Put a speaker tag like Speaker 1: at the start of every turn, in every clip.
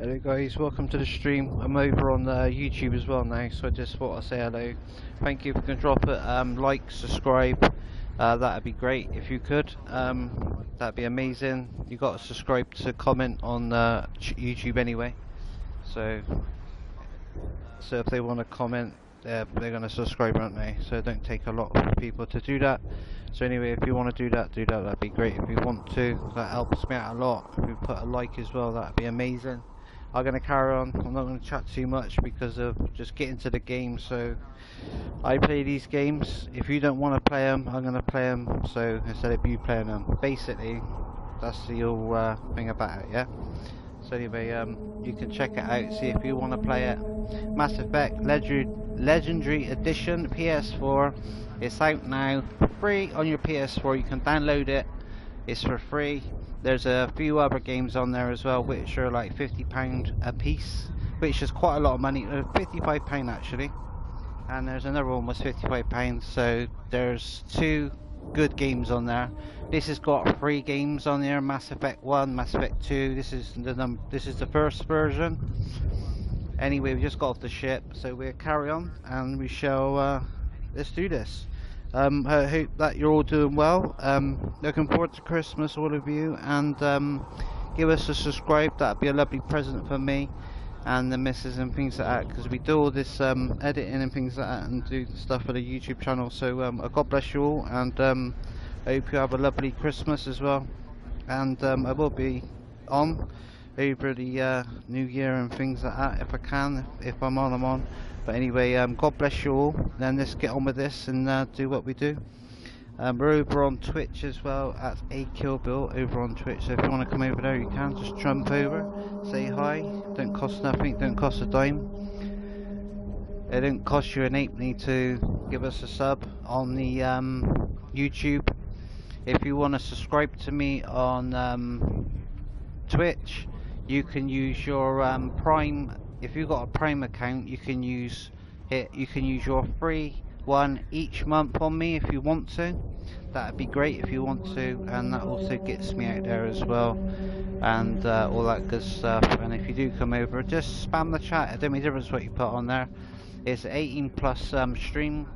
Speaker 1: Hello guys, welcome to the stream. I'm over on YouTube as well now, so I just thought I'd say hello. Thank you if you can drop it, like, subscribe, that'd be great if you could. That'd be amazing. You got to subscribe to comment on YouTube anyway. So if they want to comment, they're going to subscribe, aren't they? So it don't take a lot of people to do that. So anyway, if you want to do that, that'd be great. If you want to, that helps me out a lot. If you put a like as well, that'd be amazing. I'm going to carry on. I'm not going to chat too much because of just getting to the game. So I play these games. If you don't want to play them, I'm going to play them. So instead of you playing them, basically, that's the whole thing about it, yeah? So anyway, you can check it out, see if you want to play it. Mass Effect Legendary Edition PS4. It's out now, free on your PS4. You can download it. It's for free. There's a few other games on there as well, which are like £50 a piece, which is quite a lot of money. £55 actually. And there's another one was £55. So there's two good games on there. This has got 3 games on there: Mass Effect 1, Mass Effect 2. This is the first version. Anyway, we just got off the ship, so we'll carry on and we shall let's do this. I hope that you're all doing well. Looking forward to Christmas, all of you, and give us a subscribe. That'd be a lovely present for me and the missus and things like that, because we do all this editing and things like that and do stuff for the YouTube channel. So God bless you all, and I hope you have a lovely Christmas as well. And I will be on over the New Year and things like that if I can. If I'm on, I'm on. But anyway, God bless you all. Then let's get on with this and do what we do. We're over on Twitch as well at aKILLBILL over on Twitch. So if you want to come over there, you can just jump over, say hi. Don't cost nothing. Don't cost a dime. It don't cost you an halfpenny to give us a sub on the YouTube. If you want to subscribe to me on Twitch, you can use your Prime. If you've got a Prime account, you can use it. You can use your free one each month on me if you want to. That'd be great if you want to, and that also gets me out there as well, and all that good stuff. And if you do come over, just spam the chat. It don't make a difference what you put on there. It's 18+ stream.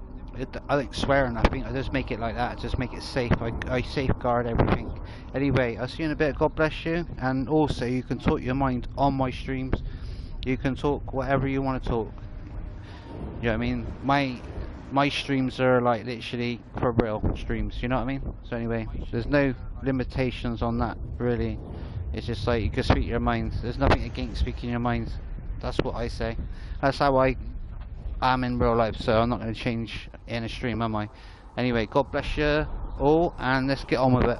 Speaker 1: I don't swear or nothing. I just make it like that. I just make it safe. I safeguard everything. Anyway, I'll see you in a bit. God bless you. And also, you can talk your mind on my streams. You can talk whatever you want to talk. You know what I mean? My streams are like literally for real streams. You know what I mean? So anyway, there's no limitations on that really. It's just like you can speak your mind. There's nothing against speaking your mind. That's what I say. That's how I am in real life, so I'm not going to change in a stream, am I? Anyway, God bless you all, and let's get on with it.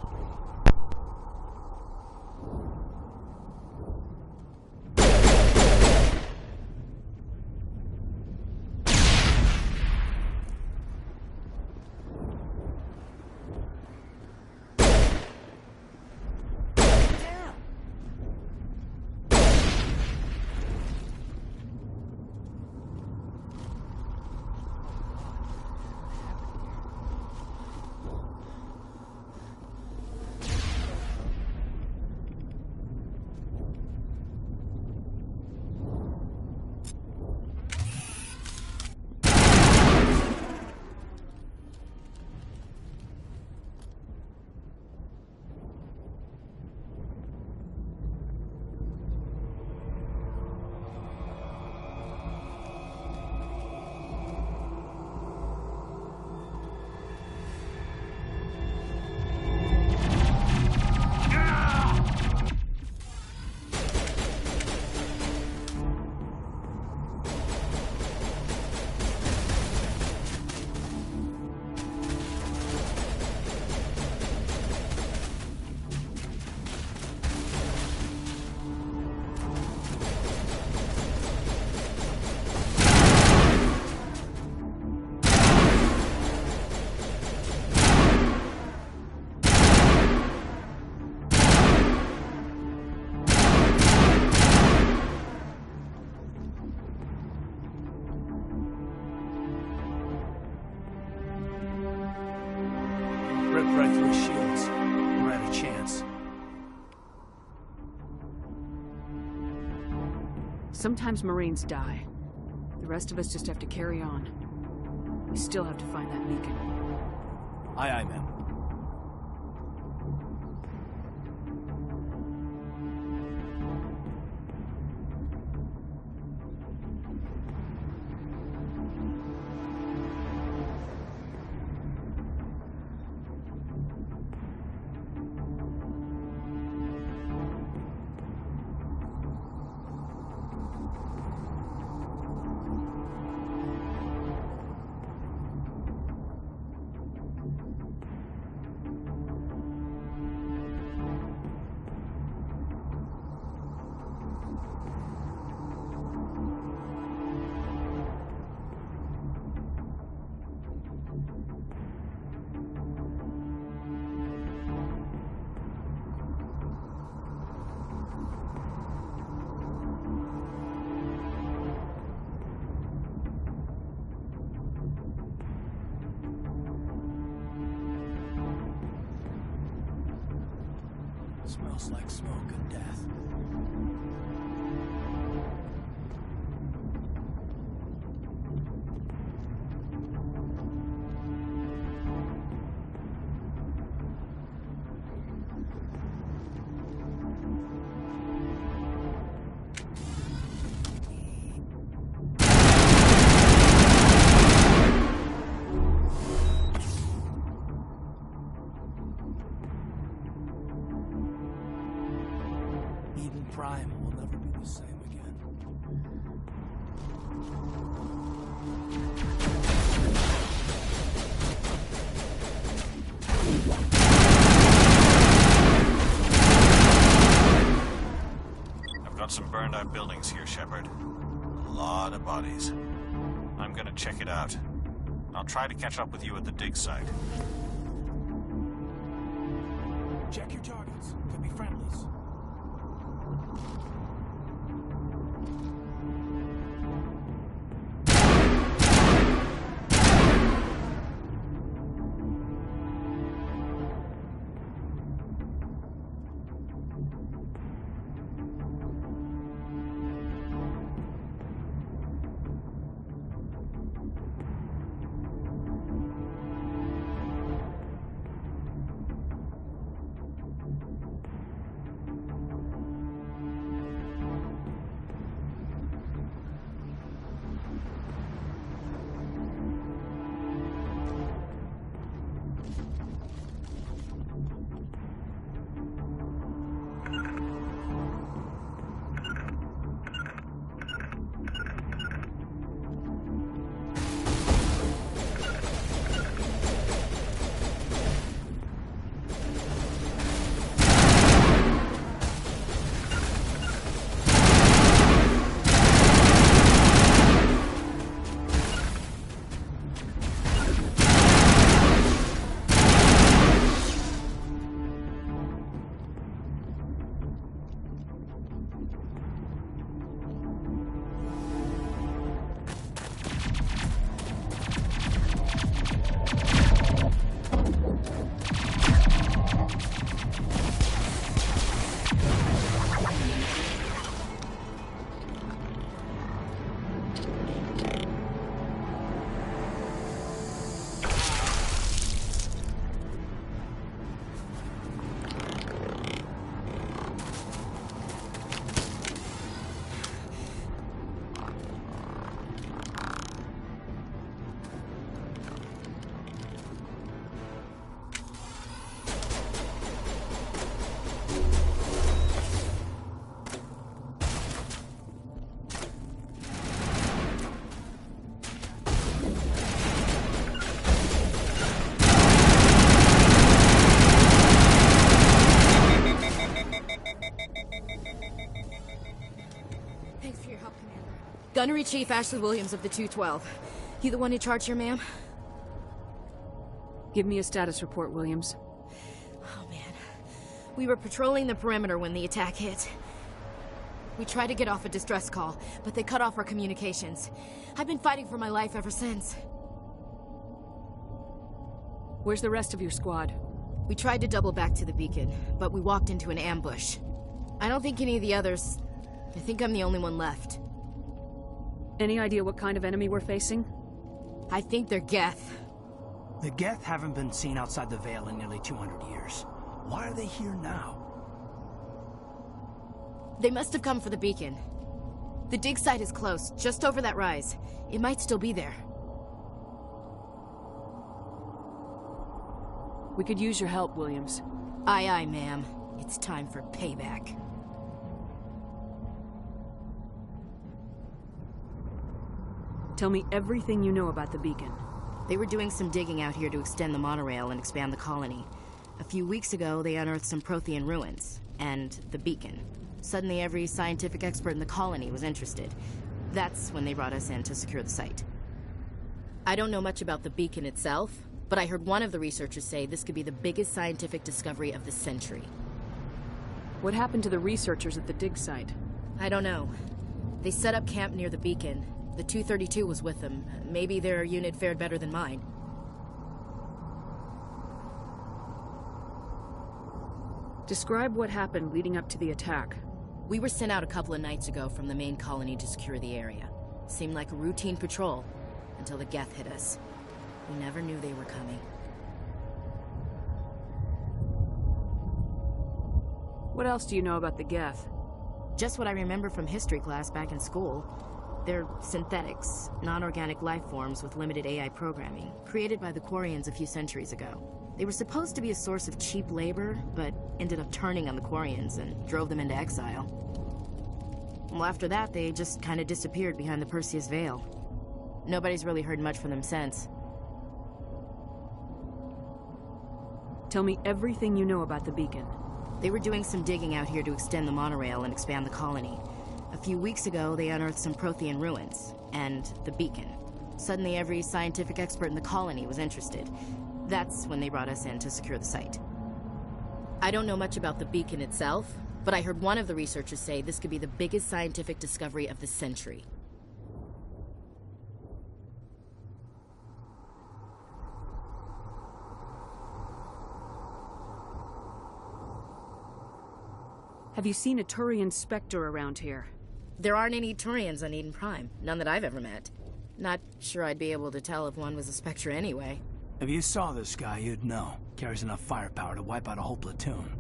Speaker 2: Sometimes Marines die. The rest of us just have to carry on. We still have to find that beacon.
Speaker 3: Aye, aye, ma'am. Smells like smoke and death. Prime will never be the same again.
Speaker 4: I've got some burned out buildings here, Shepard. A lot of bodies. I'm gonna check it out. I'll try to catch up with you at the dig site.
Speaker 3: Check your targets. Could be friendlies.
Speaker 5: Gunnery Chief Ashley Williams of the 212. You the one in charge here, ma'am?
Speaker 2: Give me a status report, Williams.
Speaker 5: Oh, man. We were patrolling the perimeter when the attack hit. We tried to get off a distress call, but they cut off our communications. I've been fighting for my life ever since.
Speaker 2: Where's the rest of your squad?
Speaker 5: We tried to double back to the beacon, but we walked into an ambush. I don't think any of the others... I think I'm the only one left.
Speaker 2: Any idea what kind of enemy we're facing?
Speaker 5: I think they're Geth.
Speaker 3: The Geth haven't been seen outside the Veil in nearly 200 years. Why are they here now?
Speaker 5: They must have come for the beacon. The dig site is close, just over that rise. It might still be there.
Speaker 2: We could use your help, Williams.
Speaker 5: Aye, aye, ma'am. It's time for payback.
Speaker 2: Tell me everything you know about the beacon.
Speaker 5: They were doing some digging out here to extend the monorail and expand the colony. A few weeks ago, they unearthed some Prothean ruins, and the beacon. Suddenly, every scientific expert in the colony was interested. That's when they brought us in to secure the site. I don't know much about the beacon itself, but I heard one of the researchers say this could be the biggest scientific discovery of the century.
Speaker 2: What happened to the researchers at the dig site?
Speaker 5: I don't know. They set up camp near the beacon. The 232 was with them. Maybe their unit fared better than mine.
Speaker 2: Describe what happened leading up to the attack.
Speaker 5: We were sent out a couple of nights ago from the main colony to secure the area. Seemed like a routine patrol, until the Geth hit us. We never knew they were coming.
Speaker 2: What else do you know about the Geth?
Speaker 5: Just what I remember from history class back in school. They're synthetics, non-organic life forms with limited AI programming, created by the Quarians a few centuries ago. They were supposed to be a source of cheap labor, but ended up turning on the Quarians and drove them into exile. Well, after that, they just kind of disappeared behind the Perseus Veil. Nobody's really heard much from them since.
Speaker 2: Tell me everything you know about the beacon.
Speaker 5: They were doing some digging out here to extend the monorail and expand the colony. A few weeks ago, they unearthed some Prothean ruins, and the beacon. Suddenly, every scientific expert in the colony was interested. That's when they brought us in to secure the site. I don't know much about the beacon itself, but I heard one of the researchers say this could be the biggest scientific discovery of the century.
Speaker 2: Have you seen a Turian Spectre around here?
Speaker 5: There aren't any Turians on Eden Prime. None that I've ever met. Not sure I'd be able to tell if one was a Spectre anyway.
Speaker 3: If you saw this guy, you'd know. Carries enough firepower to wipe out a whole platoon.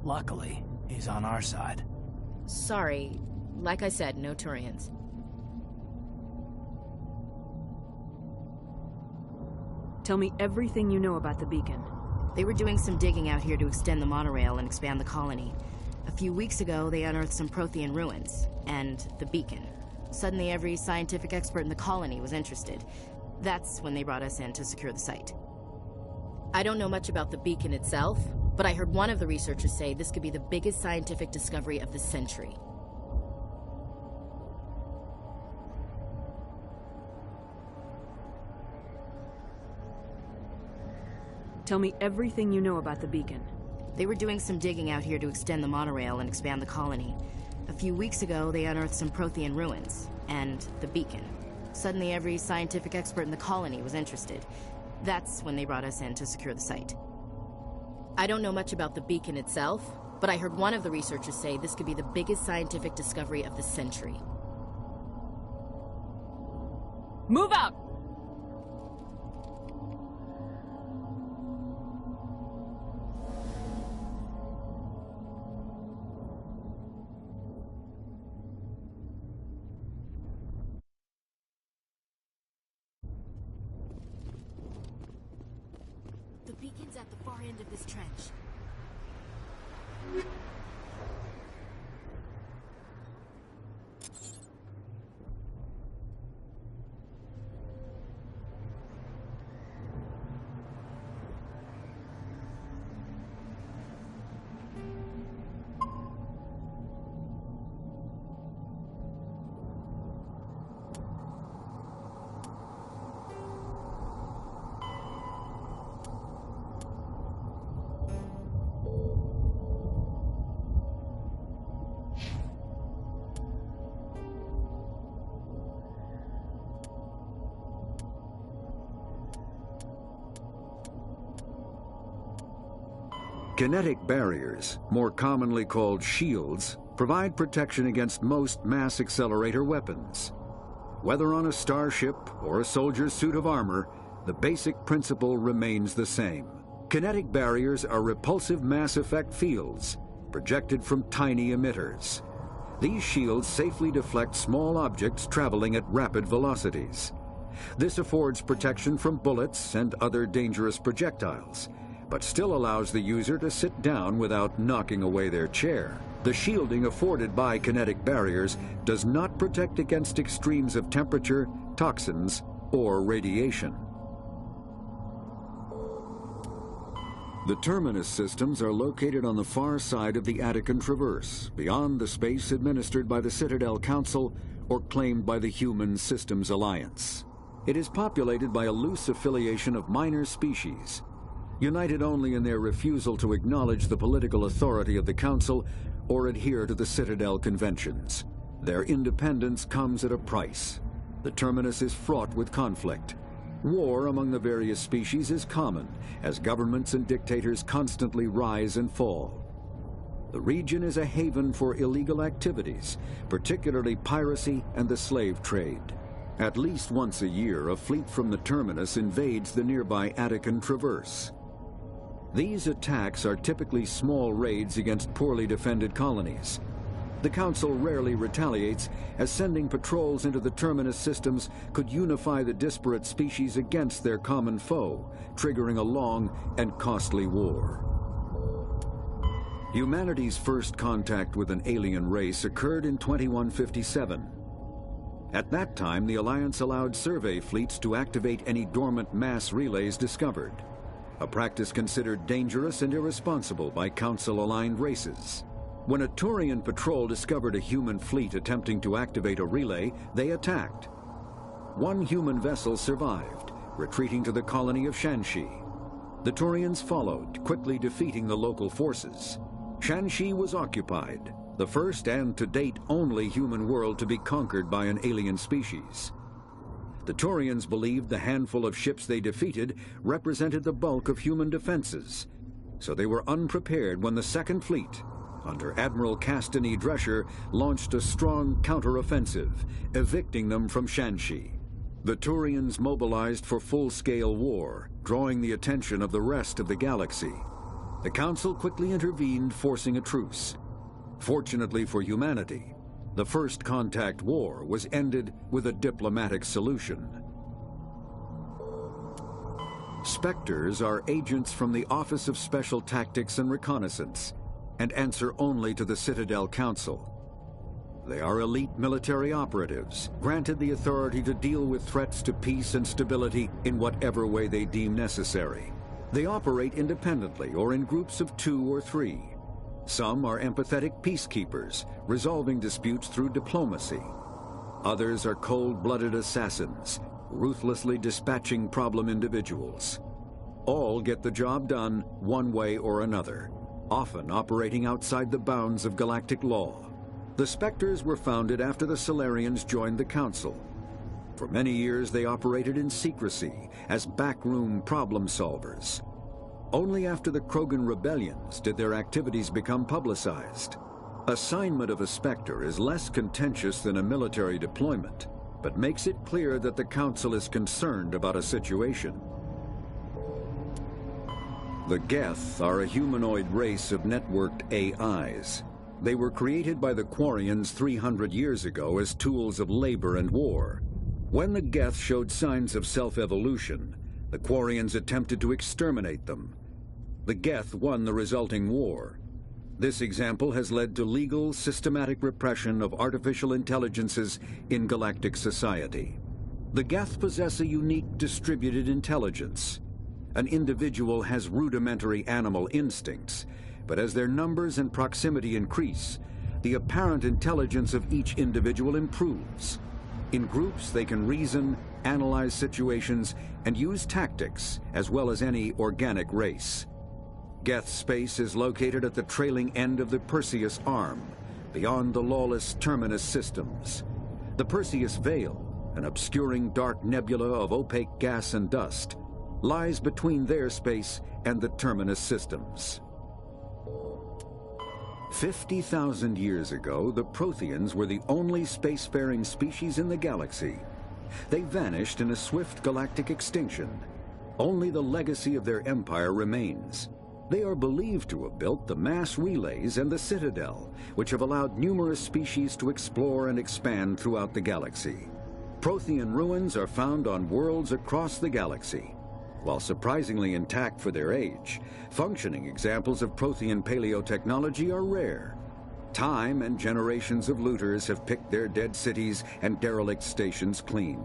Speaker 3: Luckily, he's on our side.
Speaker 5: Sorry. Like I said, no Turians.
Speaker 2: Tell me everything you know about the beacon.
Speaker 5: They were doing some digging out here to extend the monorail and expand the colony. A few weeks ago, they unearthed some Prothean ruins, and the beacon. Suddenly, every scientific expert in the colony was interested. That's when they brought us in to secure the site. I don't know much about the beacon itself, but I heard one of the researchers say this could be the biggest scientific discovery of the century.
Speaker 2: Tell me everything you know about the beacon.
Speaker 5: They were doing some digging out here to extend the monorail and expand the colony. A few weeks ago, they unearthed some Prothean ruins, and the beacon. Suddenly, every scientific expert in the colony was interested. That's when they brought us in to secure the site. I don't know much about the beacon itself, but I heard one of the researchers say this could be the biggest scientific discovery of the century.
Speaker 2: Move out!
Speaker 5: The beacon's at the far end of this trench.
Speaker 6: Kinetic barriers, more commonly called shields, provide protection against most mass accelerator weapons. Whether on a starship or a soldier's suit of armor, the basic principle remains the same. Kinetic barriers are repulsive mass effect fields, projected from tiny emitters. These shields safely deflect small objects traveling at rapid velocities. This affords protection from bullets and other dangerous projectiles, but still allows the user to sit down without knocking away their chair. The shielding afforded by kinetic barriers does not protect against extremes of temperature, toxins, or radiation. The terminus systems are located on the far side of the Attican Traverse, beyond the space administered by the Citadel Council or claimed by the Human Systems Alliance. It is populated by a loose affiliation of minor species, united only in their refusal to acknowledge the political authority of the Council or adhere to the Citadel conventions. Their independence comes at a price. The terminus is fraught with conflict. War among the various species is common, as governments and dictators constantly rise and fall. The region is a haven for illegal activities, particularly piracy and the slave trade. At least once a year, a fleet from the terminus invades the nearby Attican Traverse. These attacks are typically small raids against poorly defended colonies. The Council rarely retaliates, as sending patrols into the terminus systems could unify the disparate species against their common foe, triggering a long and costly war. Humanity's first contact with an alien race occurred in 2157. At that time, the Alliance allowed survey fleets to activate any dormant mass relays discovered, a practice considered dangerous and irresponsible by Council-aligned races. When a Turian patrol discovered a human fleet attempting to activate a relay, they attacked. One human vessel survived, retreating to the colony of Shanxi. The Turians followed, quickly defeating the local forces. Shanxi was occupied, the first and to date only human world to be conquered by an alien species. The Turians believed the handful of ships they defeated represented the bulk of human defenses, so they were unprepared when the Second Fleet, under Admiral Castany Drescher, launched a strong counteroffensive, evicting them from Shanxi. The Turians mobilized for full-scale war, drawing the attention of the rest of the galaxy. The Council quickly intervened, forcing a truce. Fortunately for humanity, the First Contact War was ended with a diplomatic solution. Spectres are agents from the Office of Special Tactics and Reconnaissance, and answer only to the Citadel Council. They are elite military operatives, granted the authority to deal with threats to peace and stability in whatever way they deem necessary. They operate independently or in groups of 2 or 3. Some are empathetic peacekeepers, resolving disputes through diplomacy. Others are cold-blooded assassins, ruthlessly dispatching problem individuals. All get the job done one way or another, often operating outside the bounds of galactic law. The Spectres were founded after the Solarians joined the Council. For many years they operated in secrecy as backroom problem solvers. Only after the Krogan rebellions did their activities become publicized. Assignment of a Spectre is less contentious than a military deployment, but makes it clear that the Council is concerned about a situation. The Geth are a humanoid race of networked AIs. They were created by the Quarians 300 years ago as tools of labor and war. When the Geth showed signs of self-evolution, the Quarians attempted to exterminate them. The Geth won the resulting war. This example has led to legal, systematic repression of artificial intelligences in galactic society. The Geth possess a unique distributed intelligence. An individual has rudimentary animal instincts, but as their numbers and proximity increase, the apparent intelligence of each individual improves. In groups, they can reason, analyze situations, and use tactics, as well as any organic race. Geth space is located at the trailing end of the Perseus Arm, beyond the lawless Terminus systems. The Perseus Veil, an obscuring dark nebula of opaque gas and dust, lies between their space and the Terminus systems. 50,000 years ago, the Protheans were the only spacefaring species in the galaxy. They vanished in a swift galactic extinction. Only the legacy of their empire remains. They are believed to have built the mass relays and the Citadel, which have allowed numerous species to explore and expand throughout the galaxy. Prothean ruins are found on worlds across the galaxy. While surprisingly intact for their age, functioning examples of Prothean paleotechnology are rare. Time and generations of looters have picked their dead cities and derelict stations clean.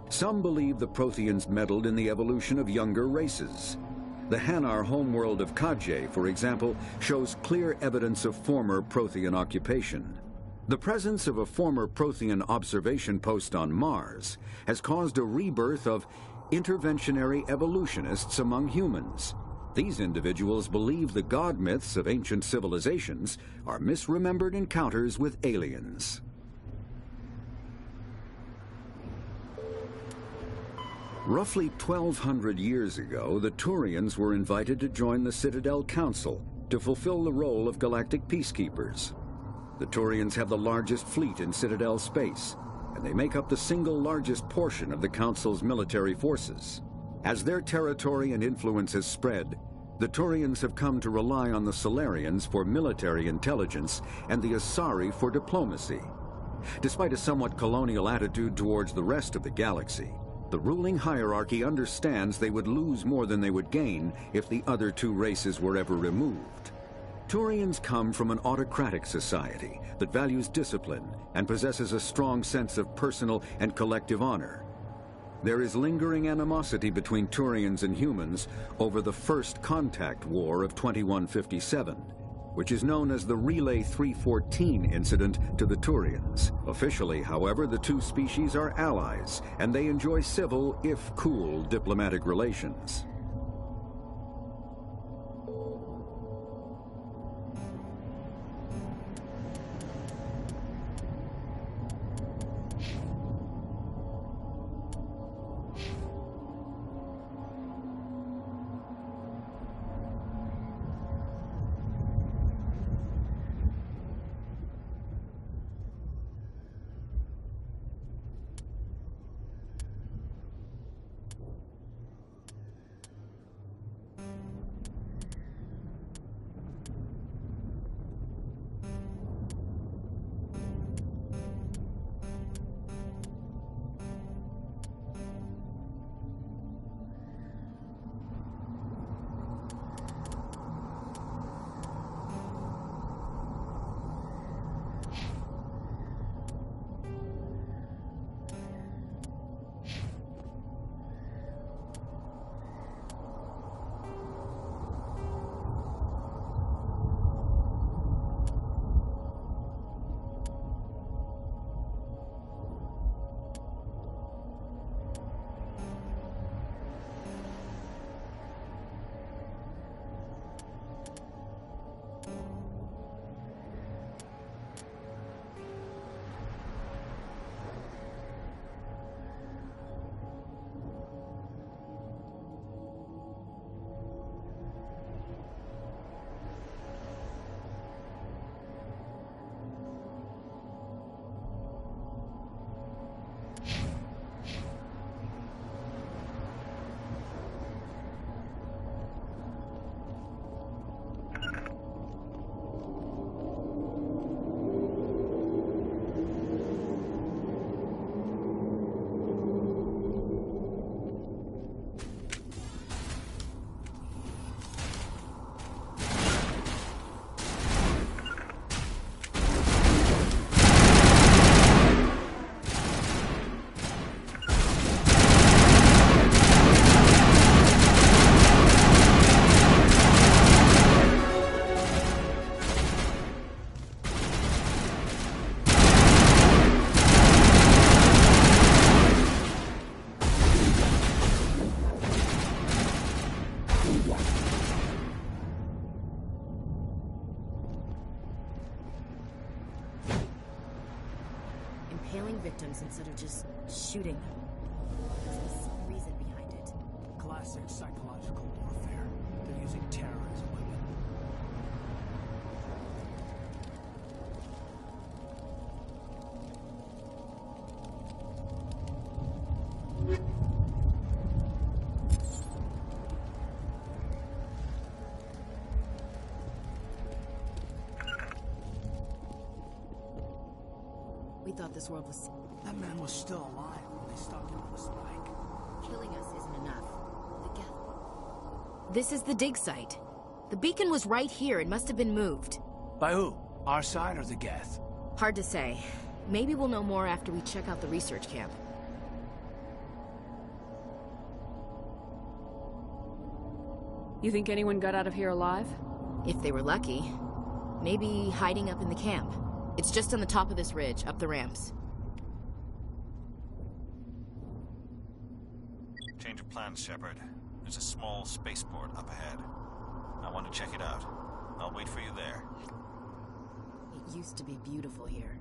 Speaker 6: Some believe the Protheans meddled in the evolution of younger races. The Hanar homeworld of Kajay, for example, shows clear evidence of former Prothean occupation. The presence of a former Prothean observation post on Mars has caused a rebirth of interventionary evolutionists among humans. These individuals believe the god myths of ancient civilizations are misremembered encounters with aliens. Roughly 1,200 years ago, the Turians were invited to join the Citadel Council to fulfill the role of galactic peacekeepers. The Turians have the largest fleet in Citadel space, and they make up the single largest portion of the Council's military forces. As their territory and influence has spread, the Turians have come to rely on the Solarians for military intelligence and the Asari for diplomacy. Despite a somewhat colonial attitude towards the rest of the galaxy, the ruling hierarchy understands they would lose more than they would gain if the other two races were ever removed. Turians come from an autocratic society that values discipline and possesses a strong sense of personal and collective honor. There is lingering animosity between Turians and humans over the First Contact War of 2157, which is known as the Relay 314 incident to the Turians. Officially, however, the two species are allies, and they enjoy civil, if cool, diplomatic relations.
Speaker 5: Impaling victims instead of just shooting them. There's some reason behind it.
Speaker 3: Classic psychological warfare. They're using terror as a weapon.
Speaker 5: We thought this world was...
Speaker 3: That man was still alive when they stopped him on the spike.
Speaker 5: Killing us isn't enough. The Geth... This is the dig site. The beacon was right here. It must have been moved.
Speaker 3: By who? Our side or the Geth?
Speaker 5: Hard to say. Maybe we'll know more after we check out the research camp.
Speaker 2: You think anyone got out of here alive?
Speaker 5: If they were lucky. Maybe hiding up in the camp. It's just on the top of this ridge, up the ramps.
Speaker 4: Change of plans, Shepard. There's a small spaceport up ahead. I want to check it out. I'll wait for you there.
Speaker 5: It used to be beautiful here.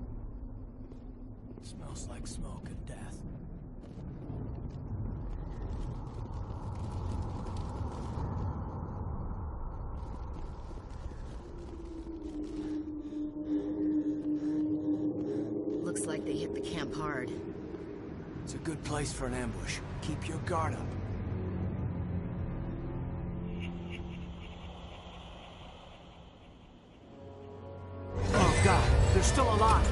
Speaker 3: Smells like smoke and death.
Speaker 5: Looks like they hit the camp hard.
Speaker 3: It's a good place for an ambush. Keep your guard up. Oh God, they're still alive!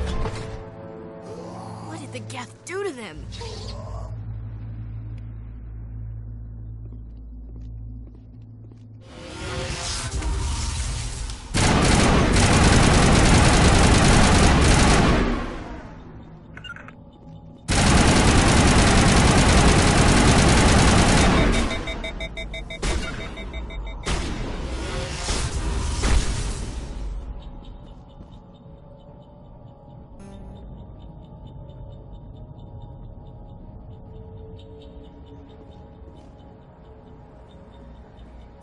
Speaker 5: What did the Geth do to them?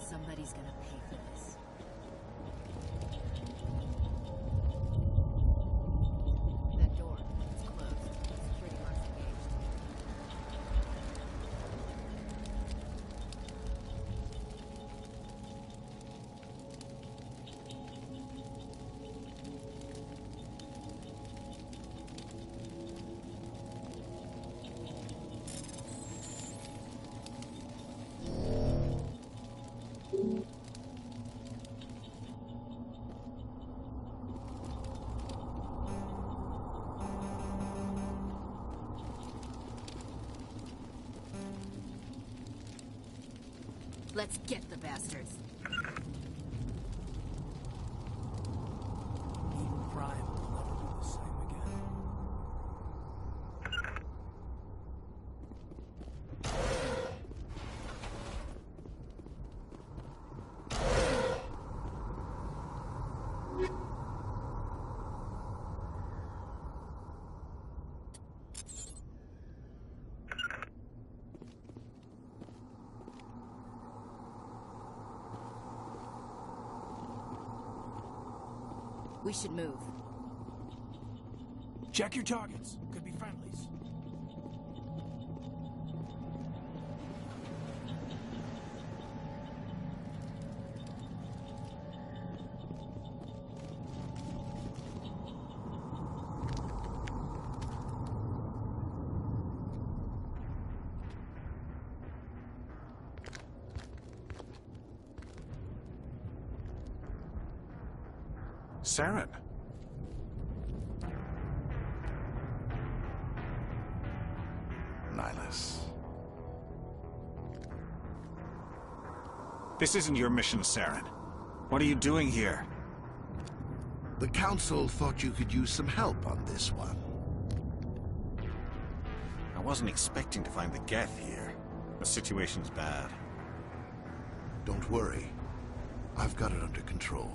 Speaker 5: Somebody's gonna pay for this. That door, it's closed. Security guards engaged. Let's get the bastards.
Speaker 3: Eden Prime will never be the same again.
Speaker 5: We should move.
Speaker 3: Check your targets. Could be friendlies.
Speaker 4: Saren.
Speaker 7: Nihilus.
Speaker 4: This isn't your mission, Saren. What are you doing here?
Speaker 7: The Council thought you could use some help on this one.
Speaker 4: I wasn't expecting to find the Geth here. The situation's bad.
Speaker 7: Don't worry. I've got it under control.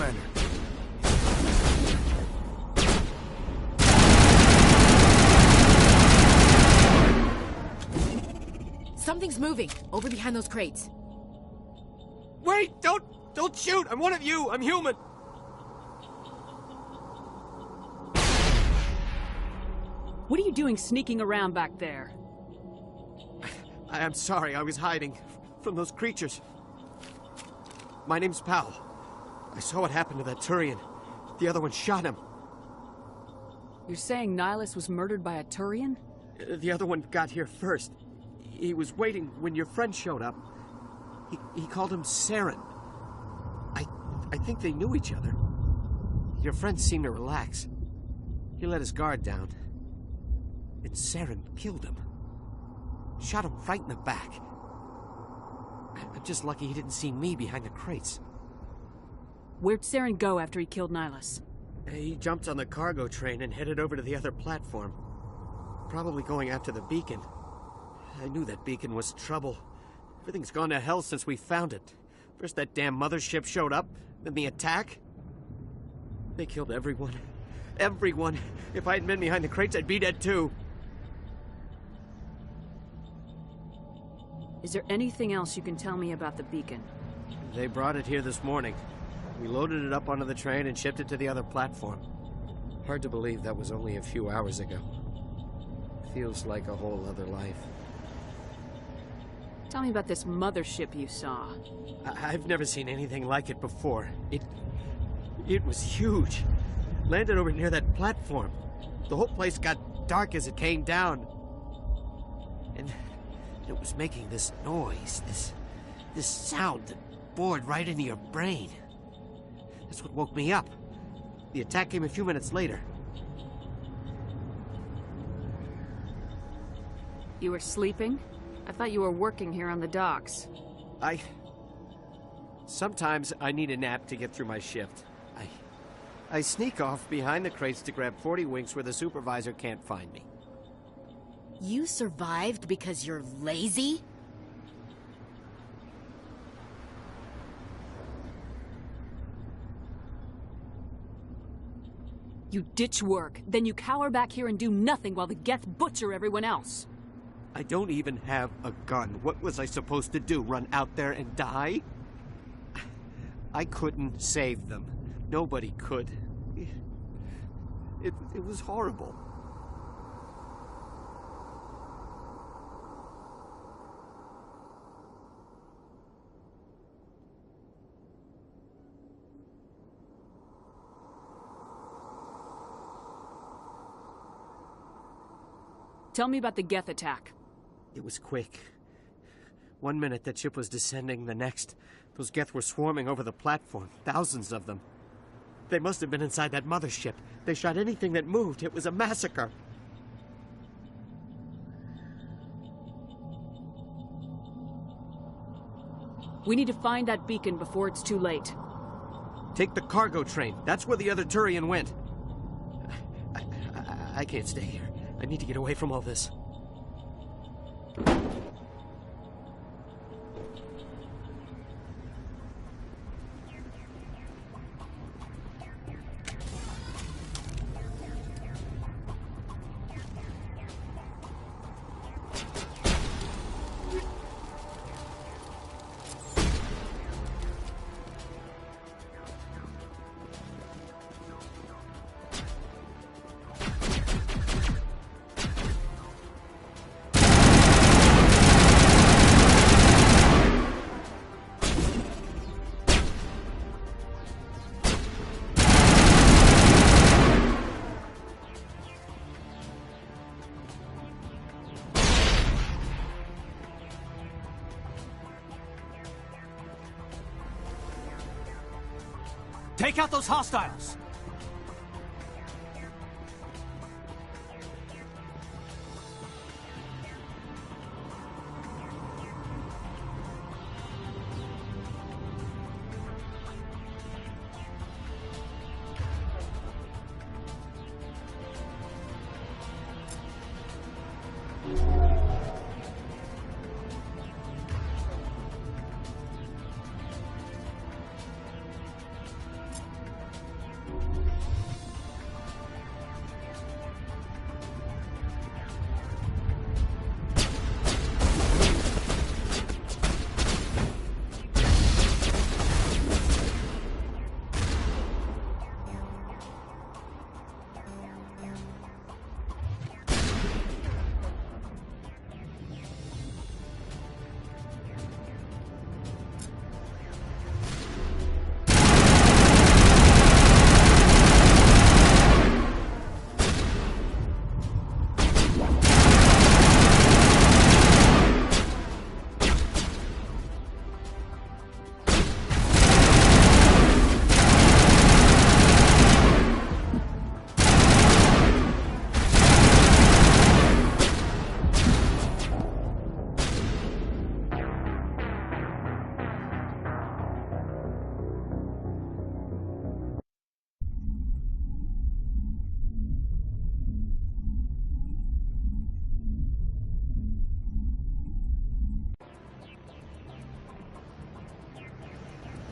Speaker 3: Commander.
Speaker 5: Something's moving over behind those crates.
Speaker 8: Wait! Don't shoot! I'm one of you! I'm human!
Speaker 2: What are you doing sneaking around back there?
Speaker 8: I'm sorry, I was hiding from those creatures. My name's Powell. I saw what happened to that Turian. The other one shot him.
Speaker 2: You're saying Nihilus was murdered by a Turian?
Speaker 8: The other one got here first. He was waiting when your friend showed up. He called him Saren. I think they knew each other. Your friend seemed to relax. He let his guard down. And Saren killed him. Shot him right in the back. I'm just lucky he didn't see me behind the crates.
Speaker 2: Where'd Saren go after he killed Nihilus?
Speaker 8: He jumped on the cargo train and headed over to the other platform. Probably going after the beacon. I knew that beacon was trouble. Everything's gone to hell since we found it. First that damn mothership showed up, then the attack. They killed everyone. Everyone. If I hadn't been behind the crates, I'd be dead too.
Speaker 2: Is there anything else you can tell me about the beacon?
Speaker 8: They brought it here this morning. We loaded it up onto the train and shipped it to the other platform. Hard to believe that was only a few hours ago. Feels like a whole other life.
Speaker 2: Tell me about this mothership you saw.
Speaker 8: I've never seen anything like it before. It was huge. Landed over near that platform. The whole place got dark as it came down. And it was making this noise, this sound that bored right into your brain. That's what woke me up. The attack came a few minutes later.
Speaker 2: You were sleeping? I thought you were working here on the docks.
Speaker 8: Sometimes I need a nap to get through my shift. I sneak off behind the crates to grab 40 winks where the supervisor can't find me.
Speaker 5: You survived because you're lazy?
Speaker 2: You ditch work, then you cower back here and do nothing while the Geth butcher everyone else.
Speaker 8: I don't even have a gun. What was I supposed to do? Run out there and die? I couldn't save them. Nobody could. It was horrible.
Speaker 2: Tell me about the Geth attack.
Speaker 8: It was quick. 1 minute that ship was descending, the next, those Geth were swarming over the platform. Thousands of them. They must have been inside that mothership. They shot anything that moved. It was a massacre.
Speaker 2: We need to find that beacon before it's too late.
Speaker 8: Take the cargo train. That's where the other Turian went. I can't stay here. I need to get away from all this.
Speaker 3: Take out those hostiles!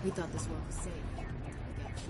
Speaker 5: We thought this world was safe. I guess.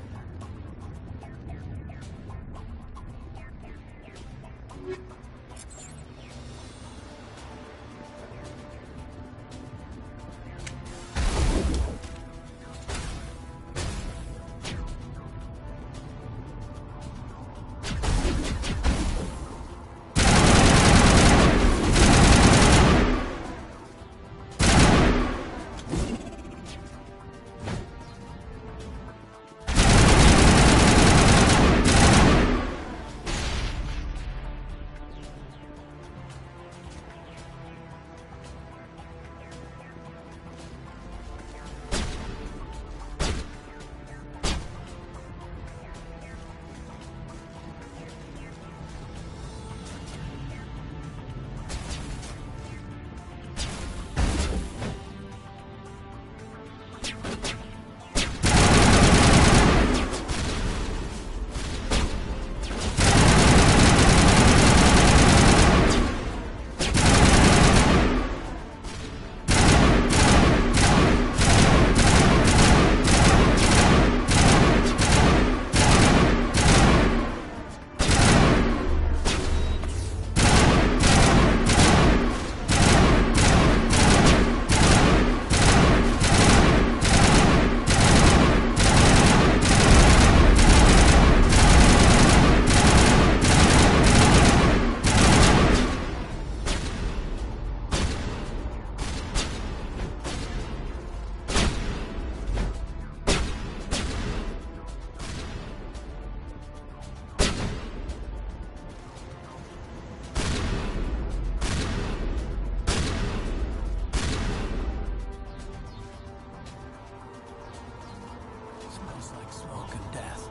Speaker 3: Smells like smoke and death.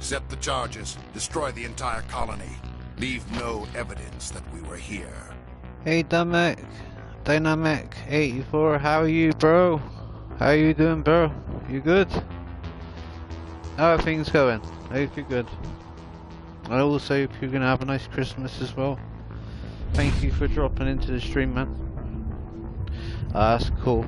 Speaker 7: Set the charges. Destroy the entire colony. Leave no evidence that we were here.
Speaker 1: Hey Dynamic 84, how are you, bro? How are you doing, bro? You good? How are things going? I hope you're good. I also hope you're gonna have a nice Christmas as well. Thank you for dropping into the stream, man. That's cool.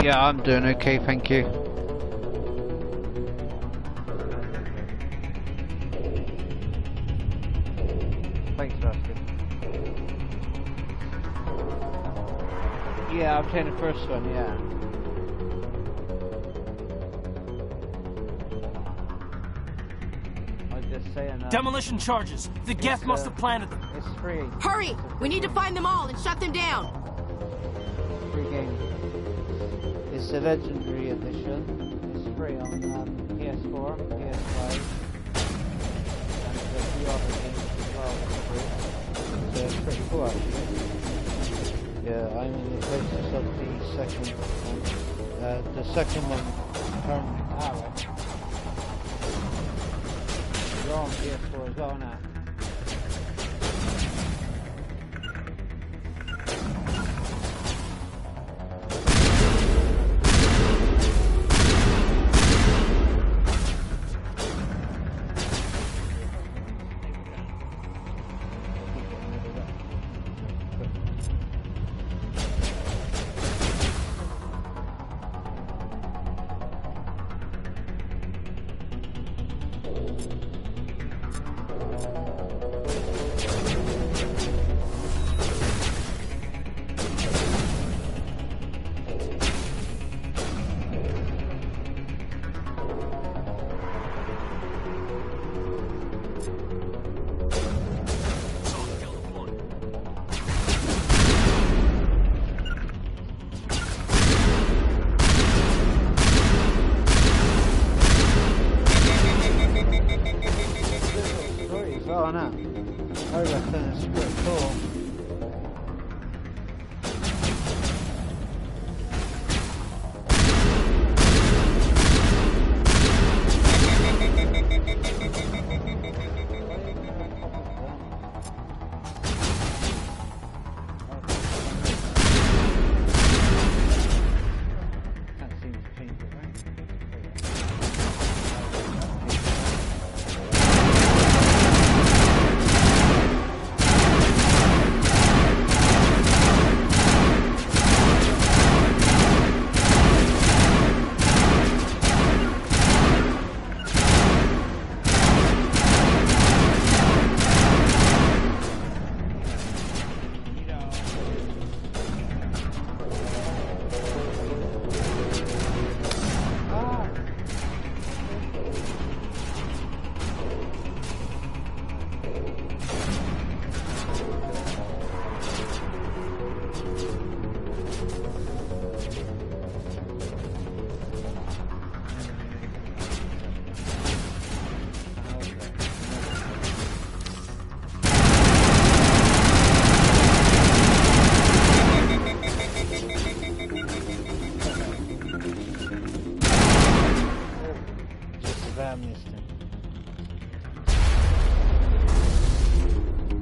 Speaker 1: Yeah, I'm doing okay, thank you. Thanks, Dustin. Yeah, I'm playing the first one, yeah. I'm just saying that.
Speaker 3: Demolition charges. The Geth must have planted them.
Speaker 1: It's free.
Speaker 5: Hurry! We need to find them all and shut them down!
Speaker 1: Free game. It's a legendary edition. It's free on PS4, PS5, and a few other games as well. So it's pretty cool actually. Yeah, I'm in the process of the second one. The second one currently out. You're on PS4 as well now.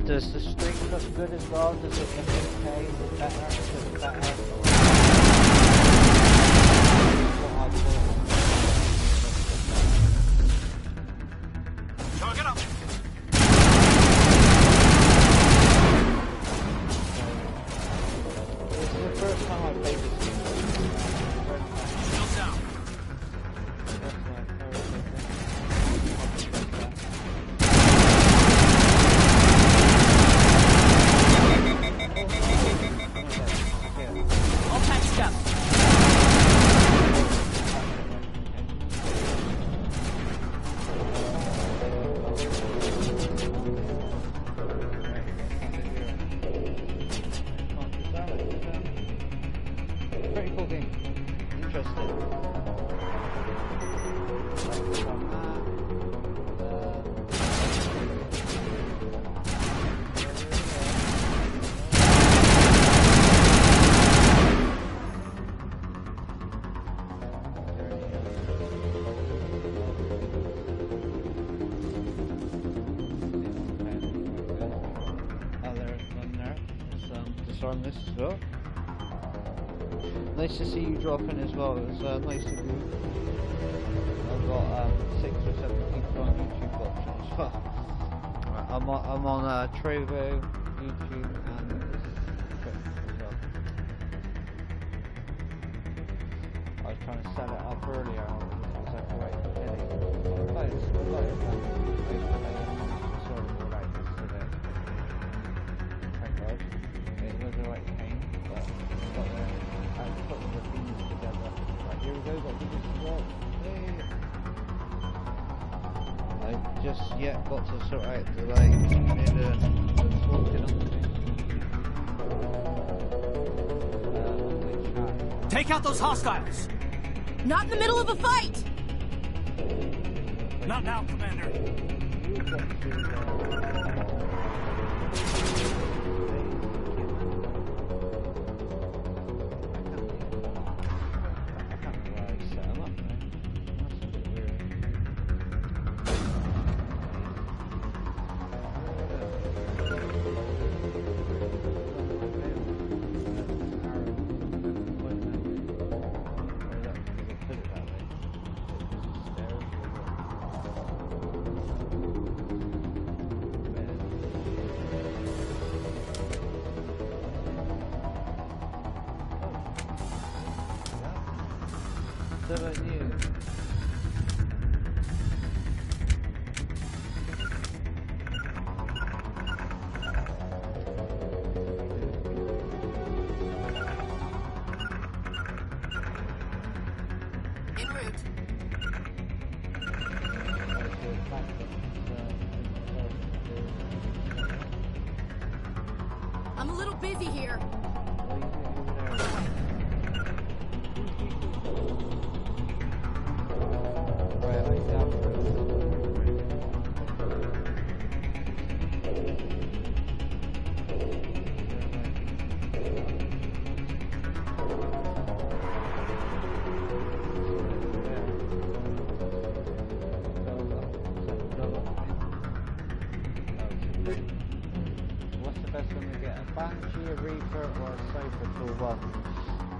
Speaker 1: Does the stream look good as well? Does it look okay? Is it better? Is it better?
Speaker 3: Get up!
Speaker 1: This is the first time I played this game.
Speaker 3: Shields down.
Speaker 1: guest on this as well. Nice to see you dropping as well. It's nice of you. I've got 6 or 7 people on YouTube watching as well. Right, I'm on Trovo, YouTube, and Twitch as well. I was trying to set it up earlier. I was like, right, Eddie. Thank God. It was the right pain, but got there. I was putting the things together. Right, here we go, got this rock. I just yet got to sort out the lights and the smoking on the
Speaker 3: Take out those hostiles!
Speaker 5: Not in the middle of a fight!
Speaker 3: Not now, Commander.
Speaker 5: I'm a little busy here.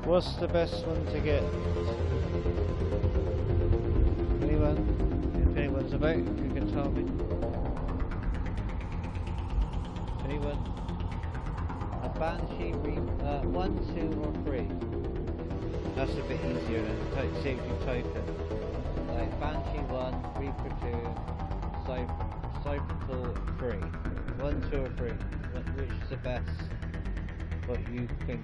Speaker 1: What's the best one to get? Anyone? If anyone's about, you can tell me. Anyone? A Banshee Reaper, 1, 2 or 3? That's a bit easier than saves you typing. Like Banshee 1, Reaper 2, Cypher 3. 1, 2 or 3? Which is the best? What you think?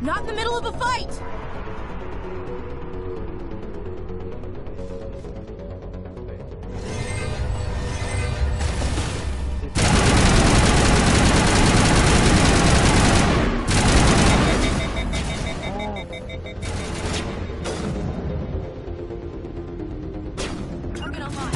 Speaker 5: Not in the middle of a fight! Target online.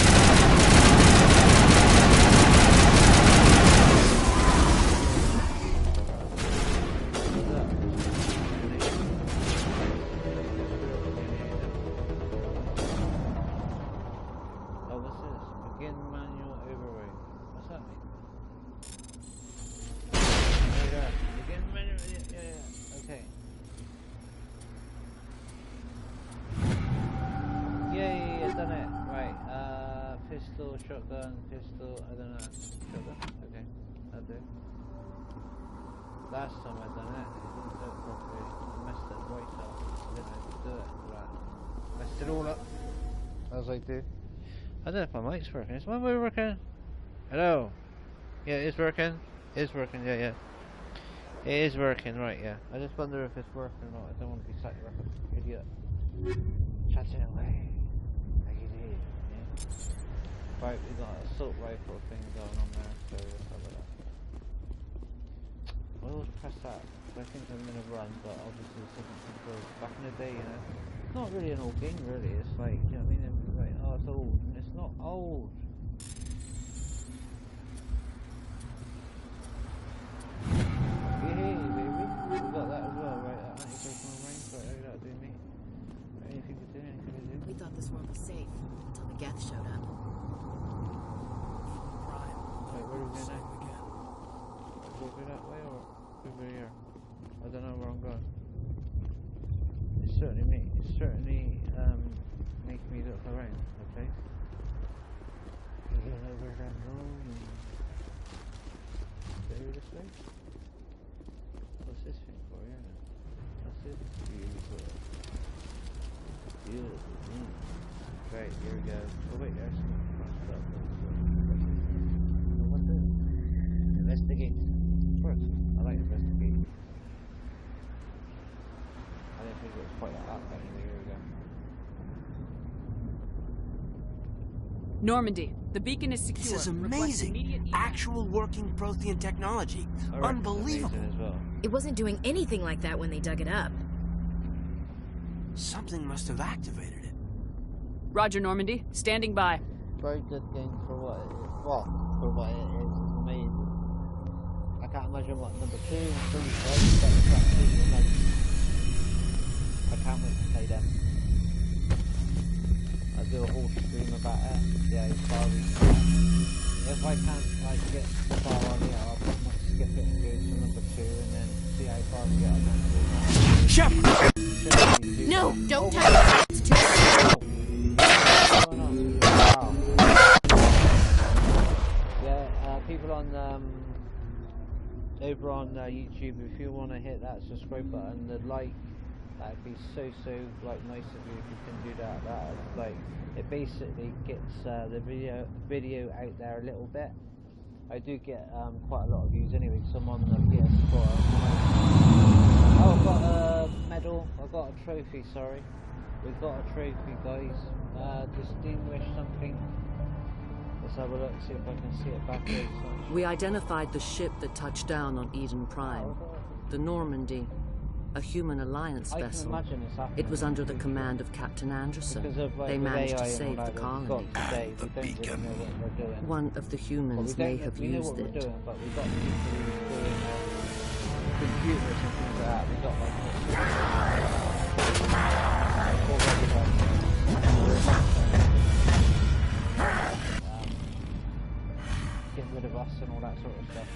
Speaker 1: Shotgun, pistol, I don't know. Shotgun? Okay, I'll do. Last time I done it, it didn't do it properly. I messed it right up. I didn't do it right. Messed it all up. As I do. I don't know if my mic's working. Is my mic working? Hello? Yeah, it is working. It is working, yeah. It is working, right, yeah. I just wonder if it's working or not. I don't want to be sat here like an idiot. Chatting away. Like you did, yeah. Right, we got an assault rifle thing going on there, so let's have a look. I always press that, because I think I'm going to run, but obviously this isn't controlled. Back in the day, you know, it's not really an old game, really. It's like, you know what I mean? Everyone's like, oh, it's old, and it's not old. Yeah, baby. We got that as well, right? That anti-personal range, right? How that'll do me. Anything to do, anything to do.
Speaker 5: We thought this world was safe until the Geth showed up.
Speaker 1: Wait, where are we going now? Go that way or over here? I don't know where I'm going. It's certainly making me look around, okay? You know where I'm going. Go this way? What's this thing for, yeah? That's it? Beautiful. Beautiful. Right, here we go. Oh wait, there's some stuff. What's this? Investigate. Of course, I like investigate. I didn't think it was quite like that, but anyway, here we go.
Speaker 2: Normandy, the beacon is secure.
Speaker 8: This is
Speaker 2: Request
Speaker 8: amazing.
Speaker 2: immediate evac.
Speaker 8: Actual working Prothean technology. Unbelievable.
Speaker 1: As well.
Speaker 5: It wasn't doing anything like that when they dug it up.
Speaker 8: Something must have activated it.
Speaker 2: Roger, Normandy. Standing by.
Speaker 1: Very good game for what it is. Well, for what it is, it's amazing. I can't imagine what number 2 and 3 is like. I can't wait to play them. I'll do a whole stream about it. Yeah, it's far if I can't like get far on it, I'll put my skip it and go to number 2 and then see how far we get on
Speaker 8: Shepard!
Speaker 5: No, don't touch it. It's too slow.
Speaker 1: Yeah, people on over on YouTube, if you want to hit that subscribe button, the like, that'd be so like nice of you if you can do that. That like it basically gets the video out there a little bit. I do get quite a lot of views anyway, because I'm on the PS4. Oh, I've got a medal. I've got a trophy. Sorry, we've got a trophy, guys. Distinguish something. Let's have a look, see if I can see it backwards.
Speaker 9: We identified the ship that touched down on Eden Prime, the Normandy, a human alliance vessel. It was under the command of Captain Anderson. They managed to save the colony.
Speaker 7: And the beacon.
Speaker 9: One of the humans may have used it.
Speaker 1: But we've got people who's doing computers and things like that. We've got get rid of us and all that sort of stuff.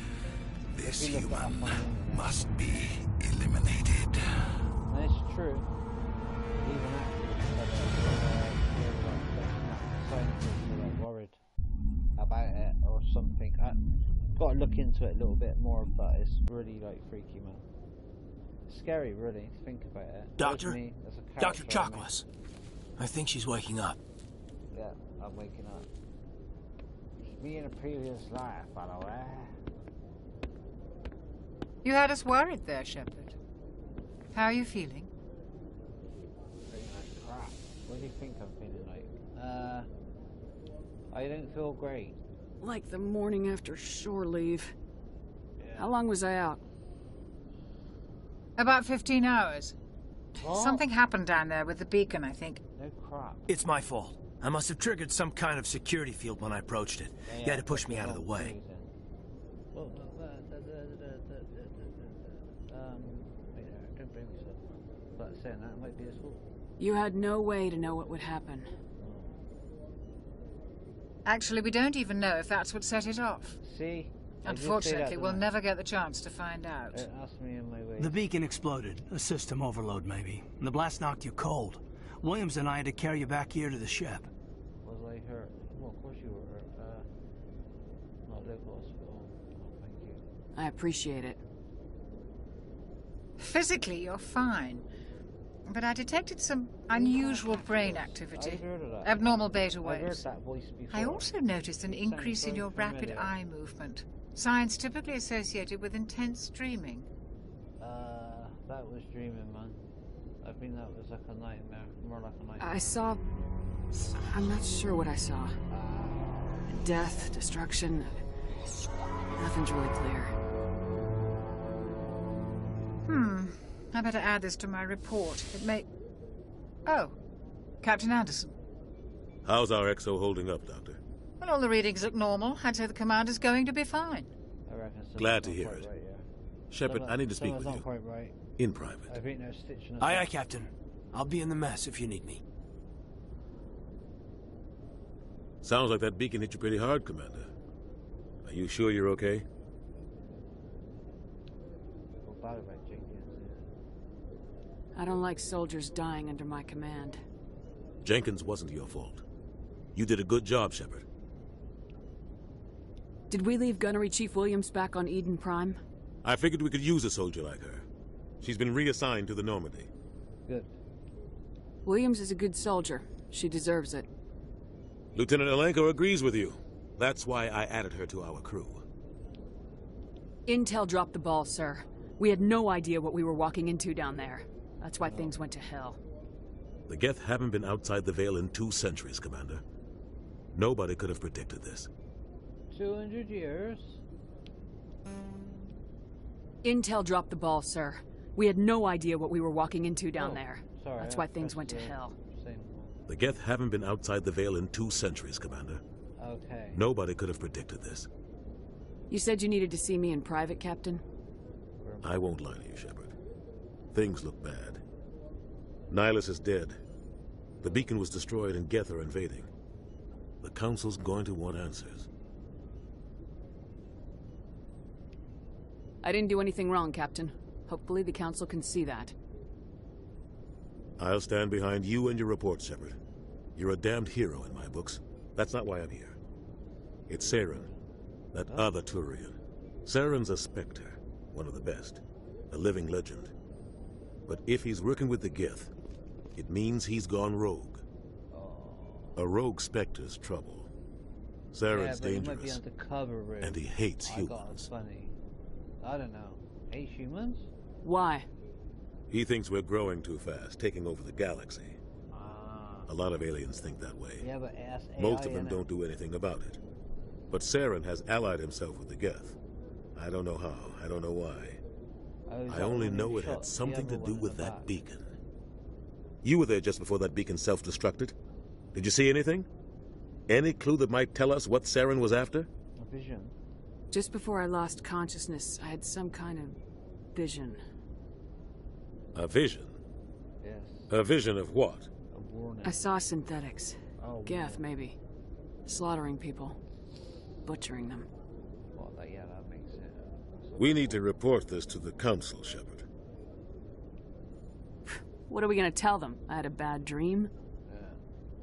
Speaker 7: This human must be eliminated.
Speaker 1: And it's true. Even scientists are like worried about it or something. I've got to look into it a little bit more, but it's really like freaky, man. It's scary, really, to think about it.
Speaker 3: Doctor?
Speaker 1: Me as a
Speaker 3: Dr.
Speaker 1: character,
Speaker 3: Chakwas. I think she's waking up.
Speaker 1: Yeah, I'm waking up. It's me in a previous life, by the way.
Speaker 10: You had us worried there, Shepard. How are you feeling?
Speaker 1: Feeling like crap. What do you think I'm feeling like? I don't feel great.
Speaker 2: Like the morning after shore leave.
Speaker 1: Yeah.
Speaker 2: How long was I out?
Speaker 10: About 15 hours.
Speaker 1: What?
Speaker 10: Something happened down there with the beacon, I think.
Speaker 1: No crap.
Speaker 3: It's my fault. I must have triggered some kind of security field when I approached it. You had to push me out of the way.
Speaker 1: Wait, don't blame yourself. But saying that might be his fault.
Speaker 2: You had no way to know what would happen.
Speaker 10: Actually, we don't even know if that's what set it off.
Speaker 1: See?
Speaker 10: Unfortunately, we'll never get the chance to find out.
Speaker 1: Don't ask me in my way.
Speaker 3: The beacon exploded. A system overload, maybe. The blast knocked you cold. Williams and I had to carry you back here to the ship.
Speaker 1: Was I hurt? Well, of course you were hurt. Not local hospital. Oh, thank you.
Speaker 2: I appreciate it.
Speaker 10: Physically, you're fine. But I detected some unusual brain activity.
Speaker 1: I've heard of that.
Speaker 10: Abnormal beta
Speaker 1: I've heard
Speaker 10: waves.
Speaker 1: that voice before.
Speaker 10: I also noticed an increase in
Speaker 1: very
Speaker 10: your rapid
Speaker 1: familiar.
Speaker 10: eye movement. Signs typically associated with intense dreaming.
Speaker 1: That was dreaming, man. I think that was like a nightmare. More like a nightmare.
Speaker 2: I saw... I'm not sure what I saw. Death, destruction. Nothing's really clear.
Speaker 10: I better add this to my report. It may... Oh, Captain Anderson.
Speaker 11: How's our XO holding up, Doctor?
Speaker 10: Well, all the readings look normal. I'd say the commander's going to be fine.
Speaker 11: Glad to hear it. Shepard, I need to speak with you. In private.
Speaker 3: Aye, aye, Captain. I'll be in the mess if you need me.
Speaker 11: Sounds like that beacon hit you pretty hard, Commander. Are you sure you're okay?
Speaker 2: I don't like soldiers dying under my command.
Speaker 11: Jenkins wasn't your fault. You did a good job, Shepard.
Speaker 2: Did we leave Gunnery Chief Williams back on Eden Prime?
Speaker 11: I figured we could use a soldier like her. She's been reassigned to the Normandy.
Speaker 1: Good.
Speaker 2: Williams is a good soldier. She deserves it.
Speaker 11: Lieutenant Alenko agrees with you. That's why I added her to our crew.
Speaker 2: Intel dropped the ball, sir. We had no idea what we were walking into down there. That's why things went to hell.
Speaker 11: The Geth haven't been outside the Veil in 2 centuries, Commander. Nobody could have predicted this.
Speaker 1: 200 years?
Speaker 2: Intel dropped the ball, sir. We had no idea what we were walking into down there.
Speaker 1: Sorry,
Speaker 2: that's why things went to hell.
Speaker 11: The Geth haven't been outside the Veil in 2 centuries, Commander.
Speaker 1: Okay.
Speaker 11: Nobody could have predicted this.
Speaker 2: You said you needed to see me in private, Captain?
Speaker 11: I won't lie to you, Shepard. Things look bad. Nihilus is dead. The beacon was destroyed and Geth are invading. The Council's going to want answers.
Speaker 2: I didn't do anything wrong, Captain. Hopefully the Council can see that.
Speaker 11: I'll stand behind you and your report, Shepard. You're a damned hero in my books. That's not why I'm here. It's Saren, that other Turian. Saren's a Spectre, one of the best, a living legend. But if he's working with the Geth, it means he's gone rogue. A rogue Spectre's trouble. Saren's dangerous, and he hates humans.
Speaker 1: I don't know. Hate humans?
Speaker 2: Why?
Speaker 11: He thinks we're growing too fast, taking over the galaxy. A lot of aliens think that way.
Speaker 1: Yeah, but
Speaker 11: most of them don't do anything about it. But Saren has allied himself with the Geth. I don't know how, I don't know why. I only know it had something to do with that beacon. You were there just before that beacon self-destructed. Did you see anything? Any clue that might tell us what Saren was after?
Speaker 1: A vision.
Speaker 2: Just before I lost consciousness, I had some kind of vision.
Speaker 11: A vision?
Speaker 1: Yes.
Speaker 11: A vision of what?
Speaker 1: A warning.
Speaker 2: I saw synthetics. Geth,
Speaker 1: warning.
Speaker 2: maybe. Slaughtering people. Butchering them.
Speaker 1: Well, yeah, that makes it.
Speaker 11: We need to report this to the Council, Shepard.
Speaker 2: What are we gonna tell them? I had a bad dream?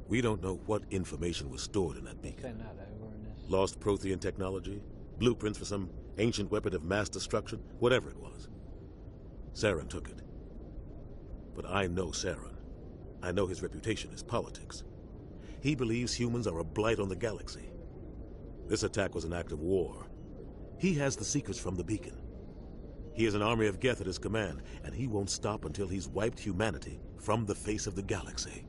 Speaker 11: We don't know what information was stored in that beacon.
Speaker 1: Send that over in this.
Speaker 11: Lost Prothean technology? Blueprints for some ancient weapon of mass destruction? Whatever it was. Saren took it. But I know Saren. I know his reputation is politics. He believes humans are a blight on the galaxy. This attack was an act of war. He has the secrets from the beacon. He has an army of Geth at his command, and he won't stop until he's wiped humanity from the face of the galaxy.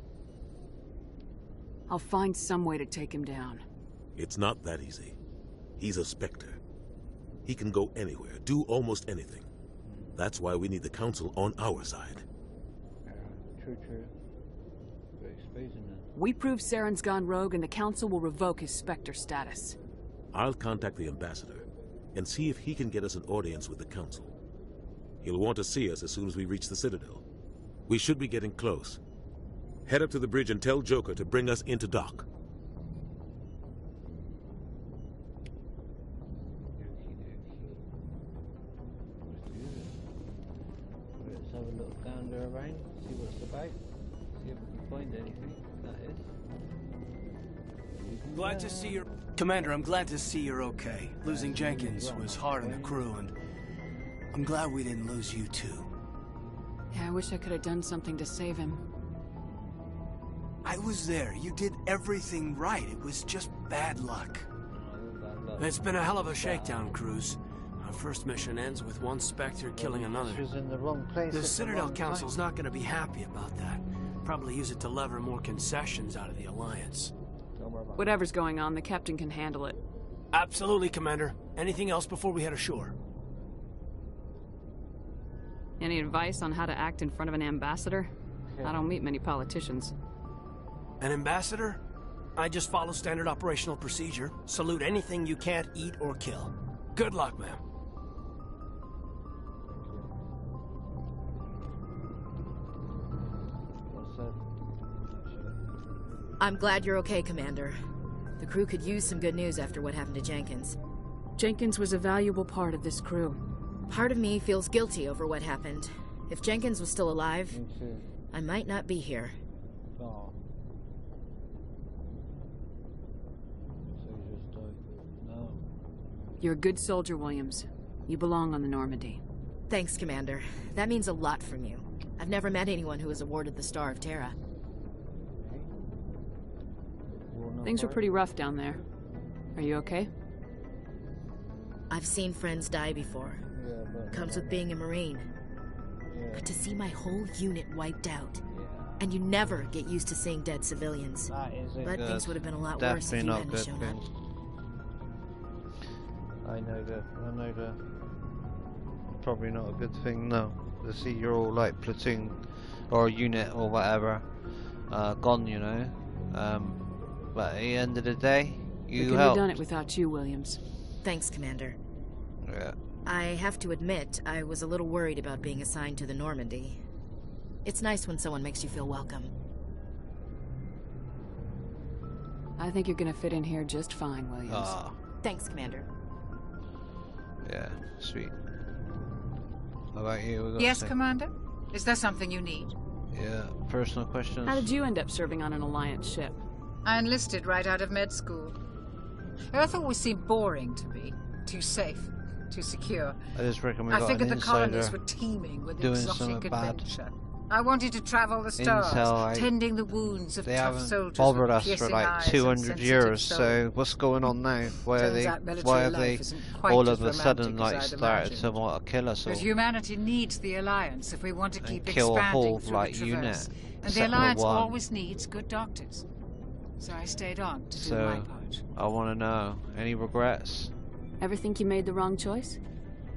Speaker 2: I'll find some way to take him down.
Speaker 11: It's not that easy. He's a Spectre. He can go anywhere, do almost anything. That's why we need the Council on our side.
Speaker 1: True. We're exposing it.
Speaker 2: We prove Saren's gone rogue and the Council will revoke his Spectre status.
Speaker 11: I'll contact the Ambassador and see if he can get us an audience with the Council. He'll want to see us as soon as we reach the Citadel. We should be getting close. Head up to the bridge and tell Joker to bring us into dock.
Speaker 1: Let's have a little gander around, see what it's about, see if we can find anything. That is.
Speaker 3: Glad to see you. Commander, I'm glad to see you're okay. Losing Jenkins was hard on the crew, and I'm glad we didn't lose you too.
Speaker 2: Yeah, I wish I could have done something to save him.
Speaker 3: I was there. You did everything right. It was just bad luck. It's been a hell of a shakedown cruise. Our first mission ends with one Spectre killing another.
Speaker 1: She was in the wrong place.
Speaker 3: The Citadel Council's not going to be happy about that. Probably use it to lever more concessions out of the Alliance.
Speaker 2: Whatever's going on, the captain can handle it.
Speaker 3: Absolutely, Commander. Anything else before we head ashore?
Speaker 2: Any advice on how to act in front of an ambassador? I don't meet many politicians.
Speaker 3: An ambassador? I just follow standard operational procedure. Salute anything you can't eat or kill. Good luck, ma'am.
Speaker 5: I'm glad you're okay, Commander. The crew could use some good news after what happened to Jenkins.
Speaker 2: Jenkins was a valuable part of this crew.
Speaker 5: Part of me feels guilty over what happened. If Jenkins was still alive, I might not be here.
Speaker 1: Oh. So he just died. No.
Speaker 2: You're a good soldier, Williams. You belong on the Normandy.
Speaker 5: Thanks, Commander. That means a lot from you. I've never met anyone who was awarded the Star of Terra.
Speaker 2: Things were pretty rough down there. Are you okay?
Speaker 5: I've seen friends die before. Comes with being a Marine. But to see my whole unit wiped out, and you never get used to seeing dead civilians. But things would have been a lot worse if you hadn't shown up.
Speaker 1: I know that. Probably not a good thing, no. To see you're all like platoon or unit or whatever gone, you know. But at the end of the day, you
Speaker 2: couldn't
Speaker 1: helped.
Speaker 2: have done it without you, Williams.
Speaker 5: Thanks, Commander.
Speaker 1: Yeah.
Speaker 5: I have to admit, I was a little worried about being assigned to the Normandy. It's nice when someone makes you feel welcome.
Speaker 2: I think you're gonna fit in here just fine, Williams.
Speaker 5: Thanks, Commander.
Speaker 1: Yeah, sweet. How about you?
Speaker 10: Yes, Commander? Is there something you need?
Speaker 1: Yeah, personal questions.
Speaker 2: How did you end up serving on an Alliance ship?
Speaker 10: I enlisted right out of med school. Earth always seemed boring to me. Too safe, too secure.
Speaker 1: I just reckon we got
Speaker 10: I figured
Speaker 1: an
Speaker 10: the colonies
Speaker 1: insider
Speaker 10: were teeming with
Speaker 1: doing
Speaker 10: exotic
Speaker 1: something bad.
Speaker 10: adventure. I wanted to travel the stars, tending the wounds of
Speaker 1: They
Speaker 10: tough
Speaker 1: haven't
Speaker 10: soldiers
Speaker 1: bothered
Speaker 10: with
Speaker 1: us for
Speaker 10: piercing
Speaker 1: like
Speaker 10: eyes
Speaker 1: 200
Speaker 10: and
Speaker 1: years,
Speaker 10: sensitive
Speaker 1: so
Speaker 10: soul.
Speaker 1: what's going on now? Why
Speaker 10: Turns
Speaker 1: are
Speaker 10: out
Speaker 1: they
Speaker 10: military
Speaker 1: all
Speaker 10: life isn't quite
Speaker 1: of
Speaker 10: as
Speaker 1: a sudden
Speaker 10: romantic
Speaker 1: like
Speaker 10: as I'd
Speaker 1: started
Speaker 10: imagined.
Speaker 1: to want to kill us all?
Speaker 10: But humanity needs the Alliance if we want to keep
Speaker 1: kill a
Speaker 10: expanding
Speaker 1: whole
Speaker 10: through
Speaker 1: like
Speaker 10: the
Speaker 1: unit.
Speaker 10: Traverse. And the
Speaker 1: except for
Speaker 10: Alliance
Speaker 1: one.
Speaker 10: always needs good doctors. So I stayed on to do my
Speaker 1: So
Speaker 10: part.
Speaker 1: I want to know, any regrets?
Speaker 2: Ever think you made the wrong choice?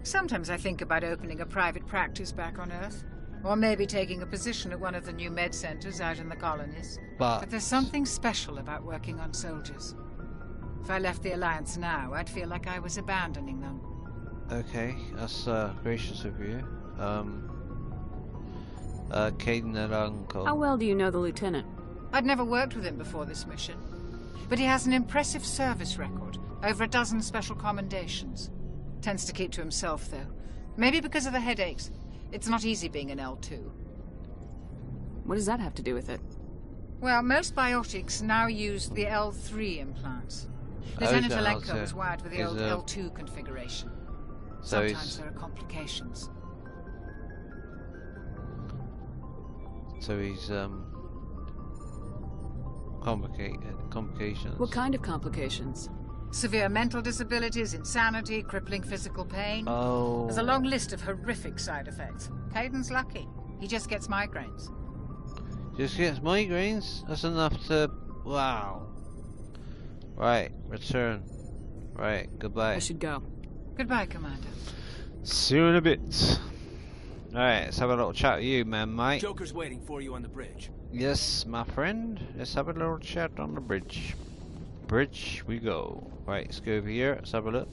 Speaker 10: Sometimes I think about opening a private practice back on Earth. Or maybe taking a position at one of the new med centers out in the colonies.
Speaker 1: But
Speaker 10: there's something special about working on soldiers. If I left the Alliance now, I'd feel like I was abandoning them.
Speaker 1: okay, that's gracious of you. Caden and Uncle.
Speaker 2: How well do you know the lieutenant?
Speaker 10: I'd never worked with him before this mission. But he has an impressive service record. Over a dozen special commendations. Tends to keep to himself, though. Maybe because of the headaches. It's not easy being an L2.
Speaker 2: What does that have to do with it?
Speaker 10: Well, most biotics now use the L3 implants. Lieutenant Alenko was wired with the old L2 configuration.
Speaker 1: So
Speaker 10: Sometimes there are complications.
Speaker 1: So he's complications.
Speaker 2: What kind of complications?
Speaker 10: Severe mental disabilities, insanity, crippling physical pain.
Speaker 1: Oh.
Speaker 10: There's a long list of horrific side effects. Caden's lucky. He just gets migraines.
Speaker 1: Just gets migraines? That's enough to... Wow. Right, return. Right, goodbye.
Speaker 2: I should go.
Speaker 10: Goodbye, Commander.
Speaker 1: See you in a bit. Alright, let's have a little chat with you, man, mate.
Speaker 3: Joker's waiting for you on the bridge.
Speaker 1: Yes, my friend. Let's have a little chat on the bridge. Bridge we go. Right, let's go over here. Let's have a look.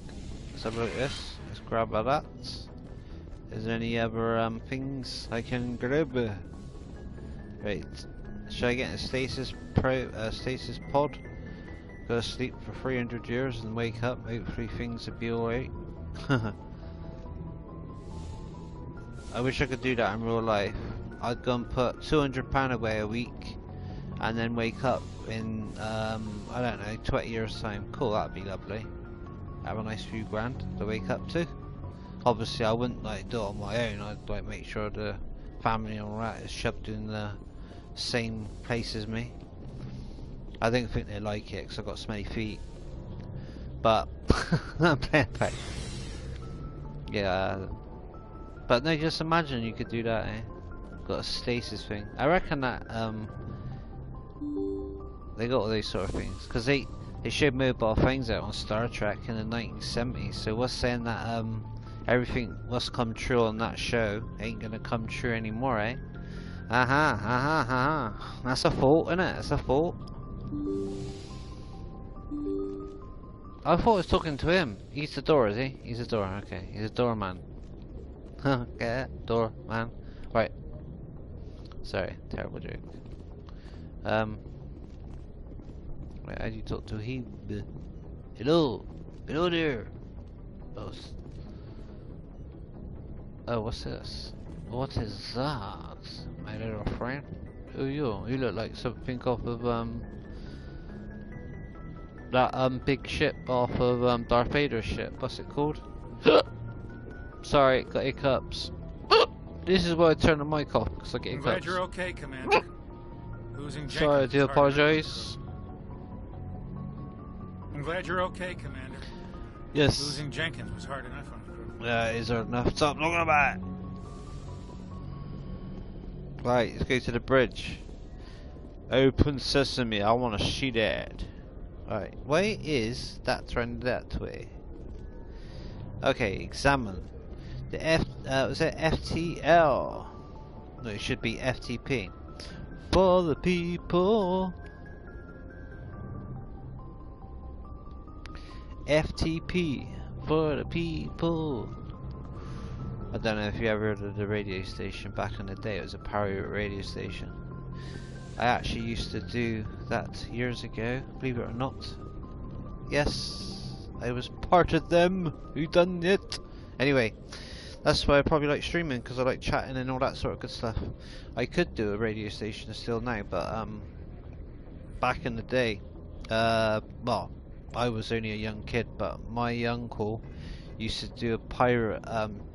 Speaker 1: Let's have a look at this. Let's grab at that. Is there any other things I can grab? Right. Should I get a stasis pod? Go to sleep for 300 years and wake up. Hopefully things will be alright. I wish I could do that in real life. I'd go and put £200 away a week and then wake up in, I don't know, 20 years time. Cool, that'd be lovely. Have a nice few grand to wake up to. Obviously I wouldn't like do it on my own. I'd like make sure the family and all that is shoved in the same place as me. I don't think they like it because I've got so many feet. But I'm playing back. Yeah. But no, just imagine you could do that, eh? Got a stasis thing. I reckon that They got all these sort of things because they showed mobile phones out on Star Trek in the 1970s. So what's saying that everything what's come true on that show ain't gonna come true anymore, eh? That's a fault, isn't it? That's a fault. I thought I was talking to him. He's the door, is he? He's the door. Okay, he's a doorman. Okay, doorman. Right. Sorry, terrible joke. Right, how do you talk to him? Hello, hello there. Oh, what's this? What is that? My little friend. Who are you? You look like something off of that big ship off of Darth Vader's ship. What's it called? Sorry, got hiccups. This is why I turn the mic off because I get hiccups.
Speaker 12: I'm glad you're okay, Commander. Losing Jenkins.
Speaker 1: Sorry, I do apologise.
Speaker 12: I'm glad you're okay, Commander.
Speaker 1: Yes.
Speaker 12: Losing Jenkins was hard enough on the crew.
Speaker 1: Yeah, is there enough? Stop talking about it. Right, let's go to the bridge. Open sesame, I want to shoot it. Right, why is that turned that way? Okay, examine. The was it FTL? No, it should be FTP. For the people. FTP. For the people. I don't know if you ever heard of the radio station back in the day. It was a pirate radio station. I actually used to do that years ago, believe it or not. Yes, I was part of them who done it. Anyway, that's why I probably like streaming, because I like chatting and all that sort of good stuff. I could do a radio station still now, but back in the day, well, I was only a young kid, but my uncle used to do a pirate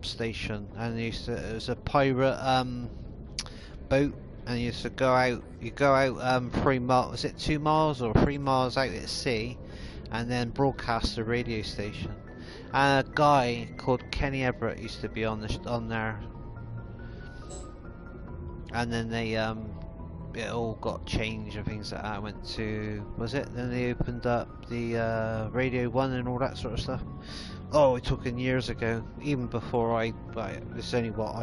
Speaker 1: station, and it was a pirate boat, and you used to go out. You go out 3 miles. Was it 2 miles or 3 miles out at sea, and then broadcast a radio station. And a guy called Kenny Everett used to be on there, and then they it all got changed and things like that. I went to, was it? Then they opened up the Radio 1 and all that sort of stuff. Oh, we're talking years ago, even before this is only what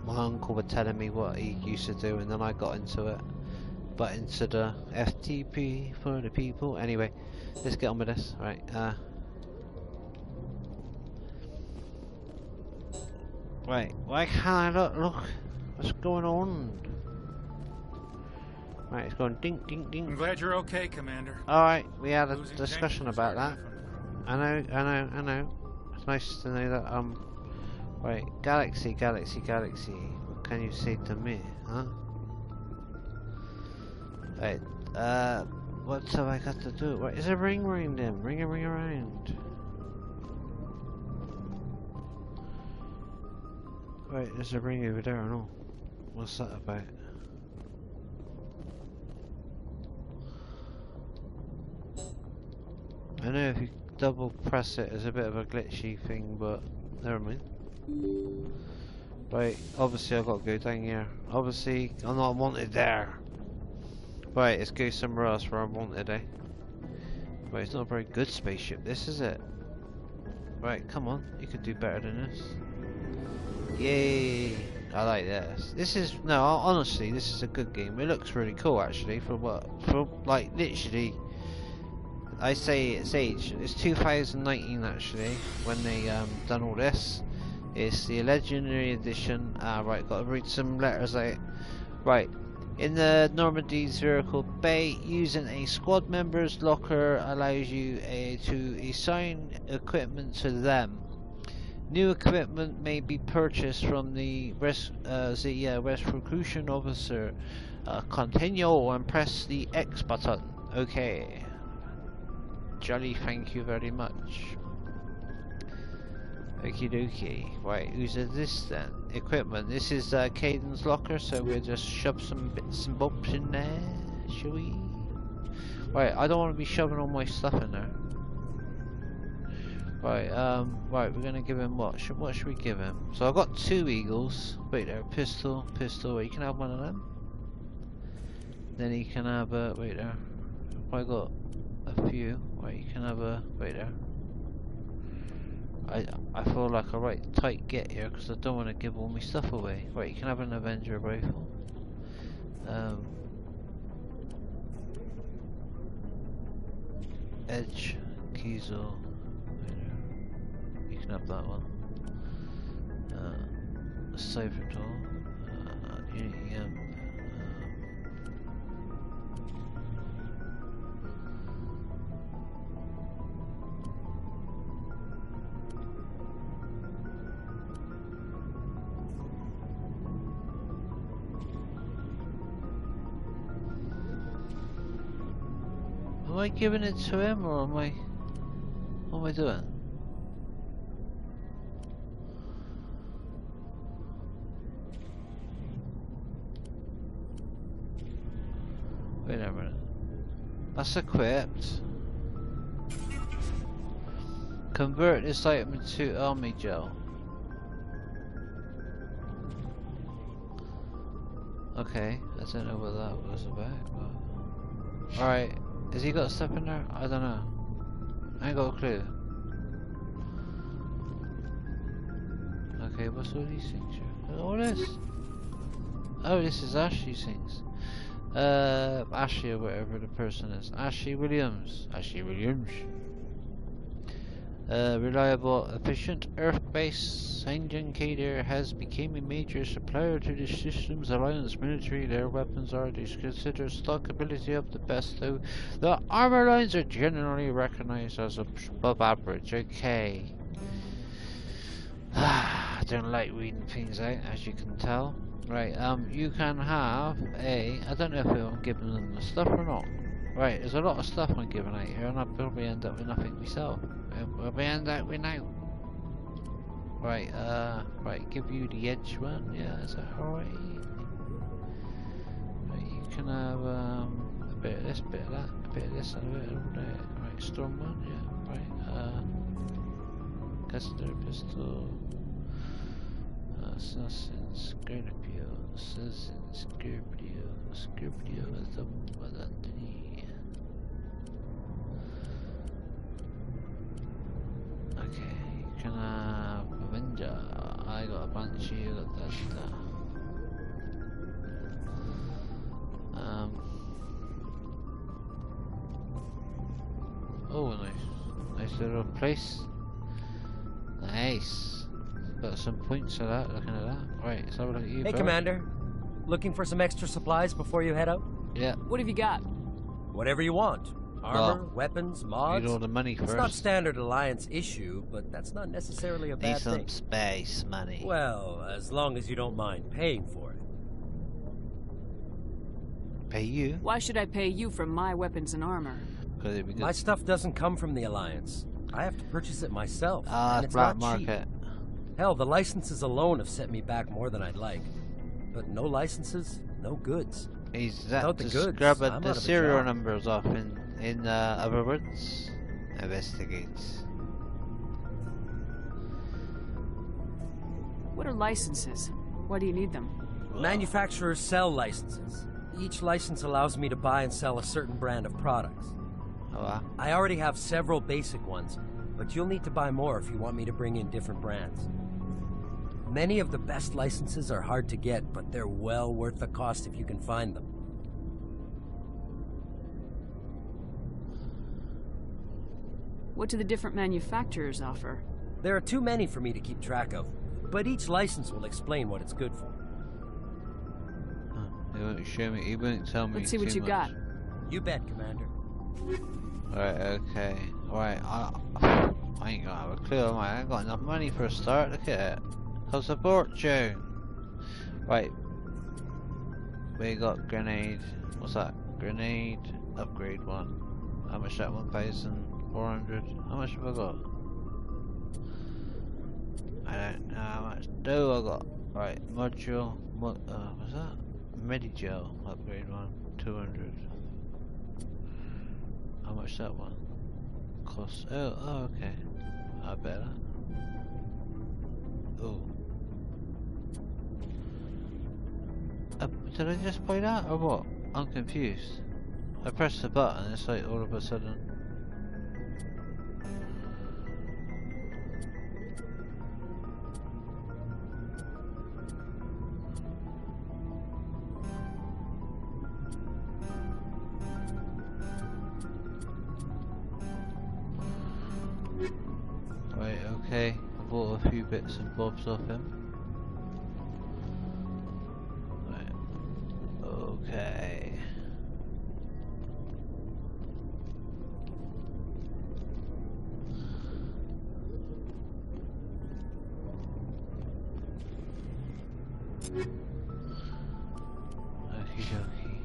Speaker 1: my uncle was telling me what he used to do, and then I got into it. But into the FTP for the people. Anyway, let's get on with this. Right. Right. Why can't I look? What's going on? Right, it's going ding ding ding.
Speaker 12: I'm glad you're okay, Commander.
Speaker 1: Alright, we had a discussion about that. I know. It's nice to know that, right, galaxy. What can you say to me, huh? Right, what have I got to do? Right, is a ring then? Ring around. Right, there's a ring over there, I know. What's that about? I know if you double press it, it's a bit of a glitchy thing, but never mind. Right, obviously I've got to go down here. Obviously, I'm not wanted there. Right, let's go somewhere else where I'm wanted, eh? Right, it's not a very good spaceship, this is it. Right, come on, you could do better than this. Yay! I like this. This is, no, honestly, this is a good game. It looks really cool actually, for like, literally, I say its age. It's 2019 actually, when they done all this. It's the Legendary Edition. Right, got to read some letters out. Right, in the Normandy's Vehicle Bay, using a squad member's locker allows you to assign equipment to them. New equipment may be purchased from the recruiting officer. Continue and press the X button. Okay. Jolly, thank you very much. Okie dokie. Right, who's this then? Equipment. This is Caden's locker, so we'll just shove some bits and bobs in there, shall we? Right, I don't want to be shoving all my stuff in there. Right, right, we're gonna give him what? What should we give him? So I've got 2 eagles. Wait there, pistol. You can have one of them. Then he can have wait there. I got a few. Right, you can have a right there. I feel like a right tight get here because I don't want to give all my stuff away. Right, you can have an Avenger rifle. Edge, Kiesel. You can have that one. Cypher tool. Unity amp. Am I giving it to him or am I... What am I doing? Wait a minute. That's equipped. Convert this item into army gel. Okay, I don't know what that was about, but... Alright. Has he got stuff in there? I don't know. I ain't got a clue. Okay, what's all these things here? All this? Oh, this is Ashley's things. Ashley or whatever the person is. Ashley Williams. Ashley Williams. Reliable, efficient Earth-based engine cadre has become a major supplier to the system's alliance military. Their weapons are considered stock ability of the best, though the armor lines are generally recognized as above average. Okay. I don't like reading things out, as you can tell. Right, you can have a... I don't know if I'm giving them the stuff or not. Right, there's a lot of stuff I'm giving out here, and I'll probably end up with nothing myself. We'll end up with now. Right, right, give you the edge one. Yeah, is that alright? Right, you can have a bit of this, bit of that, a bit of this, and a bit of that. Right, storm one. Yeah, right. Custer pistol. Assassin Scorpio. Assassin Scorpio. Scorpio is the one underneath. Okay, you can have Avenger. I got a Banshee, you got that. Oh, nice. Nice little place. Nice. Got some points for that, looking at that. Right, let's have a look at you,
Speaker 13: Hey,
Speaker 1: bro.
Speaker 13: Commander. Looking for some extra supplies before you head out?
Speaker 1: Yeah.
Speaker 2: What have you got?
Speaker 13: Whatever you want. Armor, weapons, mods.
Speaker 1: Need all the money first.
Speaker 13: It's not standard Alliance issue, but that's not necessarily a bad thing.
Speaker 1: Need some space money.
Speaker 13: Well, as long as you don't mind paying for it.
Speaker 1: Pay you?
Speaker 2: Why should I pay you for my weapons and armor?
Speaker 13: My stuff doesn't come from the Alliance. I have to purchase it myself.
Speaker 1: Ah,
Speaker 13: and it's
Speaker 1: black
Speaker 13: not cheap.
Speaker 1: market.
Speaker 13: Hell, the licenses alone have set me back more than I'd like. But no licenses, no goods.
Speaker 1: He's
Speaker 13: Without
Speaker 1: that
Speaker 13: the
Speaker 1: just
Speaker 13: goods,
Speaker 1: grabbing
Speaker 13: I'm
Speaker 1: the
Speaker 13: out of a
Speaker 1: serial
Speaker 13: job.
Speaker 1: numbers off in other words. Investigates.
Speaker 2: What are licenses? Why do you need them?
Speaker 13: Manufacturers sell licenses. Each license allows me to buy and sell a certain brand of products.
Speaker 1: Oh, wow.
Speaker 13: I already have several basic ones, but you'll need to buy more if you want me to bring in different brands. Many of the best licenses are hard to get, but they're well worth the cost if you can find them.
Speaker 2: What do the different manufacturers offer?
Speaker 13: There are too many for me to keep track of, but each license will explain what it's good for.
Speaker 1: He won't show me. He won't tell me.
Speaker 2: Let's see what
Speaker 1: too
Speaker 2: you
Speaker 1: much.
Speaker 2: got.
Speaker 13: You bet, Commander.
Speaker 1: Right. Okay. Right. I ain't gonna have a clue. I ain't got enough money for a start. Look at it. Costs a fortune. Right. We got grenade. What's that? Grenade upgrade one. How much that? 1,400. How much have I got? I don't know how much do I got. Right. Module. What's that? Medigel upgrade one. 200. How much that one? Cost. Oh, okay. I better. Oh. Did I just buy that or what? I'm confused. I pressed the button, it's like all of a sudden. Right, okay. I bought a few bits and bobs off him. Right. Okay. Okie dokie.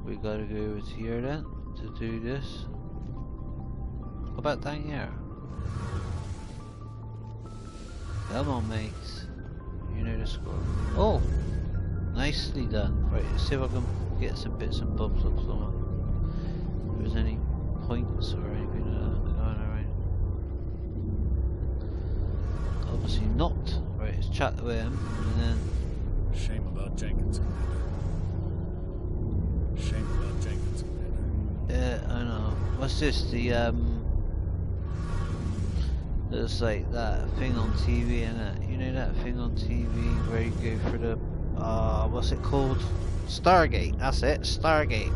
Speaker 1: We gotta go over to here then to do this. What about down here? Come on, mates. You know the score. Oh! Nicely done. Right, let's see if I can get some bits and bobs off someone. If there's any points or anything like that going around. Obviously not. Right, let's chat with him and then.
Speaker 11: Shame about Jenkins, Commander. Shame about Jenkins, Commander.
Speaker 1: Yeah, I know. What's this? There's like that thing on TV, innit? You know that thing on TV where you go for the what's it called? Stargate. That's it. Stargate.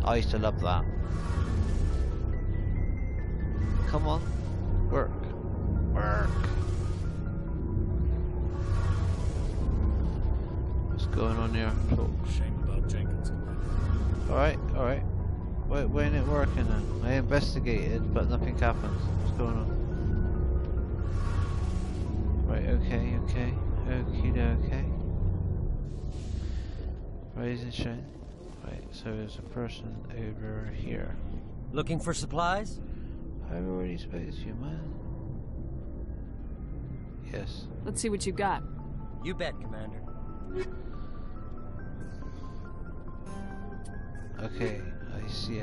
Speaker 1: I used to love that. Come on, work, work. What's going on here, folks?
Speaker 11: Shame about Jenkins, Commander.
Speaker 1: All right. Why ain't it working then? I investigated, but nothing happened. What's going on? Right, okay. Okie dokie. Rise and shine. Right, so there's a person over here.
Speaker 13: Looking for supplies?
Speaker 1: I've already spoken to you, man. Yes.
Speaker 2: Let's see what you got.
Speaker 13: You bet, Commander.
Speaker 1: Okay, I see.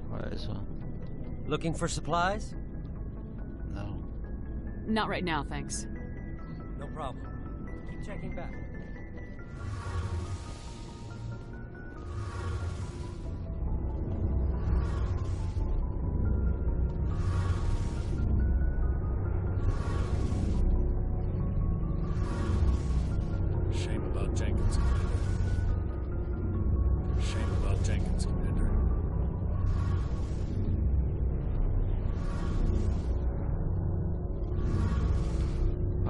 Speaker 1: What is one?
Speaker 13: Looking for supplies?
Speaker 1: No.
Speaker 2: Not right now, thanks.
Speaker 13: No problem. Keep checking back.
Speaker 11: Shame about Jenkins, Commander. Shame about Jenkins, Commander.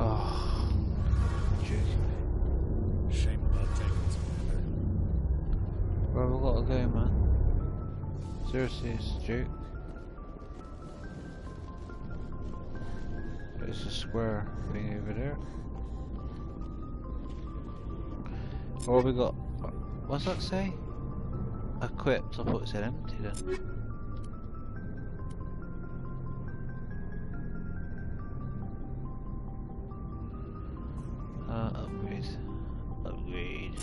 Speaker 1: Oh, joking me.
Speaker 11: Shame about Jenkins, Commander.
Speaker 1: Where we gotta go, man? Seriously, it's a joke. There's a square thing over there. What we got? What's that say? Equipped. I thought it said empty then. Upgrade.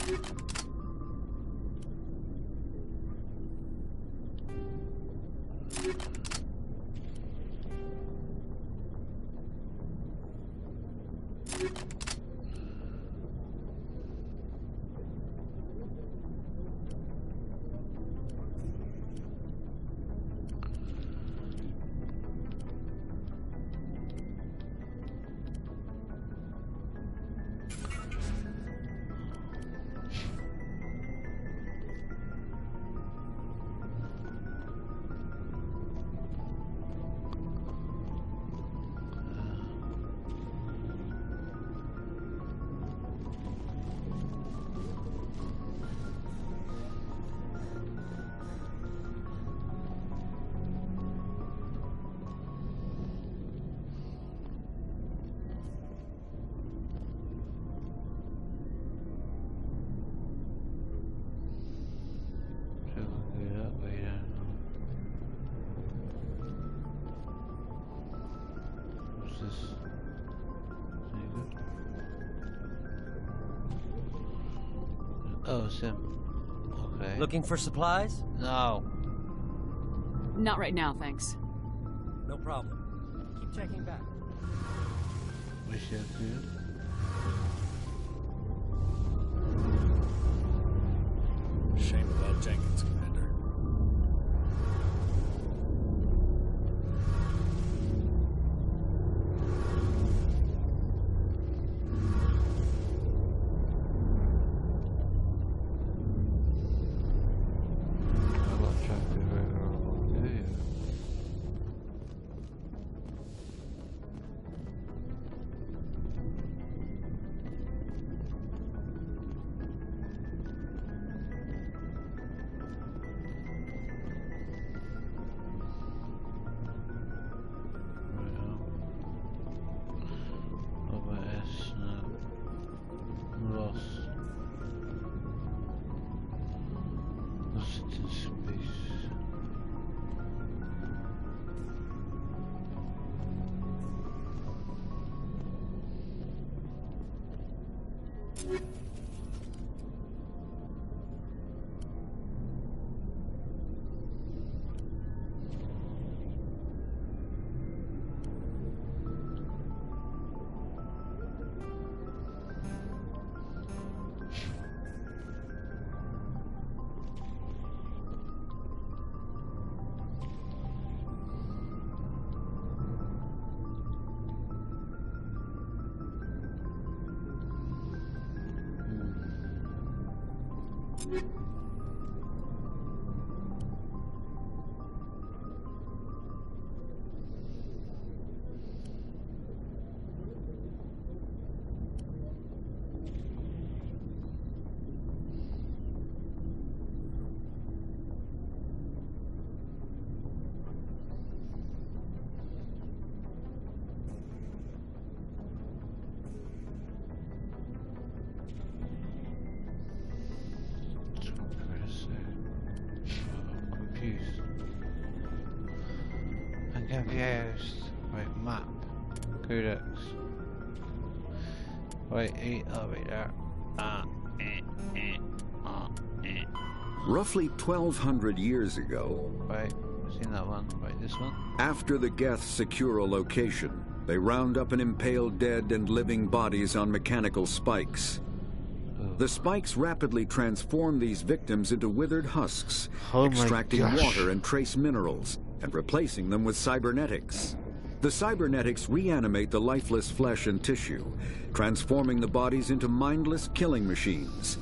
Speaker 1: it's him. Okay.
Speaker 13: Looking for supplies?
Speaker 1: No.
Speaker 2: Not right now, thanks.
Speaker 13: No problem. Keep checking back.
Speaker 1: Wish you could.
Speaker 14: Shame about Jenkins, Commander.
Speaker 1: Confused. Wait, map. Codex. Wait, wait there.
Speaker 6: Roughly 1,200 years ago,
Speaker 1: Wait, I've seen that one. Wait, this one?
Speaker 6: after the Geths secure a location, they round up and impale dead and living bodies on mechanical spikes. The spikes rapidly transform these victims into withered husks, extracting water and trace minerals, and replacing them with cybernetics. The cybernetics reanimate the lifeless flesh and tissue, transforming the bodies into mindless killing machines.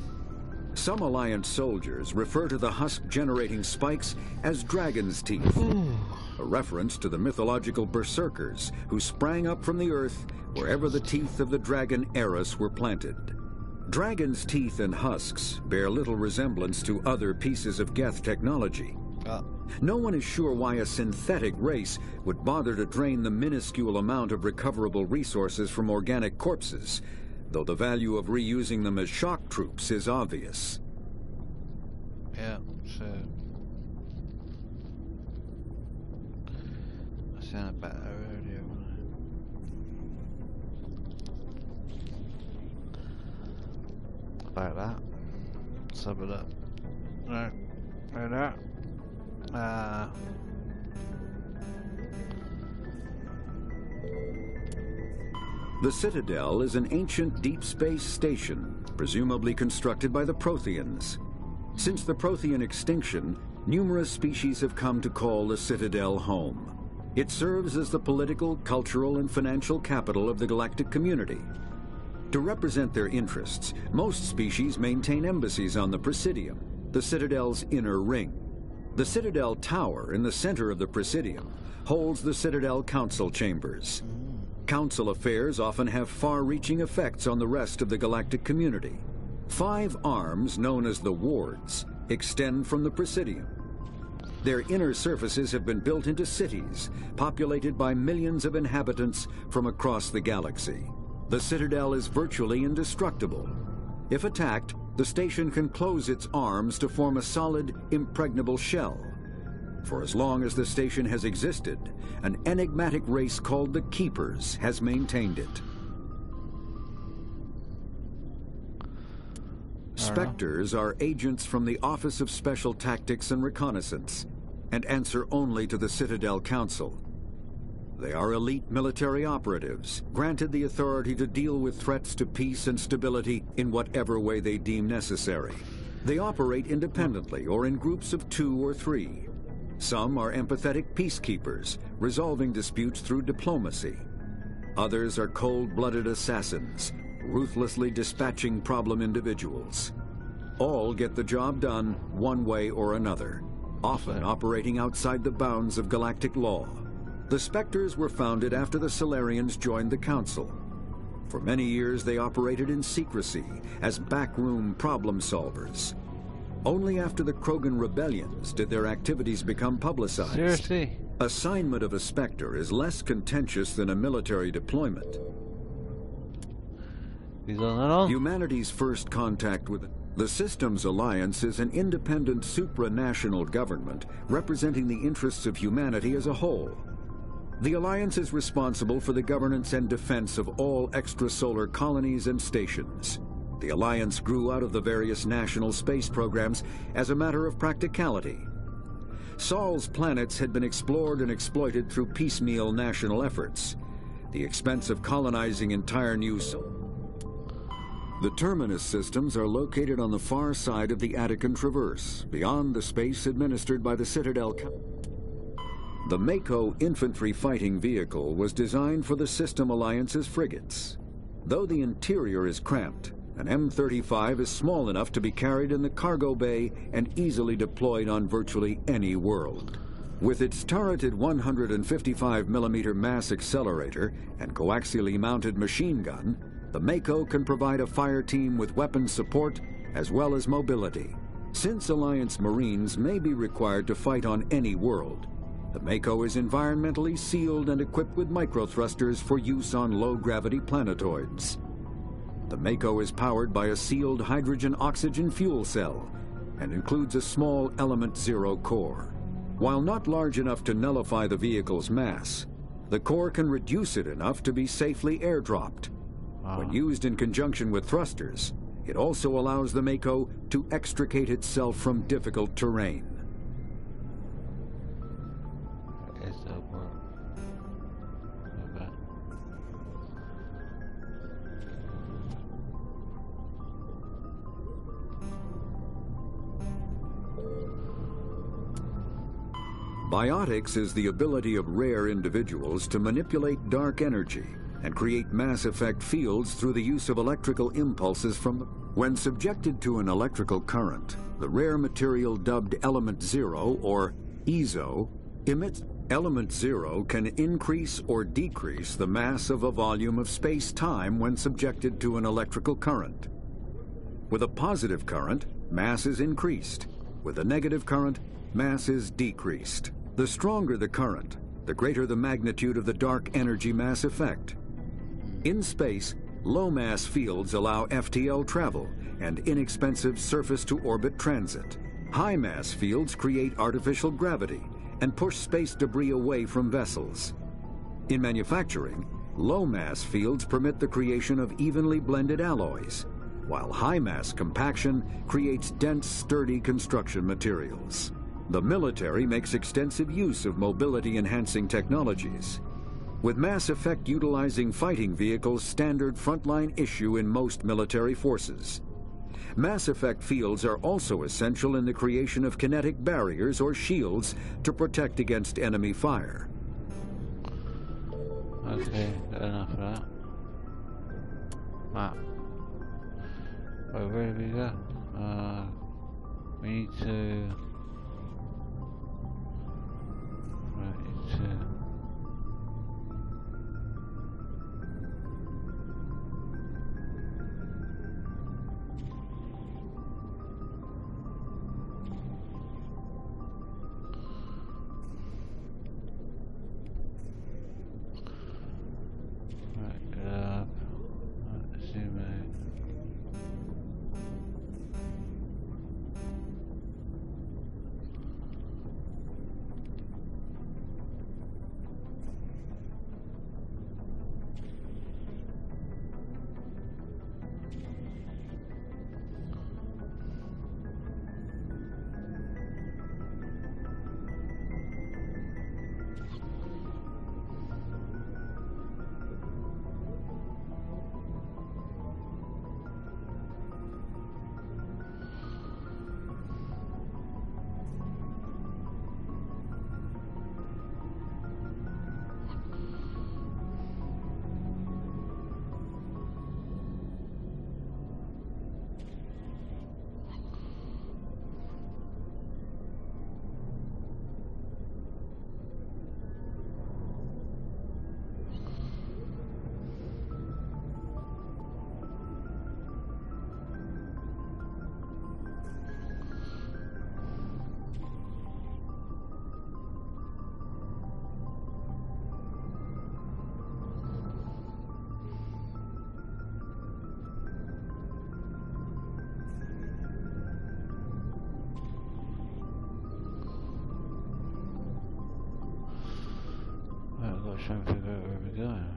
Speaker 6: Some Alliance soldiers refer to the husk-generating spikes as dragon's teeth, a reference to the mythological berserkers who sprang up from the earth wherever the teeth of the dragon Eris were planted. Dragon's teeth and husks bear little resemblance to other pieces of Geth technology. No one is sure why a synthetic race would bother to drain the minuscule amount of recoverable resources from organic corpses, though the value of reusing them as shock troops is obvious.
Speaker 1: Yeah, so... I seen it back earlier. Like that. Let's have a look. Right, like that.
Speaker 6: The Citadel is an ancient deep space station, presumably constructed by the Protheans. Since the Prothean extinction, numerous species have come to call the Citadel home. It serves as the political, cultural, and financial capital of the galactic community. To represent their interests, most species maintain embassies on the Presidium, the Citadel's inner ring. The Citadel Tower in the center of the Presidium holds the Citadel Council Chambers. Council affairs often have far-reaching effects on the rest of the galactic community. 5 arms, known as the Wards, extend from the Presidium. Their inner surfaces have been built into cities, populated by millions of inhabitants from across the galaxy. The Citadel is virtually indestructible. If attacked, the station can close its arms to form a solid, impregnable shell. For as long as the station has existed, an enigmatic race called the Keepers has maintained it. Spectres are agents from the Office of Special Tactics and Reconnaissance, and answer only to the Citadel Council. They are elite military operatives, granted the authority to deal with threats to peace and stability in whatever way they deem necessary. They operate independently or in groups of 2 or 3. Some are empathetic peacekeepers, resolving disputes through diplomacy. Others are cold-blooded assassins, ruthlessly dispatching problem individuals. All get the job done one way or another, often operating outside the bounds of galactic law. The Spectres were founded after the Solarians joined the Council. For many years they operated in secrecy as backroom problem solvers. Only after the Krogan rebellions did their activities become publicized.
Speaker 1: Seriously?
Speaker 6: Assignment of a Spectre is less contentious than a military deployment. Humanity's first contact with the Systems Alliance is an independent supranational government representing the interests of humanity as a whole. The Alliance is responsible for the governance and defense of all extrasolar colonies and stations. The Alliance grew out of the various national space programs as a matter of practicality. Sol's planets had been explored and exploited through piecemeal national efforts. The expense of colonizing entire new The Terminus systems are located on the far side of the Attican Traverse, beyond the space administered by the Citadel. The Mako infantry fighting vehicle was designed for the System Alliance's frigates. Though the interior is cramped, an M35 is small enough to be carried in the cargo bay and easily deployed on virtually any world. With its turreted 155mm mass accelerator and coaxially mounted machine gun, the Mako can provide a fire team with weapons support as well as mobility. Since Alliance Marines may be required to fight on any world, the Mako is environmentally sealed and equipped with microthrusters for use on low-gravity planetoids. The Mako is powered by a sealed hydrogen-oxygen fuel cell and includes a small Element Zero core. While not large enough to nullify the vehicle's mass, the core can reduce it enough to be safely airdropped. When used in conjunction with thrusters, it also allows the Mako to extricate itself from difficult terrain. Biotics is the ability of rare individuals to manipulate dark energy and create mass effect fields through the use of electrical impulses from them. When subjected to an electrical current, the rare material dubbed Element Zero, or EZO, emits. Element Zero can increase or decrease the mass of a volume of space-time when subjected to an electrical current. With a positive current, mass is increased. With a negative current, mass is decreased. The stronger the current, the greater the magnitude of the dark energy mass effect. In space, low-mass fields allow FTL travel and inexpensive surface-to-orbit transit. High-mass fields create artificial gravity and push space debris away from vessels. In manufacturing, low-mass fields permit the creation of evenly blended alloys, while high-mass compaction creates dense, sturdy construction materials. The military makes extensive use of mobility-enhancing technologies, with Mass Effect utilizing fighting vehicles standard frontline issue in most military forces. Mass Effect fields are also essential in the creation of kinetic barriers or shields to protect against enemy fire.
Speaker 1: Okay, got enough of that. Map. Right, where do we go? We need to... I've got to try and figure out where we're going.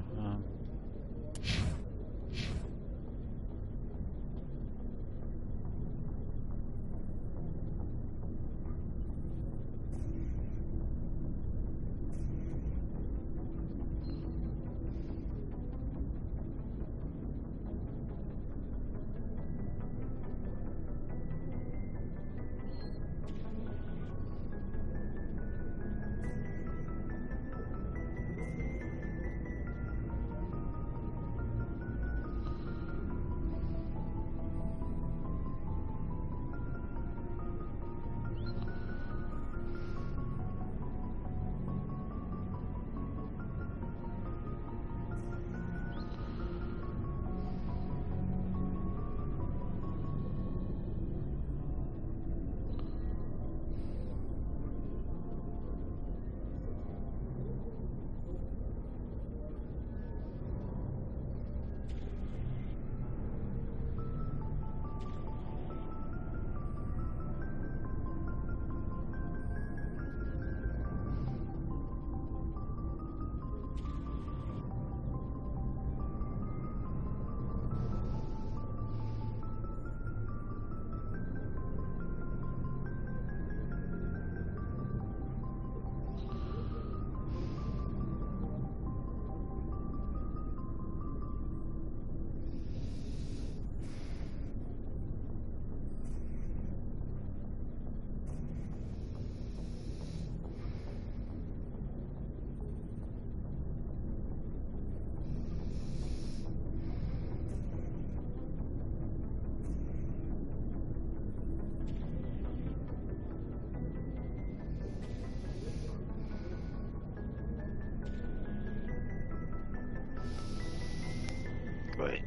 Speaker 1: Right,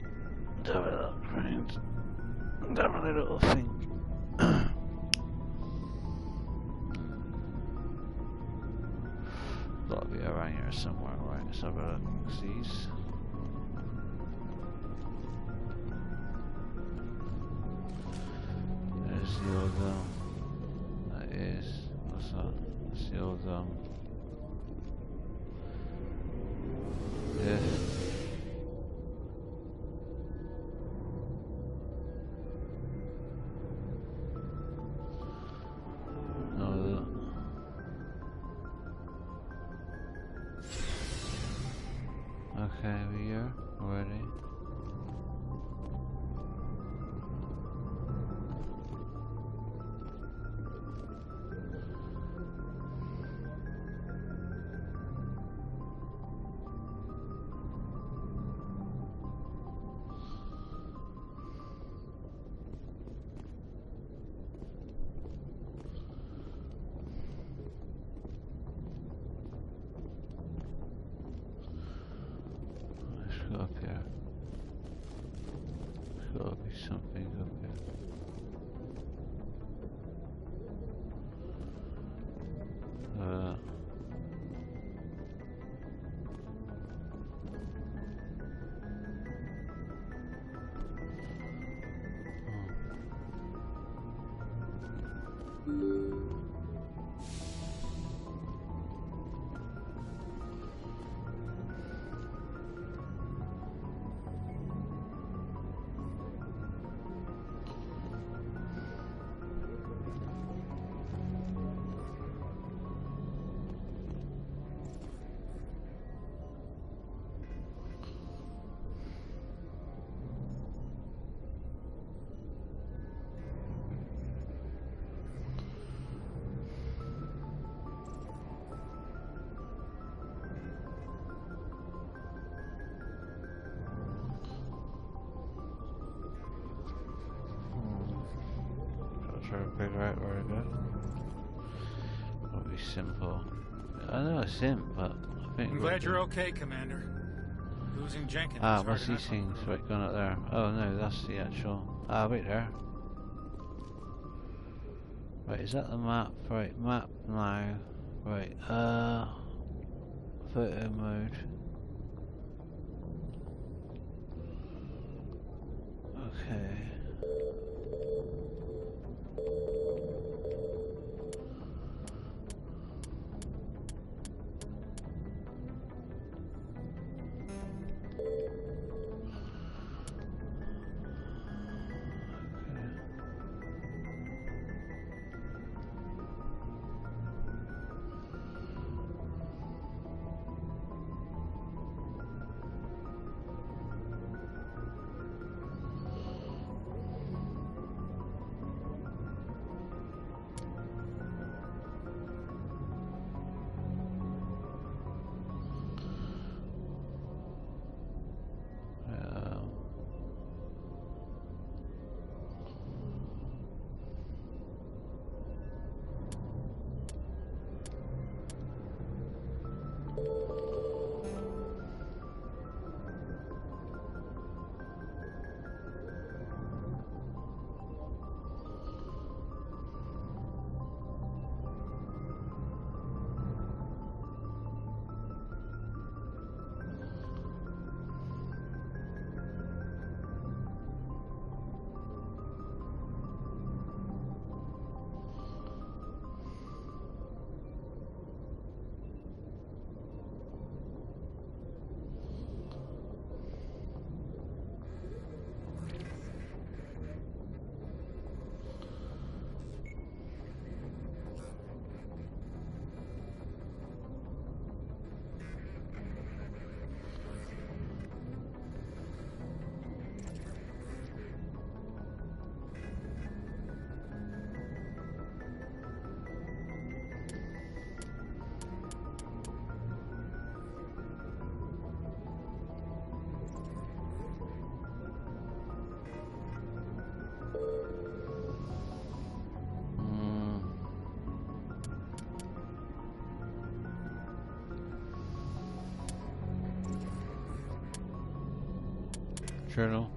Speaker 1: have a look, friends. Have a little think. Gotta be around here somewhere, right? Let's have a look. See? There's the old that is. What's that? That's the old yeah. Okay, we're here already. Up here. There's gotta be something up here. Try to figure out where to go. Probably simple. I know it's simple, but I think.
Speaker 12: I'm glad you're okay, Commander. Losing Jenkins.
Speaker 1: Ah, what's these things? Right, going up there. Oh no, that's the actual. Ah, wait there. Right, is that the map? Right, map now. Right, photo mode. Okay. Journal.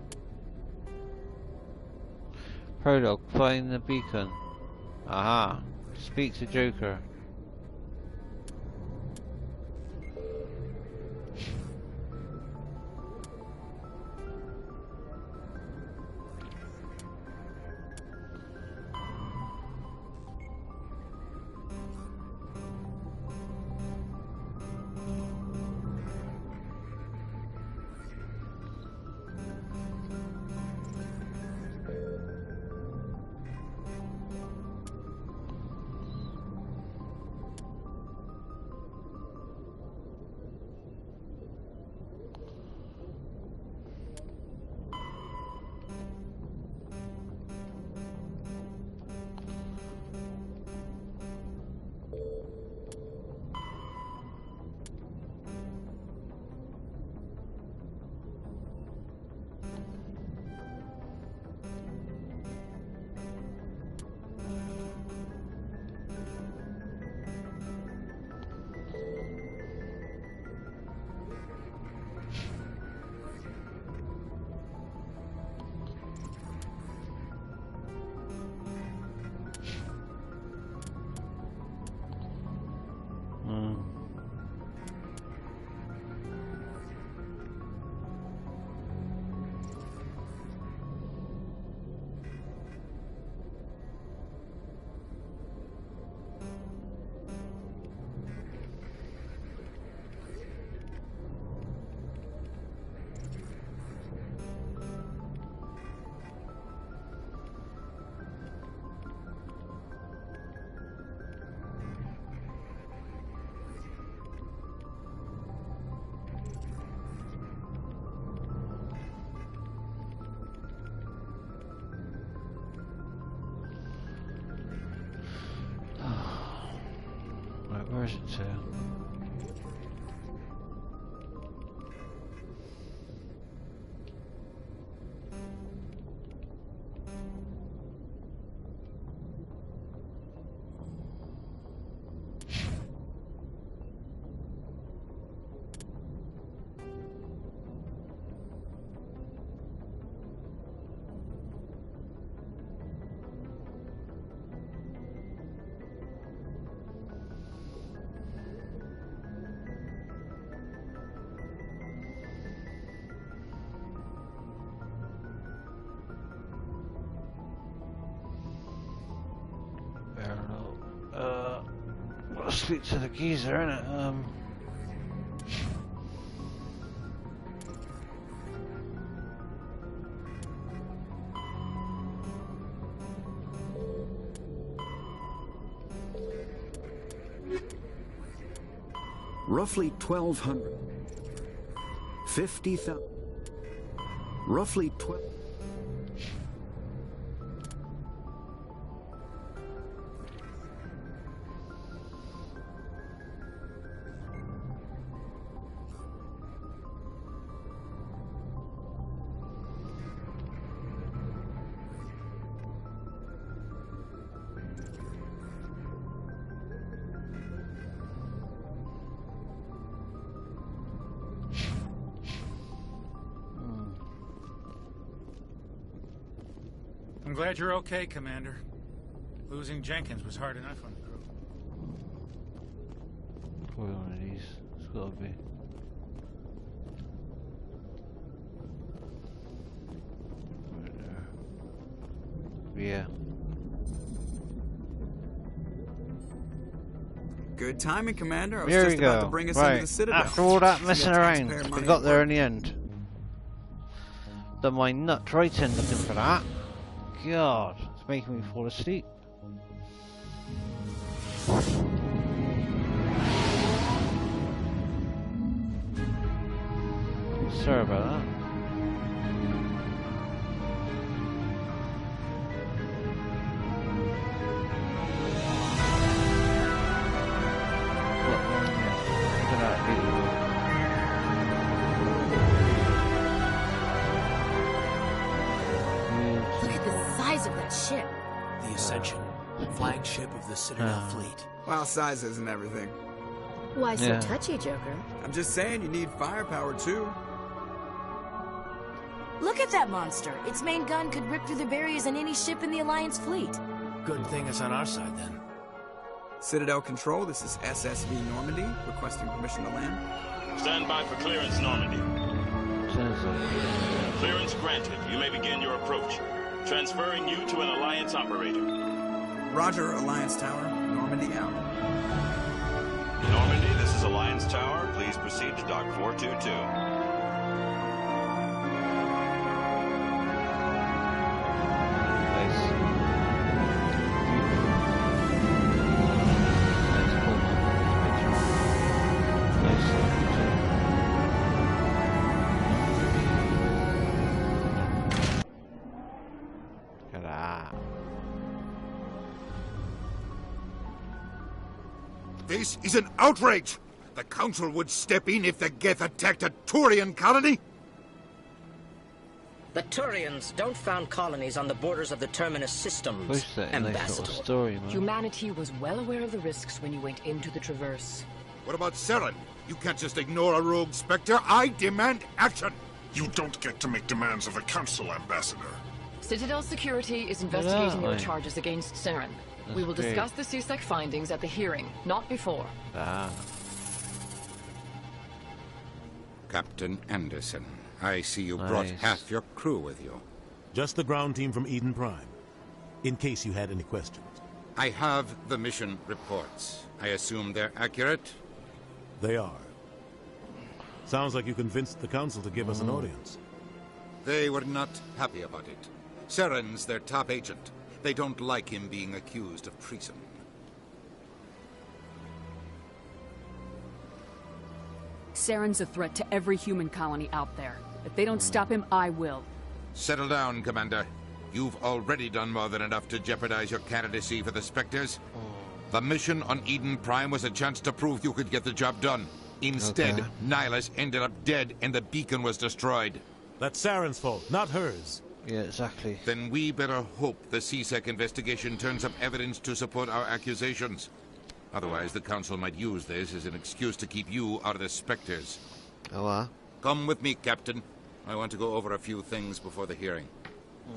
Speaker 1: Prologue. Find the beacon. Aha. Speak to Joker. Where is it to? I'll speak to the geezer, innit?
Speaker 6: Roughly 1,200. 50,000. Roughly 12.
Speaker 12: I'm glad you're okay, Commander. Losing Jenkins was hard enough on the crew.
Speaker 1: Probably one of these. It's gotta be. Right there. Yeah.
Speaker 15: Good timing, Commander. I was
Speaker 1: Here
Speaker 15: just
Speaker 1: we
Speaker 15: about
Speaker 1: go.
Speaker 15: to bring us
Speaker 1: Right.
Speaker 15: into the Citadel.
Speaker 1: After all that messing around,
Speaker 15: taxpayer
Speaker 1: we
Speaker 15: money
Speaker 1: got
Speaker 15: at
Speaker 1: there
Speaker 15: work.
Speaker 1: in the end. Done my nut right in looking for that. God, it's making me fall asleep. Sorry about that.
Speaker 5: Look at the size of that ship.
Speaker 3: The Ascension, flagship of the Citadel fleet.
Speaker 15: Well, size isn't everything.
Speaker 5: Why so
Speaker 1: Yeah.
Speaker 5: touchy, Joker?
Speaker 15: I'm just saying you need firepower too.
Speaker 5: Look at that monster. Its main gun could rip through the barriers in any ship in the Alliance fleet.
Speaker 3: Good thing it's on our side then.
Speaker 15: Citadel Control, this is SSV Normandy, requesting permission to land.
Speaker 16: Stand by for clearance, Normandy. Clearance granted. You may begin your approach. Transferring you to an Alliance operator.
Speaker 15: Roger, Alliance Tower. Normandy out.
Speaker 16: Normandy, this is Alliance Tower. Please proceed to Dock 422.
Speaker 7: This is an outrage! The Council would step in if the Geth attacked a Turian colony?
Speaker 17: The Turians don't found colonies on the borders of the Terminus systems, Ambassador.
Speaker 2: Humanity was well aware of the risks when you went into the Traverse.
Speaker 7: What about Saren? You can't just ignore a rogue Spectre. I demand action!
Speaker 18: You don't get to make demands of the Council, Ambassador.
Speaker 2: Citadel Security is investigating your
Speaker 7: Right.
Speaker 2: charges against Saren.
Speaker 7: That's
Speaker 2: We will
Speaker 7: great.
Speaker 2: discuss the CSEC findings at the hearing, not before.
Speaker 7: Captain Anderson, I see you brought
Speaker 11: Nice.
Speaker 7: half your crew with you.
Speaker 11: Just the ground team from Eden Prime, in case you had any questions.
Speaker 7: I have the mission reports. I assume they're accurate?
Speaker 11: They are. Sounds like you convinced the Council to give us an audience.
Speaker 7: They were not happy about it. Saren's their top agent. They don't like him being accused of treason.
Speaker 19: Saren's a threat to every human colony out there. If they don't stop him, I will.
Speaker 7: Settle down, Commander. You've already done more than enough to jeopardize your candidacy for the Spectres. The mission on Eden Prime was a chance to prove you could get the job done. Instead,
Speaker 11: Okay.
Speaker 7: Nihilus ended up dead and the beacon was destroyed.
Speaker 11: That's Saren's fault, not hers.
Speaker 1: Yeah, exactly.
Speaker 7: Then we better hope the CSEC investigation turns up evidence to support our accusations. Otherwise, the Council might use this as an excuse to keep you out of the Spectres.
Speaker 1: Oh,
Speaker 7: Come with me, Captain. I want to go over a few things before the hearing.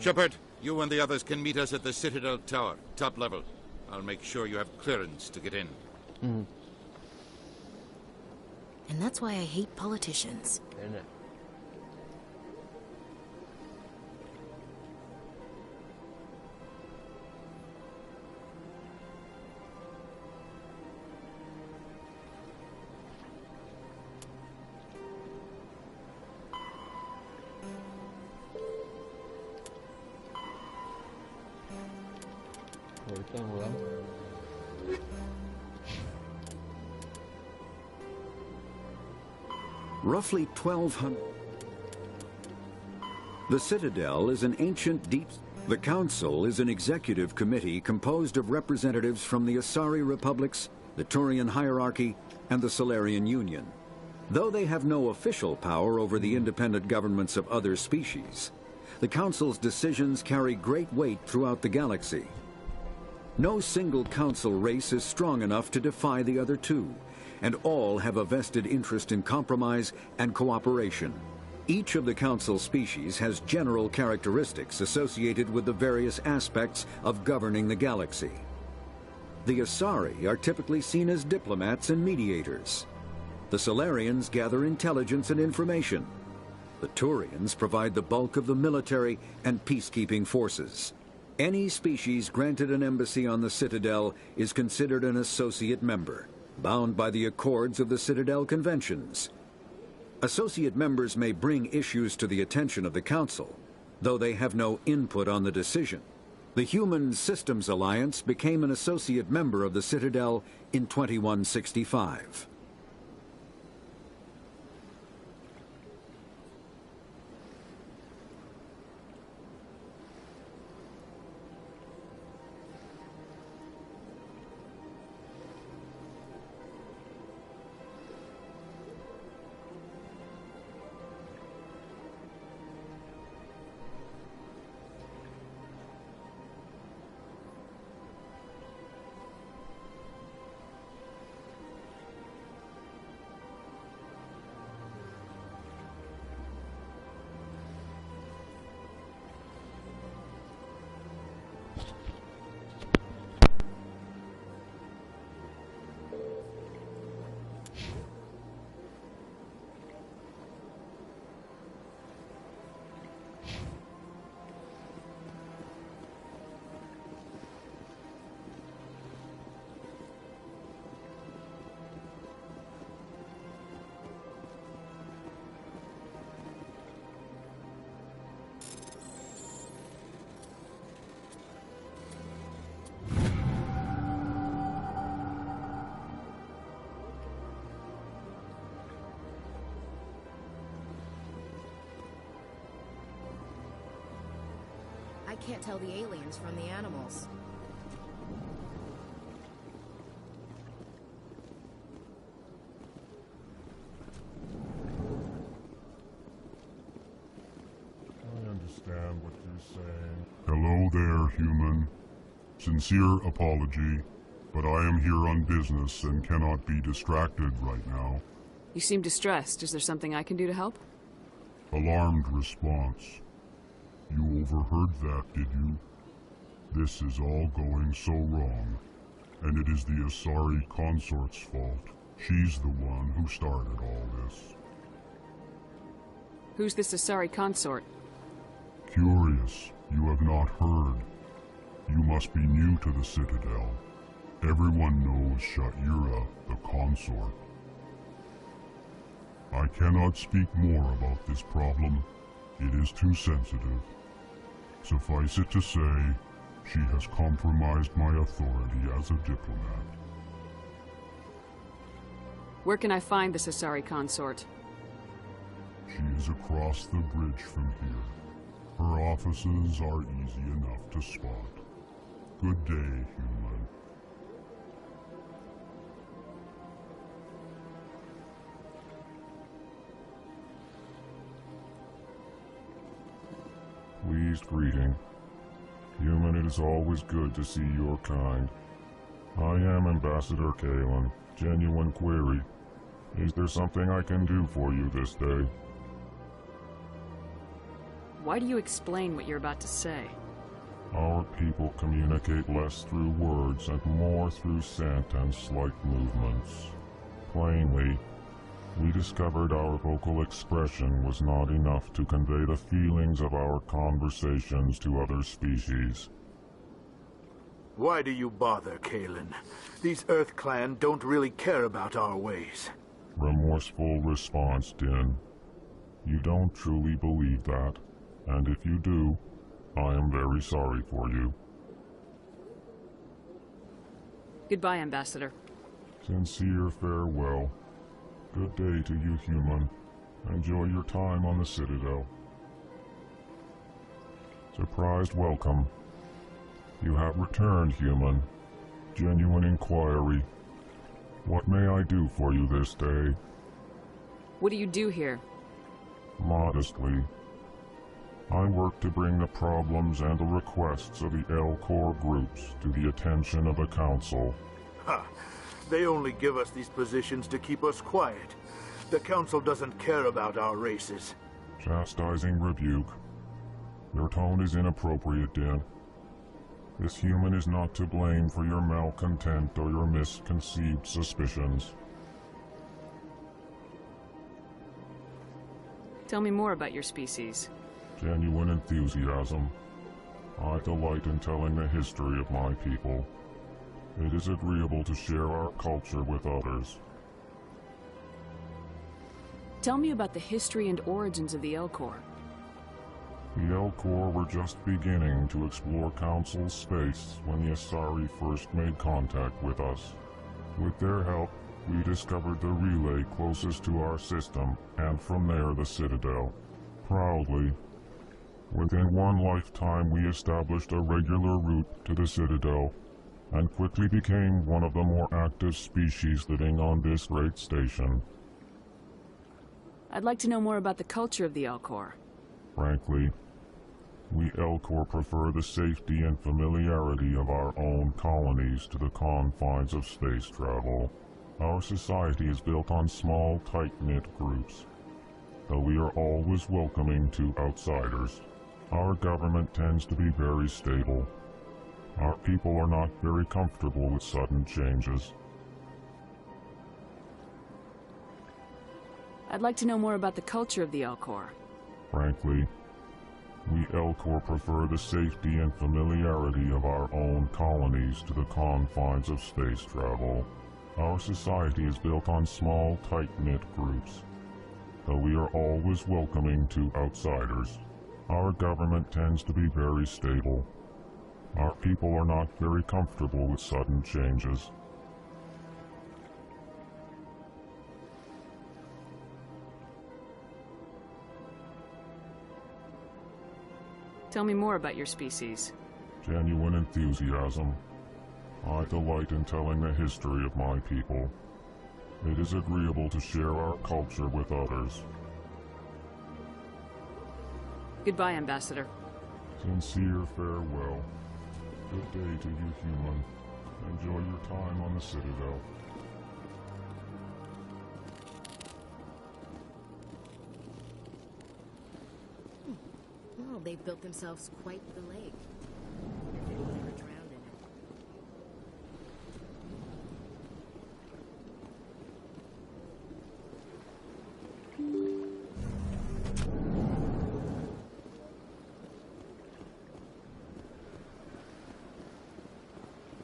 Speaker 7: Shepard, you and the others can meet us at the Citadel Tower, top level. I'll make sure you have clearance to get in.
Speaker 5: And that's why I hate politicians.
Speaker 6: Roughly 1,200. The Citadel is an ancient deep... The Council is an executive committee composed of representatives from the Asari Republics, the Turian hierarchy, and the Solarian Union. Though they have no official power over the independent governments of other species, the Council's decisions carry great weight throughout the galaxy. No single Council race is strong enough to defy the other two, and all have a vested interest in compromise and cooperation. Each of the Council species has general characteristics associated with the various aspects of governing the galaxy. The Asari are typically seen as diplomats and mediators. The Solarians gather intelligence and information. The Turians provide the bulk of the military and peacekeeping forces. Any species granted an embassy on the Citadel is considered an associate member, bound by the accords of the Citadel Conventions. Associate members may bring issues to the attention of the Council, though they have no input on the decision. The Human Systems Alliance became an associate member of the Citadel in 2165.
Speaker 5: I can't tell the aliens from the animals.
Speaker 18: I understand what you're saying. Hello there, human. Sincere apology, but I am here on business and cannot be distracted right now.
Speaker 19: You seem distressed. Is there something I can do to help?
Speaker 18: Alarmed response. You overheard that, did you? This is all going so wrong, and it is the Asari consort's fault. She's the one who started all this.
Speaker 19: Who's this Asari consort?
Speaker 18: Curious, you have not heard. You must be new to the Citadel. Everyone knows Sha'ira, the consort. I cannot speak more about this problem. It is too sensitive. Suffice it to say, she has compromised my authority as a diplomat.
Speaker 19: Where can I find this Asari consort?
Speaker 18: She is across the bridge from here. Her offices are easy enough to spot. Good day, human. Pleased greeting. Human, it is always good to see your kind. I am Ambassador Kalen. Genuine query. Is there something I can do for you this day?
Speaker 19: Why do you explain what you're about to say?
Speaker 18: Our people communicate less through words and more through scent and slight movements. Plainly, we discovered our vocal expression was not enough to convey the feelings of our conversations to other species.
Speaker 20: Why do you bother, Kalen? These Earth Clan don't really care about our ways.
Speaker 18: Remorseful response, Din. You don't truly believe that, and if you do, I am very sorry for you.
Speaker 19: Goodbye, Ambassador.
Speaker 18: Sincere farewell. Good day to you, human. Enjoy your time on the Citadel. Surprised welcome. You have returned, human. Genuine inquiry. What may I do for you this day?
Speaker 19: What do you do here?
Speaker 18: Modestly. I work to bring the problems and the requests of the L-Corps groups to the attention of the Council.
Speaker 20: Ha! They only give us these positions to keep us quiet. The Council doesn't care about our races.
Speaker 18: Chastising rebuke. Your tone is inappropriate, Dan. This human is not to blame for your malcontent or your misconceived suspicions.
Speaker 19: Tell me more about your species.
Speaker 18: Genuine enthusiasm. I delight in telling the history of my people. It is agreeable to share our culture with others.
Speaker 19: Tell me about the history and origins of the L Corps.
Speaker 18: The L Corps were just beginning to explore Council space when the Asari first made contact with us. With their help, we discovered the relay closest to our system, and from there the Citadel. Proudly, within one lifetime we established a regular route to the Citadel, and quickly became one of the more active species living on this great station.
Speaker 19: I'd like to know more about the culture of the L Corps.
Speaker 18: Frankly, we L Corps prefer the safety and familiarity of our own colonies to the confines of space travel. Our society is built on small, tight-knit groups, though we are always welcoming to outsiders. Our government tends to be very stable. Our people are not very comfortable with sudden changes.
Speaker 19: I'd like to know more about the culture of the L Corps.
Speaker 18: Frankly, we L Corps prefer the safety and familiarity of our own colonies to the confines of space travel. Our society is built on small, tight-knit groups, though we are always welcoming to outsiders. Our government tends to be very stable. Our people are not very comfortable with sudden changes.
Speaker 19: Tell me more about your species.
Speaker 18: Genuine enthusiasm. I delight in telling the history of my people. It is agreeable to share our culture with others.
Speaker 19: Goodbye, Ambassador.
Speaker 18: Sincere farewell. Good day to you, human. Enjoy your time on the Citadel.
Speaker 5: Well, they've built themselves quite the lake. If anyone ever drowned in it.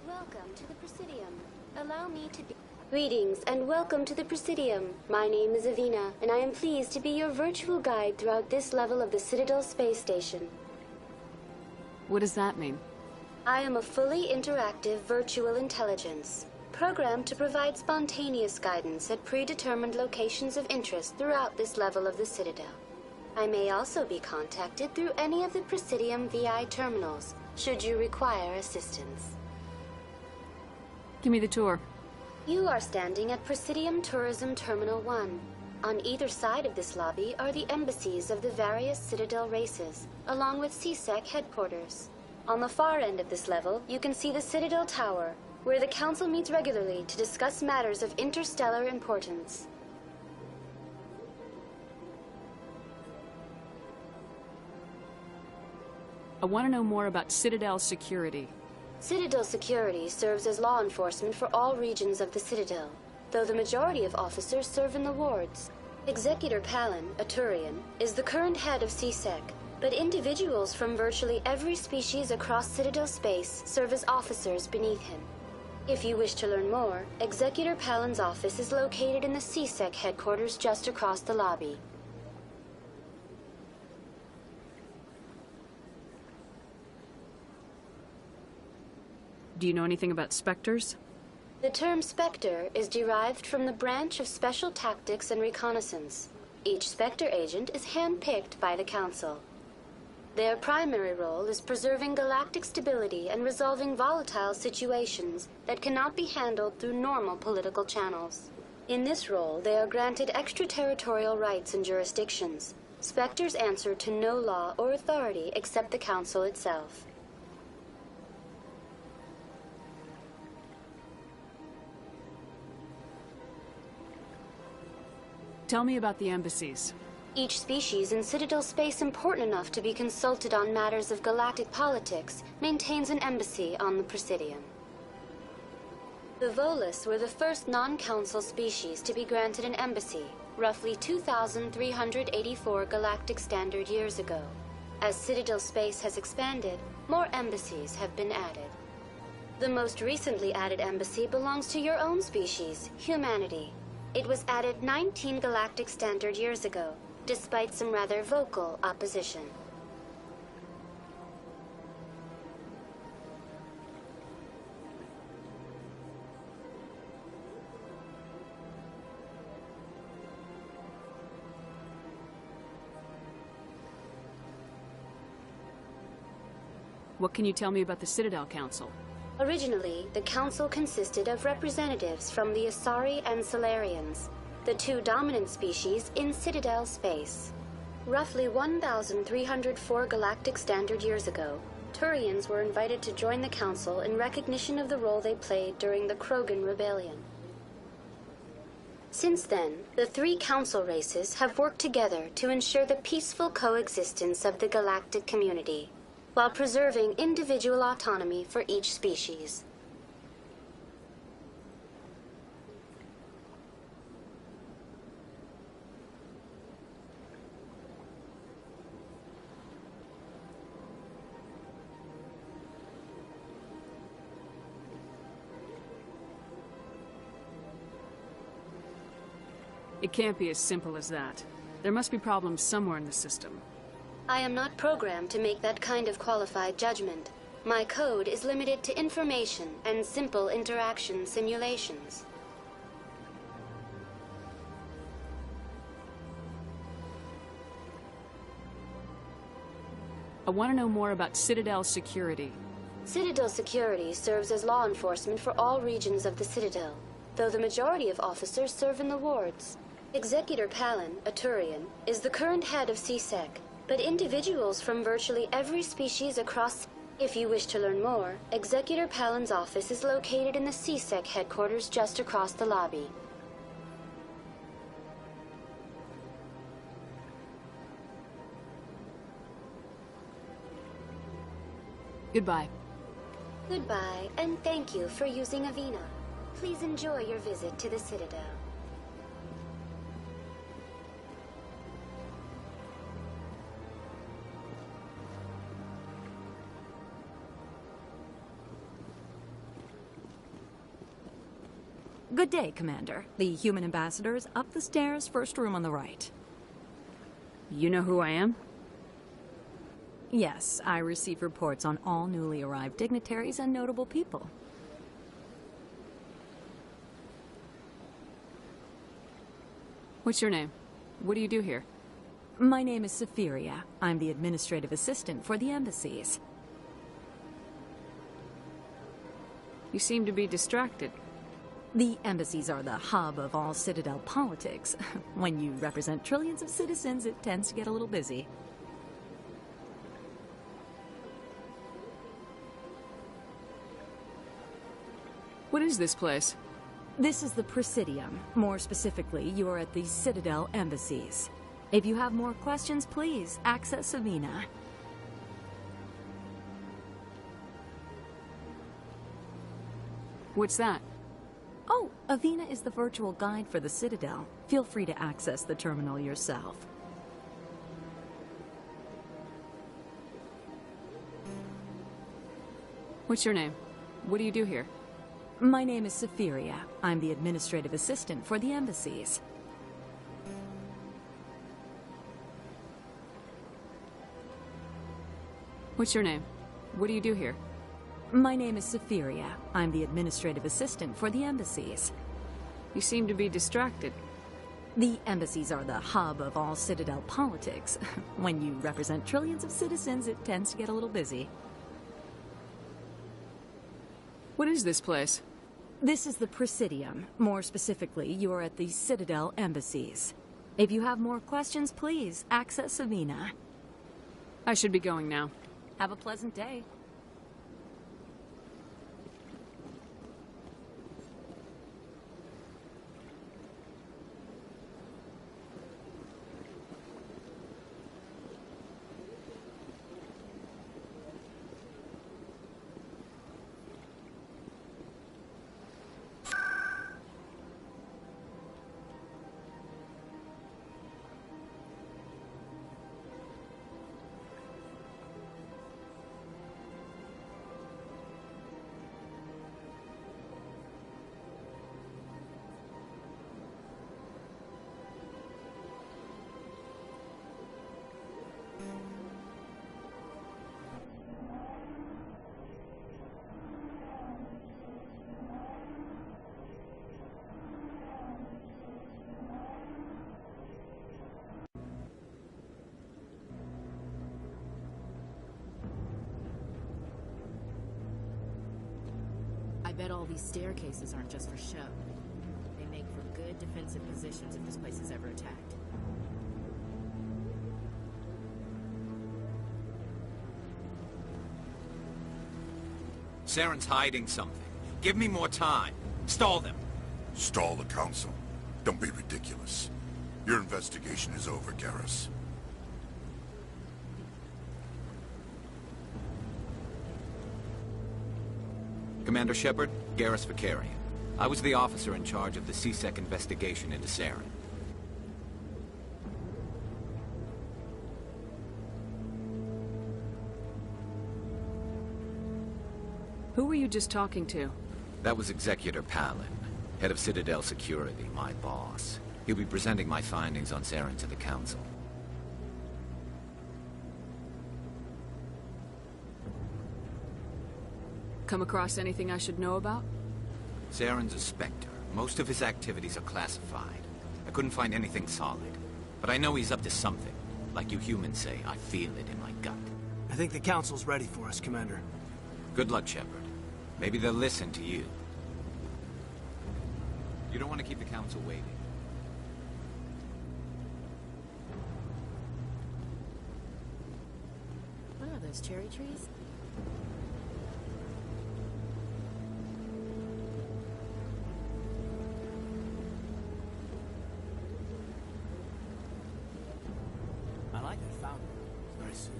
Speaker 21: Welcome to the Presidium. Allow me to be... Greetings and welcome to the Presidium. My name is Avina, and I am pleased to be your virtual guide throughout this level of the Citadel space station.
Speaker 19: What does that mean?
Speaker 21: I am a fully interactive virtual intelligence, programmed to provide spontaneous guidance at predetermined locations of interest throughout this level of the Citadel. I may also be contacted through any of the Presidium VI terminals, should you require assistance.
Speaker 19: Give me the tour.
Speaker 21: You are standing at Presidium Tourism Terminal 1. On either side of this lobby are the embassies of the various Citadel races, along with CSEC headquarters. On the far end of this level, you can see the Citadel Tower, where the Council meets regularly to discuss matters of interstellar importance.
Speaker 19: I want to know more about Citadel security.
Speaker 21: Citadel security serves as law enforcement for all regions of the Citadel, though the majority of officers serve in the wards. Executor Palin, a Turian, is the current head of CSEC, but individuals from virtually every species across Citadel space serve as officers beneath him. If you wish to learn more, Executor Palin's office is located in the CSEC headquarters just across the lobby.
Speaker 19: Do you know anything about Spectres?
Speaker 21: The term Spectre is derived from the branch of Special Tactics and Reconnaissance. Each Spectre agent is handpicked by the Council. Their primary role is preserving galactic stability and resolving volatile situations that cannot be handled through normal political channels. In this role, they are granted extraterritorial rights and jurisdictions. Spectres answer to no law or authority except the Council itself.
Speaker 19: Tell me about the embassies.
Speaker 21: Each species in Citadel space important enough to be consulted on matters of galactic politics maintains an embassy on the Presidium. The Volus were the first non-council species to be granted an embassy, roughly 2,384 galactic standard years ago. As Citadel space has expanded, more embassies have been added. The most recently added embassy belongs to your own species, humanity. It was added 19 galactic standard years ago, despite some rather vocal opposition.
Speaker 19: What can you tell me about the Citadel Council?
Speaker 21: Originally, the Council consisted of representatives from the Asari and Solarians, the two dominant species in Citadel space. Roughly 1,304 galactic standard years ago, Turians were invited to join the Council in recognition of the role they played during the Krogan Rebellion. Since then, the three Council races have worked together to ensure the peaceful coexistence of the galactic community, while preserving individual autonomy for each species.
Speaker 19: It can't be as simple as that. There must be problems somewhere in the system.
Speaker 21: I am not programmed to make that kind of qualified judgment. My code is limited to information and simple interaction simulations.
Speaker 19: I want to know more about Citadel security.
Speaker 21: Citadel security serves as law enforcement for all regions of the Citadel, though the majority of officers serve in the wards. Executor Palin, a Turian, is the current head of CSEC, but individuals from virtually every species across... If you wish to learn more, Executor Palin's office is located in the CSEC headquarters just across the lobby.
Speaker 19: Goodbye.
Speaker 21: Goodbye, and thank you for using Avina. Please enjoy your visit to the Citadel.
Speaker 4: Good day, Commander. The human ambassador is up the stairs, first room on the right.
Speaker 19: You know who I am?
Speaker 4: Yes, I receive reports on all newly arrived dignitaries and notable people.
Speaker 19: What's your name? What do you do here?
Speaker 4: My name is Safiria. I'm the administrative assistant for the embassies.
Speaker 19: You seem to be distracted.
Speaker 4: The embassies are the hub of all Citadel politics. When you represent trillions of citizens, it tends to get a little busy.
Speaker 19: What is this place?
Speaker 4: This is the Presidium. More specifically, you are at the Citadel embassies. If you have more questions, please access Avina.
Speaker 19: What's that?
Speaker 4: Oh, Avina is the virtual guide for the Citadel. Feel free to access the terminal yourself.
Speaker 19: What's your name? What do you do here?
Speaker 4: My name is Safiria. I'm the administrative assistant for the embassies.
Speaker 19: What's your name? What do you do here?
Speaker 4: My name is Safiria. I'm the administrative assistant for the embassies.
Speaker 19: You seem to be distracted.
Speaker 4: The embassies are the hub of all Citadel politics. When you represent trillions of citizens, it tends to get a little busy.
Speaker 19: What is this place?
Speaker 4: This is the Presidium. More specifically, you are at the Citadel embassies. If you have more questions, please access Avina.
Speaker 19: I should be going now.
Speaker 4: Have a pleasant day.
Speaker 5: I bet all these staircases aren't just for show. They make for good defensive positions if this place is ever attacked.
Speaker 8: Saren's hiding something. Give me more time. Stall them.
Speaker 22: Stall the council? Don't be ridiculous. Your investigation is over, Garrus.
Speaker 8: Commander Shepard, Garrus Vicarian. I was the officer in charge of the CSEC investigation into Saren.
Speaker 19: Who were you just talking to?
Speaker 8: That was Executor Palin, head of Citadel Security, my boss. He'll be presenting my findings on Saren to the Council.
Speaker 19: Come across anything I should know about?
Speaker 8: Saren's a Spectre. Most of his activities are classified. I couldn't find anything solid. But I know he's up to something. Like you humans say, I feel it in my gut.
Speaker 3: I think the Council's ready for us, Commander.
Speaker 8: Good luck, Shepard. Maybe they'll listen to you. You don't want to keep the Council waiting.
Speaker 5: What are those, cherry trees?
Speaker 3: I like that fountain. It's very soothing.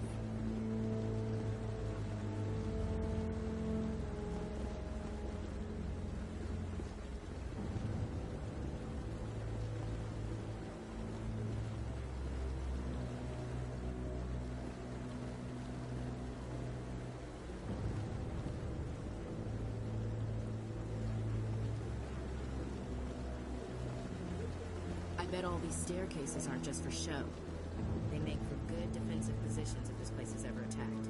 Speaker 5: I bet all these staircases aren't just for show. They make for good defensive positions if this place is ever attacked.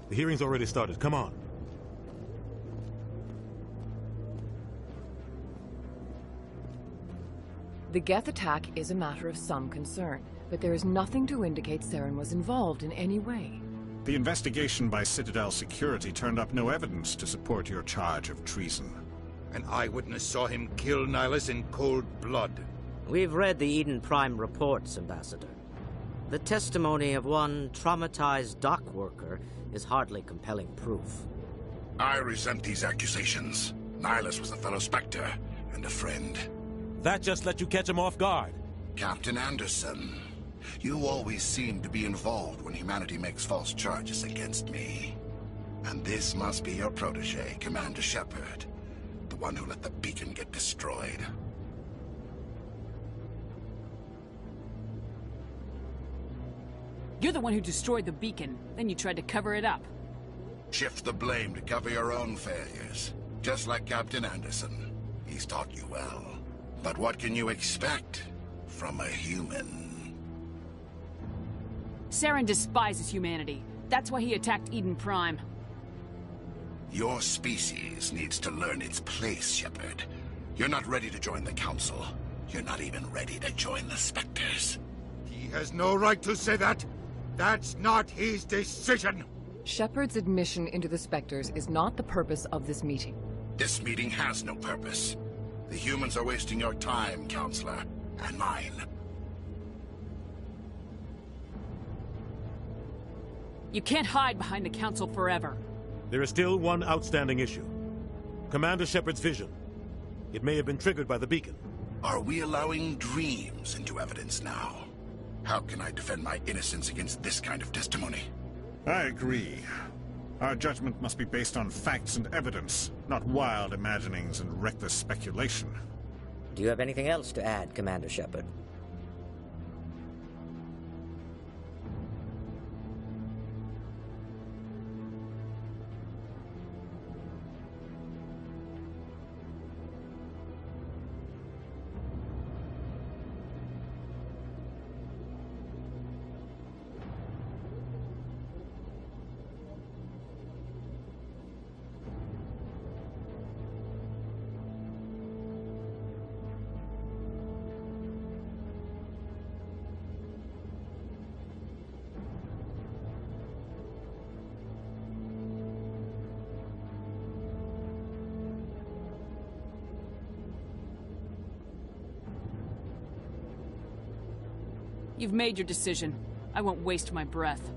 Speaker 11: The hearing's already started. Come on.
Speaker 23: The Geth attack is a matter of some concern, but there is nothing to indicate Saren was involved in any way.
Speaker 12: The investigation by Citadel Security turned up no evidence to support your charge of treason.
Speaker 7: An eyewitness saw him kill Nihilus in cold blood.
Speaker 17: We've read the Eden Prime reports, Ambassador. The testimony of one traumatized dock worker is hardly compelling proof.
Speaker 22: I resent these accusations. Nihilus was a fellow Spectre and a friend.
Speaker 11: That just let you catch him off guard.
Speaker 22: Captain Anderson, you always seem to be involved when humanity makes false charges against me. And this must be your protege, Commander Shepard, the one who let the beacon get destroyed.
Speaker 19: You're the one who destroyed the beacon, then you tried to cover it up.
Speaker 22: Shift the blame to cover your own failures. Just like Captain Anderson. He's taught you well. But what can you expect from a human?
Speaker 19: Saren despises humanity. That's why he attacked Eden Prime.
Speaker 22: Your species needs to learn its place, Shepard. You're not ready to join the Council. You're not even ready to join the Spectres.
Speaker 7: He has no right to say that. That's not his decision.
Speaker 23: Shepard's admission into the Spectres is not the purpose of this meeting.
Speaker 22: This meeting has no purpose. The humans are wasting your time, Counselor, and mine.
Speaker 19: You can't hide behind the Council forever.
Speaker 11: There is still one outstanding issue. Commander Shepard's vision. It may have been triggered by the beacon.
Speaker 22: Are we allowing dreams into evidence now? How can I defend my innocence against this kind of testimony?
Speaker 12: I agree. Our judgment must be based on facts and evidence, not wild imaginings and reckless speculation.
Speaker 17: Do you have anything else to add, Commander Shepard?
Speaker 19: You've made your decision. I won't waste my breath.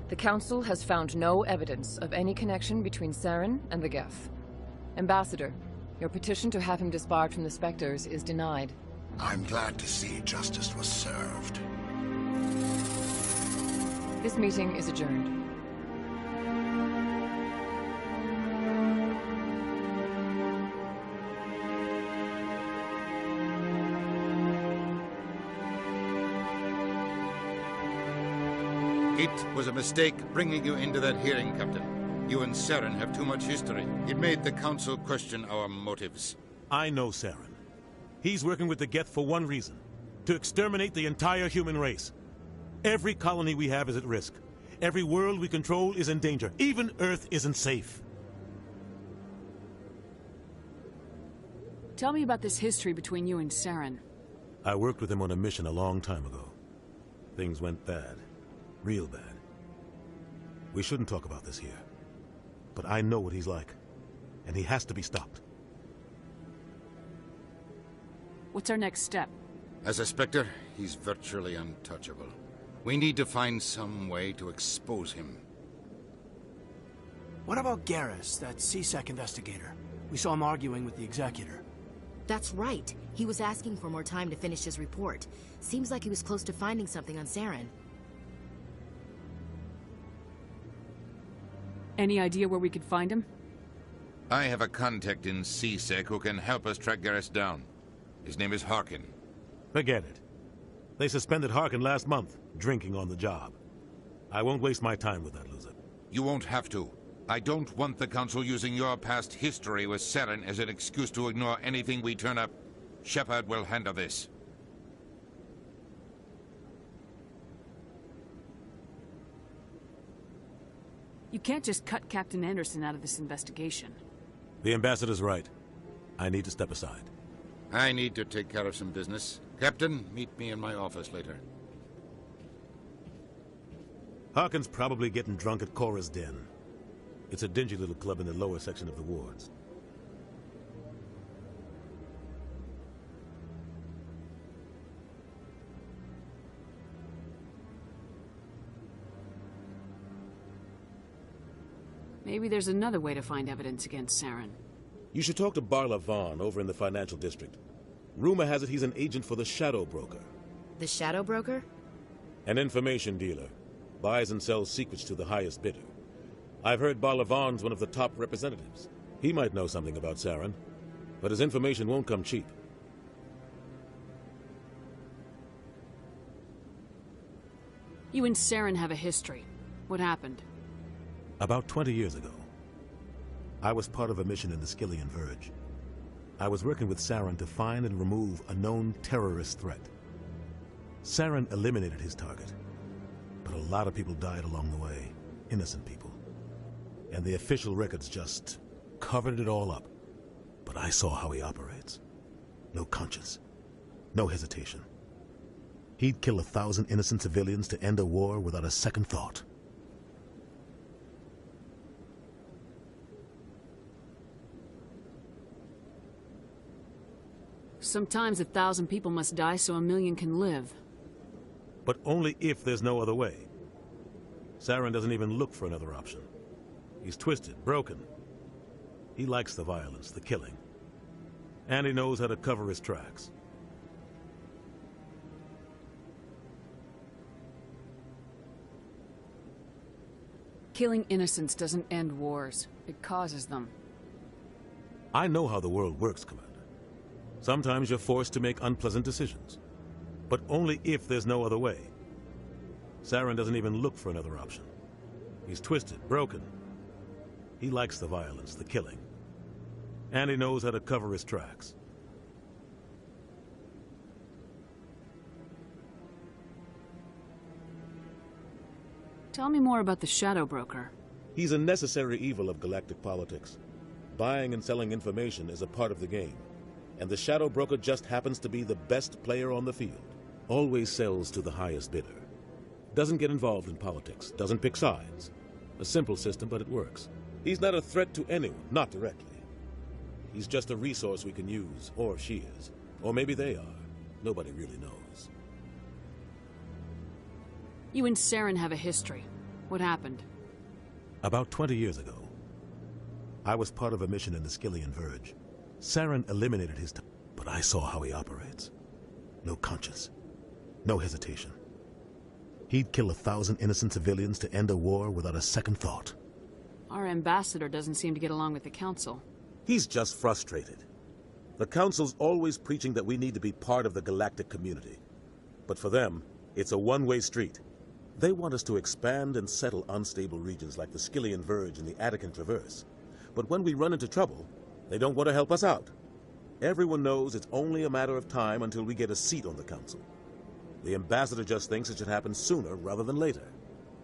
Speaker 23: The Council has found no evidence of any connection between Saren and the Geth. Ambassador, your petition to have him disbarred from the Spectres is denied.
Speaker 22: I'm glad to see justice was served.
Speaker 23: This meeting is adjourned.
Speaker 7: It was a mistake bringing you into that hearing, Captain. You and Saren have too much history. It made the Council question our motives.
Speaker 11: I know Saren. He's working with the Geth for one reason. To exterminate the entire human race. Every colony we have is at risk. Every world we control is in danger. Even Earth isn't safe.
Speaker 19: Tell me about this history between you and Saren.
Speaker 11: I worked with him on a mission a long time ago. Things went bad. Real bad. We shouldn't talk about this here. But I know what he's like. And he has to be stopped.
Speaker 19: What's our next step?
Speaker 7: As a Spectre, he's virtually untouchable. We need to find some way to expose him.
Speaker 3: What about Garrus, that CSEC investigator? We saw him arguing with the Executor.
Speaker 5: That's right. He was asking for more time to finish his report. Seems like he was close to finding something on Saren.
Speaker 19: Any idea where we could find him?
Speaker 7: I have a contact in CSEC who can help us track Garrus down. His name is Harkin.
Speaker 11: Forget it. They suspended Harkin last month, drinking on the job. I won't waste my time with that loser.
Speaker 7: You won't have to. I don't want the Council using your past history with Saren as an excuse to ignore anything we turn up. Shepard will handle this.
Speaker 19: You can't just cut Captain Anderson out of this investigation.
Speaker 11: The Ambassador's right. I need to step aside.
Speaker 7: I need to take care of some business. Captain, meet me in my office later.
Speaker 11: Harkin's probably getting drunk at Cora's Den. It's a dingy little club in the lower section of the wards.
Speaker 19: Maybe there's another way to find evidence against Saren.
Speaker 11: You should talk to Barla Vaughn over in the financial district. Rumor has it he's an agent for the Shadow Broker.
Speaker 5: The Shadow Broker?
Speaker 11: An information dealer. Buys and sells secrets to the highest bidder. I've heard Barla Vaughn's one of the top representatives. He might know something about Saren, but his information won't come cheap.
Speaker 2: You and Saren have a history. What happened?
Speaker 11: About 20 years ago, I was part of a mission in the Skillian Verge. I was working with Saren to find and remove a known terrorist threat. Saren eliminated his target, but a lot of people died along the way, innocent people. And the official records just covered it all up. But I saw how he operates. No conscience, no hesitation. He'd kill 1,000 innocent civilians to end a war without a second thought.
Speaker 2: Sometimes 1,000 people must die so 1,000,000 can live.
Speaker 11: But only if there's no other way. Saren doesn't even look for another option. He's twisted, broken. He likes the violence, the killing. And he knows how to cover his tracks.
Speaker 2: Killing innocents doesn't end wars. It causes them.
Speaker 11: I know how the world works, Commander. Sometimes you're forced to make unpleasant decisions. But only if there's no other way. Saren doesn't even look for another option. He's twisted, broken. He likes the violence, the killing. And he knows how to cover his tracks.
Speaker 2: Tell me more about the Shadow Broker.
Speaker 11: He's a necessary evil of galactic politics. Buying and selling information is a part of the game. And the Shadow Broker just happens to be the best player on the field. Always sells to the highest bidder. Doesn't get involved in politics, doesn't pick sides. A simple system, but it works. He's not a threat to anyone, not directly. He's just a resource we can use, or she is. Or maybe they are. Nobody really knows.
Speaker 2: You and Saren have a history. What happened?
Speaker 11: About 20 years ago, I was part of a mission in the Skillian Verge. Saren eliminated his target, but I saw how he operates. No conscience, no hesitation. He'd kill 1,000 innocent civilians to end a war without a second thought.
Speaker 2: Our ambassador doesn't seem to get along with the Council.
Speaker 11: He's just frustrated. The Council's always preaching that we need to be part of the galactic community. But for them, it's a one-way street. They want us to expand and settle unstable regions like the Skillian Verge and the Attican Traverse. But when we run into trouble, they don't want to help us out. Everyone knows it's only a matter of time until we get a seat on the Council. The ambassador just thinks it should happen sooner rather than later.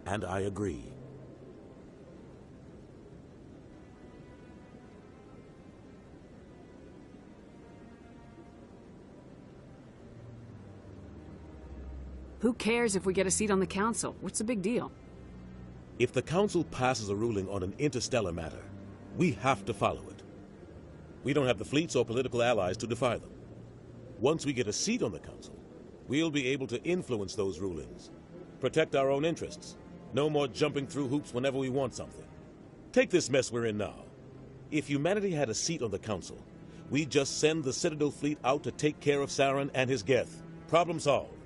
Speaker 11: And I agree.
Speaker 2: Who cares if we get a seat on the Council? What's the big deal?
Speaker 11: If the Council passes a ruling on an interstellar matter, we have to follow it. We don't have the fleets or political allies to defy them. Once we get a seat on the Council, we'll be able to influence those rulings, protect our own interests. No more jumping through hoops whenever we want something. Take this mess we're in now. If humanity had a seat on the Council, we'd just send the Citadel fleet out to take care of Saren and his Geth. Problem solved.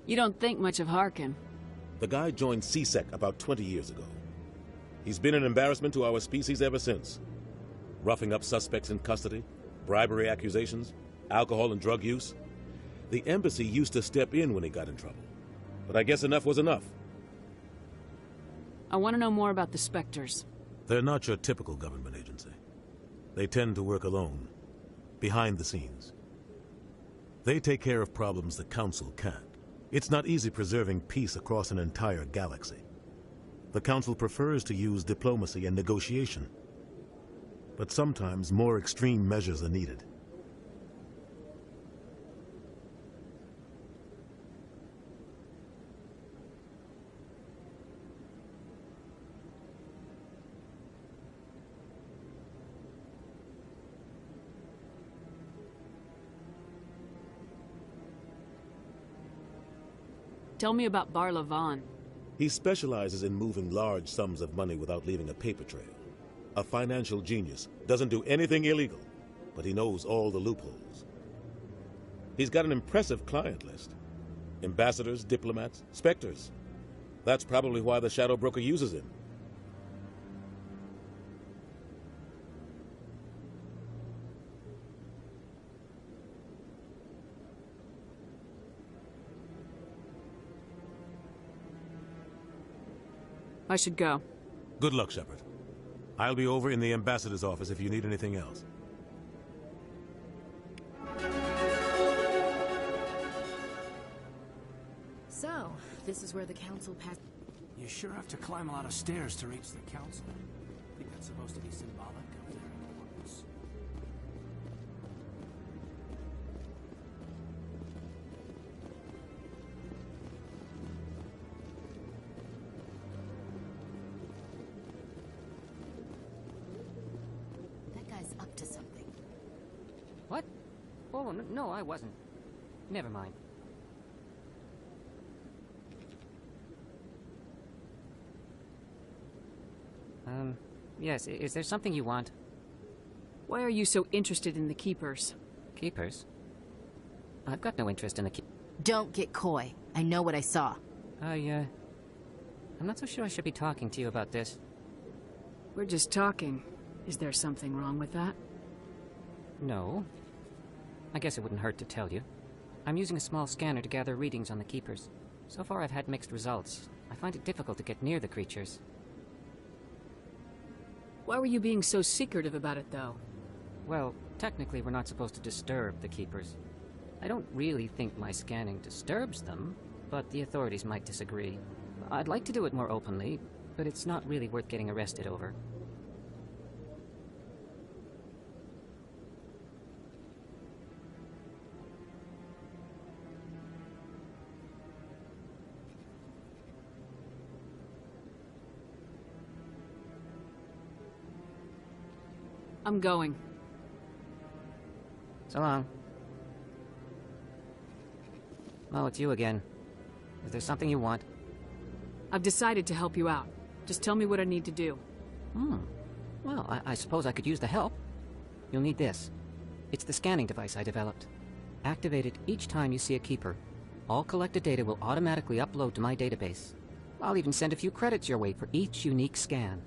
Speaker 2: You don't think much of Harkin.
Speaker 11: The guy joined CSEC about 20 years ago. He's been an embarrassment to our species ever since. Roughing up suspects in custody, bribery accusations, alcohol and drug use. The embassy used to step in when he got in trouble. But I guess enough was enough.
Speaker 2: I want to know more about the Spectres.
Speaker 11: They're not your typical government agency. They tend to work alone, behind the scenes. They take care of problems the Council can't. It's not easy preserving peace across an entire galaxy. The Council prefers to use diplomacy and negotiation. But sometimes more extreme measures are needed.
Speaker 2: Tell me about Barla Vaughn.
Speaker 11: He specializes in moving large sums of money without leaving a paper trail. A financial genius, doesn't do anything illegal, but he knows all the loopholes. He's got an impressive client list. Ambassadors, diplomats, specters. That's probably why the Shadow Broker uses him.
Speaker 2: I should go.
Speaker 11: Good luck, Shepard. I'll be over in the ambassador's office if you need anything else.
Speaker 5: So, this is where the council passed.
Speaker 3: You sure have to climb a lot of stairs to reach the council. I think that's supposed to be symbolic of their importance.
Speaker 5: That guy's up to something.
Speaker 9: What? Oh, no, I wasn't. Never mind. Yes, is there something you want?
Speaker 2: Why are you so interested in the Keepers?
Speaker 9: Keepers? I've got no interest in the
Speaker 5: Don't get coy. I know what I saw.
Speaker 9: I'm not so sure I should be talking to you about this.
Speaker 2: We're just talking. Is there something wrong with that?
Speaker 9: No. I guess it wouldn't hurt to tell you. I'm using a small scanner to gather readings on the Keepers. So far I've had mixed results. I find it difficult to get near the creatures.
Speaker 2: Why were you being so secretive about it, though?
Speaker 9: Well, technically we're not supposed to disturb the Keepers. I don't really think my scanning disturbs them, but the authorities might disagree. I'd like to do it more openly, but it's not really worth getting arrested over.
Speaker 2: I'm going.
Speaker 9: So long. Oh, it's you again. Is there something you want?
Speaker 2: I've decided to help you out. Just tell me what I need to do.
Speaker 9: Well, I suppose I could use the help. You'll need this. It's the scanning device I developed. Activate it each time you see a Keeper. All collected data will automatically upload to my database. I'll even send a few credits your way for each unique scan.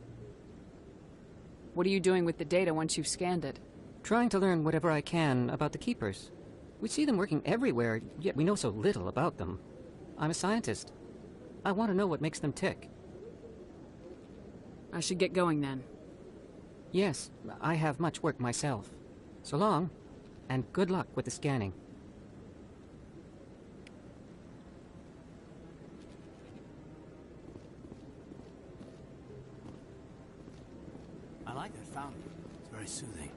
Speaker 2: What are you doing with the data once you've scanned it?
Speaker 9: Trying to learn whatever I can about the Keepers. We see them working everywhere, yet we know so little about them. I'm a scientist. I want to know what makes them tick.
Speaker 2: I should get going then.
Speaker 9: Yes, I have much work myself. So long, and good luck with the scanning.
Speaker 3: I like that fountain. It's very soothing.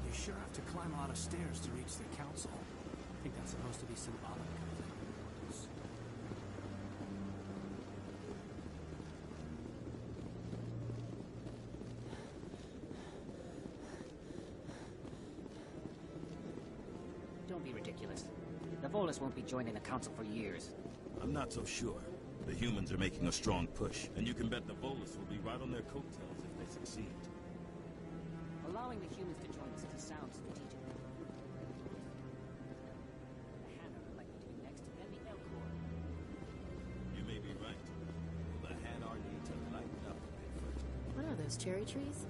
Speaker 3: You sure have to climb a lot of stairs to reach the council. I think that's supposed to be symbolic of their importance.
Speaker 9: Don't be ridiculous. The Volus won't be joining the Council for years.
Speaker 16: I'm not so sure. The humans are making a strong push, and you can bet the Volus will be right on their coattails if they succeed.
Speaker 9: Allowing the humans to join us is a sound strategic. The Han are likely to be next, then the Elcor.
Speaker 16: You may be right. The Han are need to lighten up a bit first.
Speaker 5: What are those, cherry trees?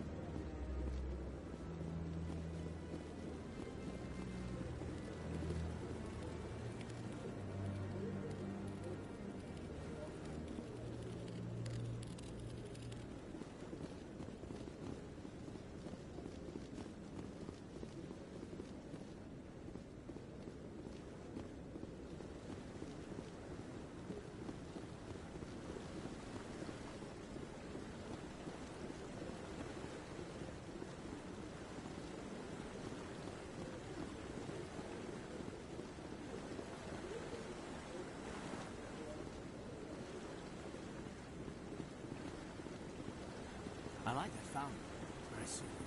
Speaker 3: I like that fountain. It's very soothing.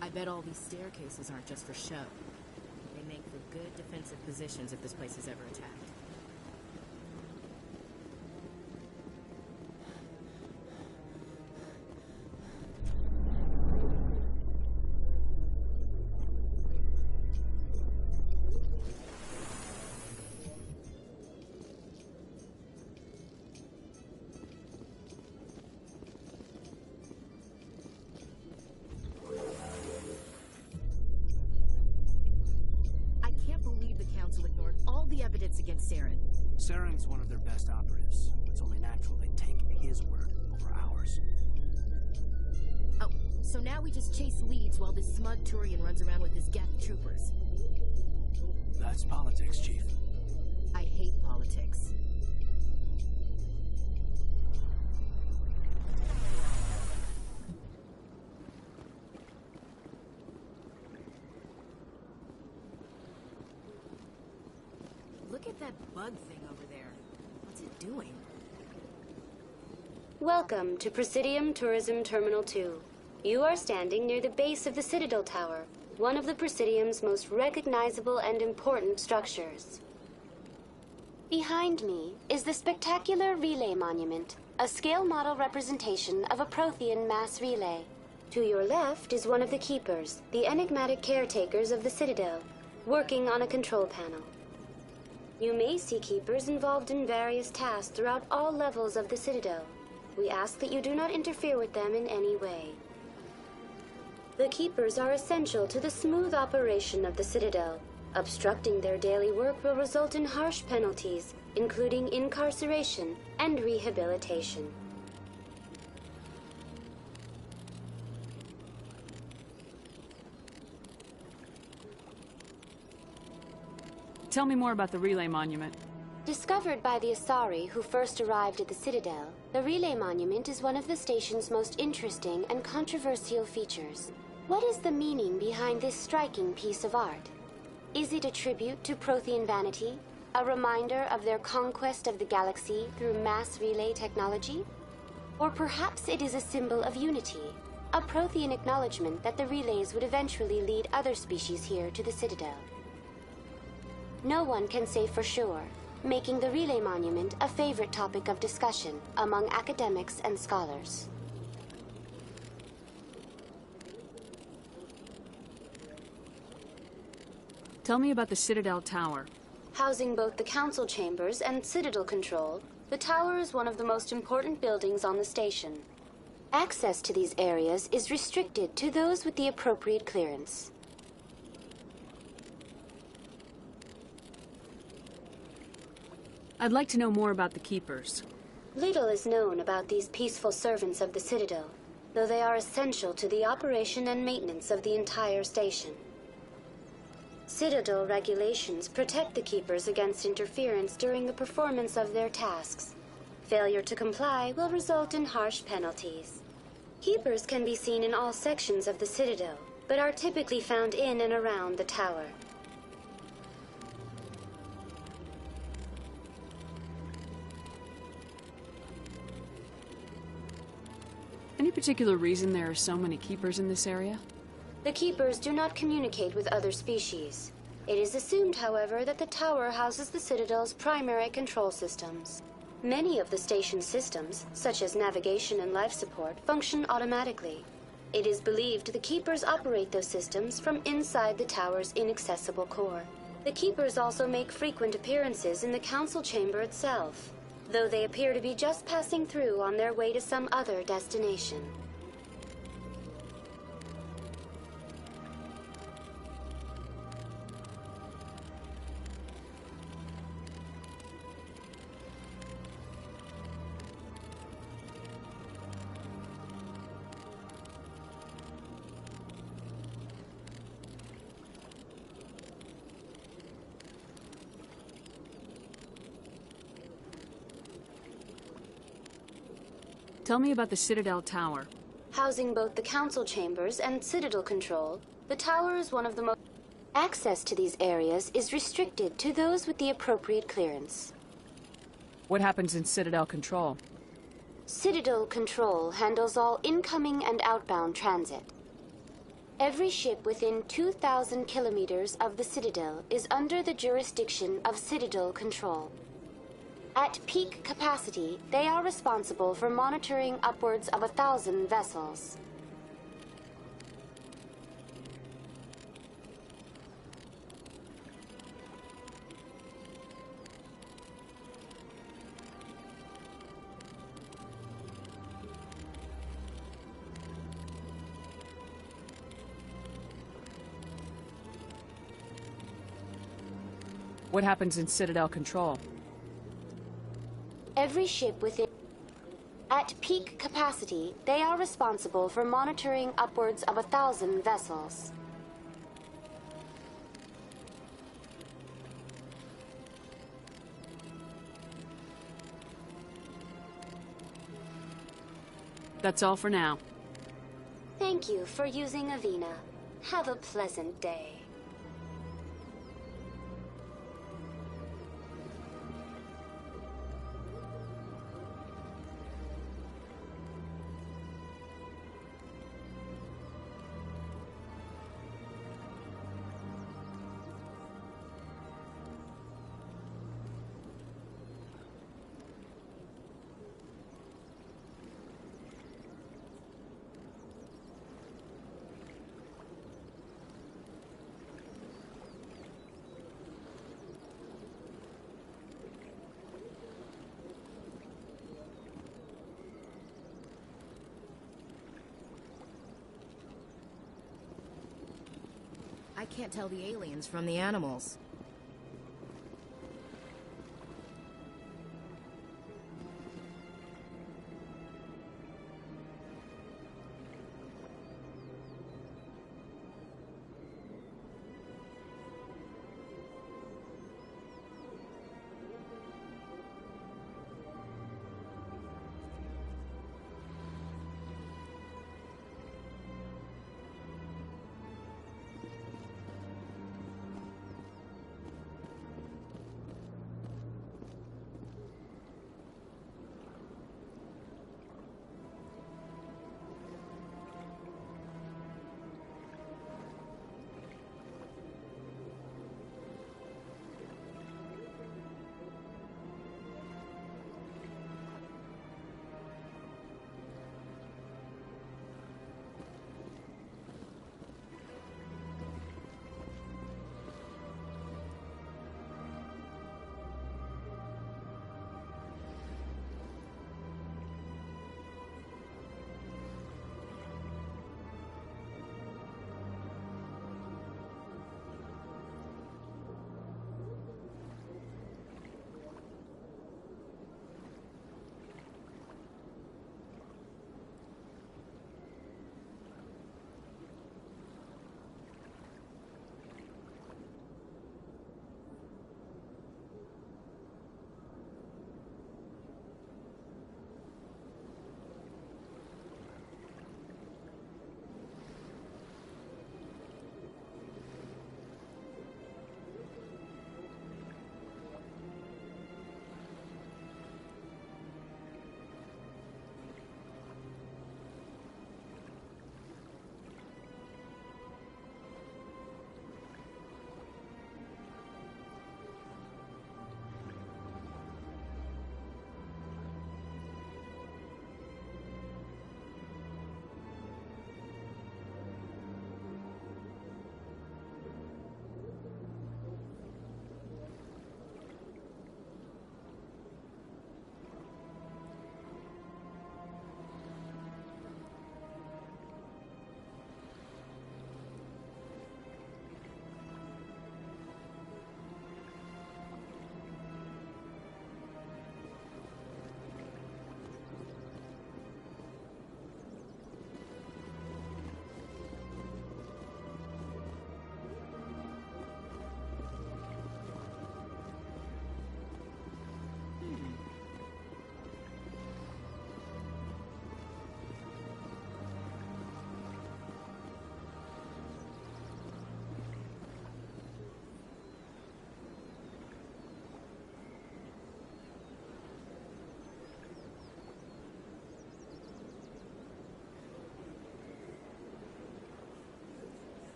Speaker 5: I bet all these staircases aren't just for show. They make for good defensive positions if this place is ever attacked. Saren?
Speaker 3: Saren's one of their best operatives. It's only natural they'd take his word over ours.
Speaker 5: Oh, so now we just chase leads while this smug Turian runs around with his Geth troopers.
Speaker 3: That's politics, Chief.
Speaker 5: I hate politics. Look at that bug thing over there. What's it doing?
Speaker 21: Welcome to Presidium Tourism Terminal 2. You are standing near the base of the Citadel Tower, one of the Presidium's most recognizable and important structures. Behind me is the spectacular Relay Monument, a scale model representation of a Prothean mass relay. To your left is one of the Keepers, the enigmatic caretakers of the Citadel, working on a control panel. You may see Keepers involved in various tasks throughout all levels of the Citadel. We ask that you do not interfere with them in any way. The Keepers are essential to the smooth operation of the Citadel. Obstructing their daily work will result in harsh penalties, including incarceration and rehabilitation.
Speaker 19: Tell me more about the Relay Monument.
Speaker 21: Discovered by the Asari who first arrived at the Citadel, the Relay Monument is one of the station's most interesting and controversial features. What is the meaning behind this striking piece of art? Is it a tribute to Prothean vanity? A reminder of their conquest of the galaxy through mass relay technology? Or perhaps it is a symbol of unity, a Prothean acknowledgement that the relays would eventually lead other species here to the Citadel. No one can say for sure, making the Relay Monument a favorite topic of discussion among academics and scholars.
Speaker 19: Tell me about the Citadel Tower.
Speaker 21: Housing both the council chambers and Citadel control, the tower is one of the most important buildings on the station. Access to these areas is restricted to those with the appropriate clearance.
Speaker 19: I'd like to know more about the Keepers.
Speaker 21: Little is known about these peaceful servants of the Citadel, though they are essential to the operation and maintenance of the entire station. Citadel regulations protect the Keepers against interference during the performance of their tasks. Failure to comply will result in harsh penalties. Keepers can be seen in all sections of the Citadel, but are typically found in and around the tower.
Speaker 19: Any particular reason there are so many Keepers in this area?
Speaker 21: The Keepers do not communicate with other species. It is assumed, however, that the tower houses the Citadel's primary control systems. Many of the station's systems, such as navigation and life support, function automatically. It is believed the Keepers operate those systems from inside the tower's inaccessible core. The Keepers also make frequent appearances in the council chamber itself, though they appear to be just passing through on their way to some other destination.
Speaker 19: Tell me about the Citadel Tower.
Speaker 21: Housing both the council chambers and Citadel control, the tower is one of the most... Access to these areas is restricted to those with the appropriate clearance.
Speaker 19: What happens in Citadel Control?
Speaker 21: Citadel Control handles all incoming and outbound transit. Every ship within 2,000 kilometers of the Citadel is under the jurisdiction of Citadel Control. At peak capacity, they are responsible for monitoring upwards of 1,000 vessels.
Speaker 19: What happens in Citadel Control?
Speaker 21: Every ship within... At peak capacity, they are responsible for monitoring upwards of 1,000 vessels.
Speaker 19: That's all for now.
Speaker 21: Thank you for using Avina. Have a pleasant day.
Speaker 5: I can't tell the aliens from the animals.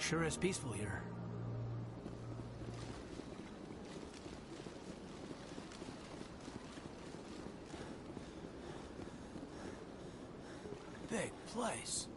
Speaker 3: Sure is peaceful here. Big place.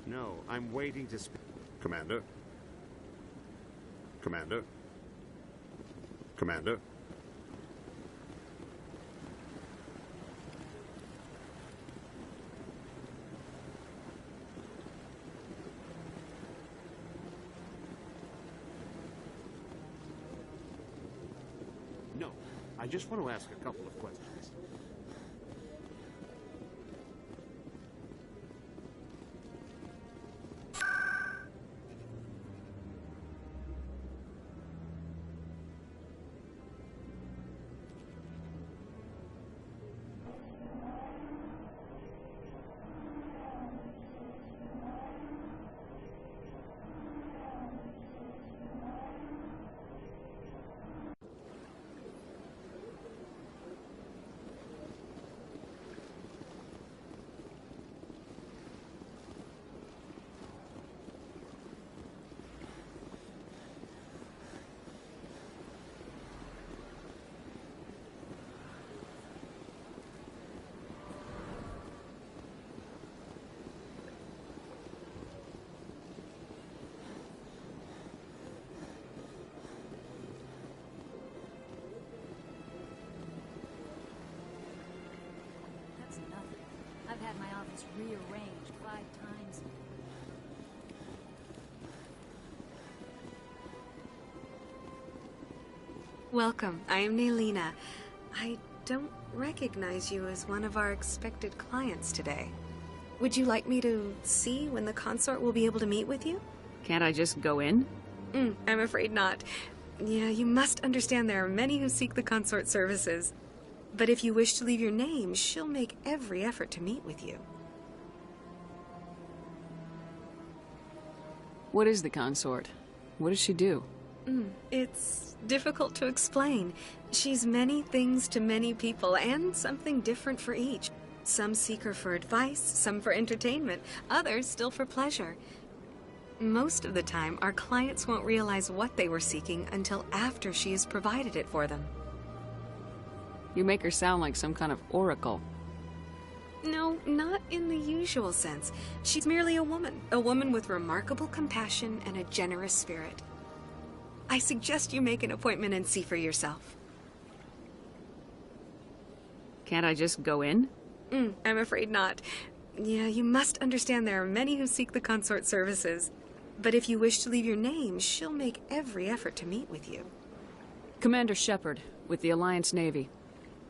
Speaker 10: No, I'm waiting to speak. Commander? Commander? Commander? No, I just want to ask a couple of questions.
Speaker 4: I've had my office rearranged 5 times.
Speaker 13: Welcome. I am Naylina. I don't recognize you as one of our expected clients today. Would you like me to see when the consort will be able to meet with you?
Speaker 19: Can't I just go in?
Speaker 13: I'm afraid not. Yeah, you must understand there are many who seek the consort services. But if you wish to leave your name, she'll make every effort to meet with you.
Speaker 19: What is the consort? What does she do?
Speaker 13: It's difficult to explain. She's many things to many people, and something different for each. Some seek her for advice, some for entertainment, others still for pleasure. Most of the time, our clients won't realize what they were seeking until after she has provided it for them.
Speaker 19: You make her sound like some kind of oracle.
Speaker 13: No, not in the usual sense. She's merely a woman with remarkable compassion and a generous spirit. I suggest you make an appointment and see for yourself.
Speaker 19: Can't I just go in?
Speaker 13: I'm afraid not. Yeah, you must understand there are many who seek the consort services. But if you wish to leave your name, she'll make every effort to meet with you.
Speaker 19: Commander Shepard, with the Alliance Navy.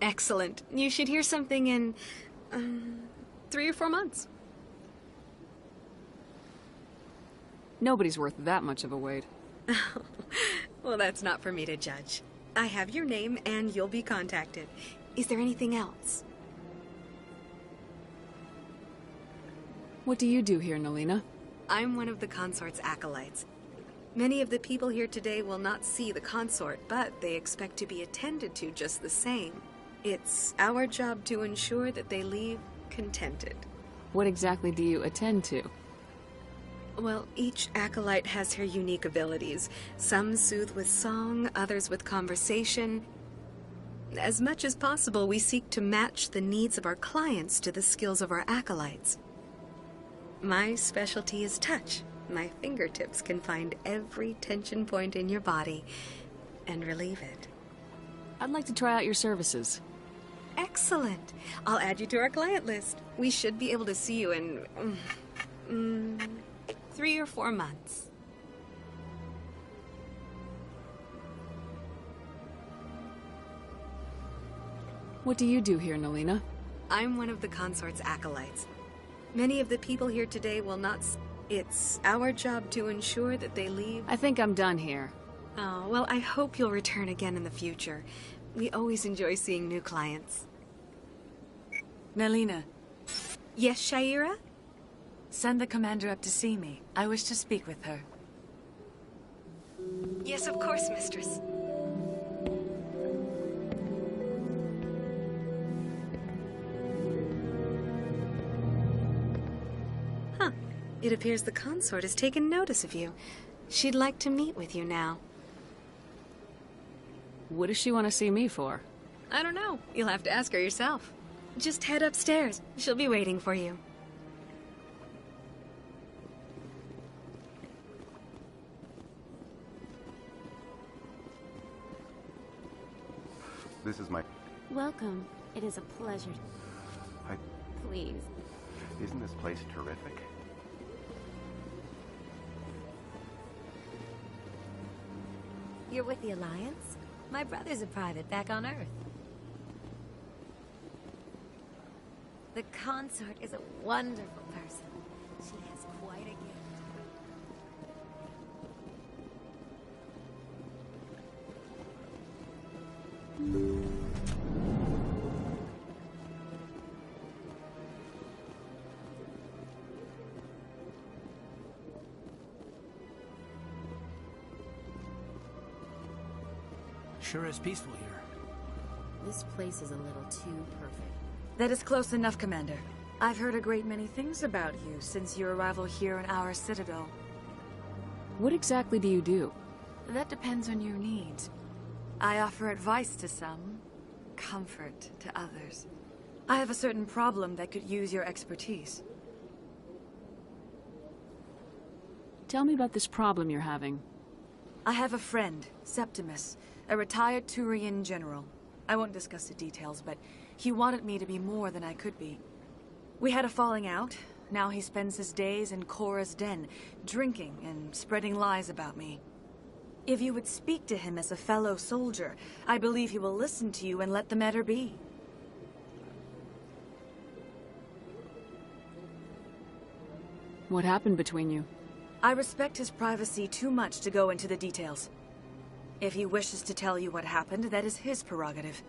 Speaker 13: Excellent. You should hear something in 3 or 4 months.
Speaker 19: Nobody's worth that much of a wait.
Speaker 13: Well, that's not for me to judge. I have your name and you'll be contacted. Is there anything else?
Speaker 19: What do you do here, Naylina?
Speaker 13: I'm one of the consort's acolytes. Many of the people here today will not see the consort, but they expect to be attended to just the same. It's our job to ensure that they leave contented.
Speaker 19: What exactly do you attend to?
Speaker 13: Well, each acolyte has her unique abilities. Some soothe with song, others with conversation. As much as possible, we seek to match the needs of our clients to the skills of our acolytes. My specialty is touch. My fingertips can find every tension point in your body and relieve it.
Speaker 19: I'd like to try out your services.
Speaker 13: Excellent. I'll add you to our client list. We should be able to see you in 3 or 4 months.
Speaker 19: What do you do here, Nalina?
Speaker 13: I'm one of the consort's acolytes. Many of the people here today will not It's our job to ensure that they leave.
Speaker 19: I think I'm done here.
Speaker 13: Oh, well, I hope you'll return again in the future. We always enjoy seeing new clients.
Speaker 1: Nalina.
Speaker 13: Yes, Shaira?
Speaker 1: Send the commander up to see me. I wish to speak with her.
Speaker 13: Yes, of course, mistress. Huh. It appears the consort has taken notice of you. She'd like to meet with you now.
Speaker 19: What does she want to see me for?
Speaker 13: I don't know. You'll have to ask her yourself. Just head upstairs. She'll be waiting for you.
Speaker 14: This is my...
Speaker 15: Welcome. It is a pleasure. Please.
Speaker 14: Isn't this place terrific?
Speaker 15: You're with the Alliance? My brother's a private back on Earth. The consort is a wonderful person. She has quite a gift.
Speaker 3: Sure is peaceful here.
Speaker 5: This place is a little too perfect.
Speaker 1: That is close enough, Commander. I've heard a great many things about you since your arrival here in our citadel.
Speaker 19: What exactly do you do?
Speaker 1: That depends on your needs. I offer advice to some, comfort to others. I have a certain problem that could use your expertise.
Speaker 19: Tell me about this problem you're having.
Speaker 1: I have a friend, Septimus, a retired Turian general. I won't discuss the details, but he wanted me to be more than I could be. We had a falling out. Now he spends his days in Korra's den, drinking and spreading lies about me. If you would speak to him as a fellow soldier, I believe he will listen to you and let the matter be.
Speaker 19: What happened between you?
Speaker 1: I respect his privacy too much to go into the details. If he wishes to tell you what happened, that is his prerogative.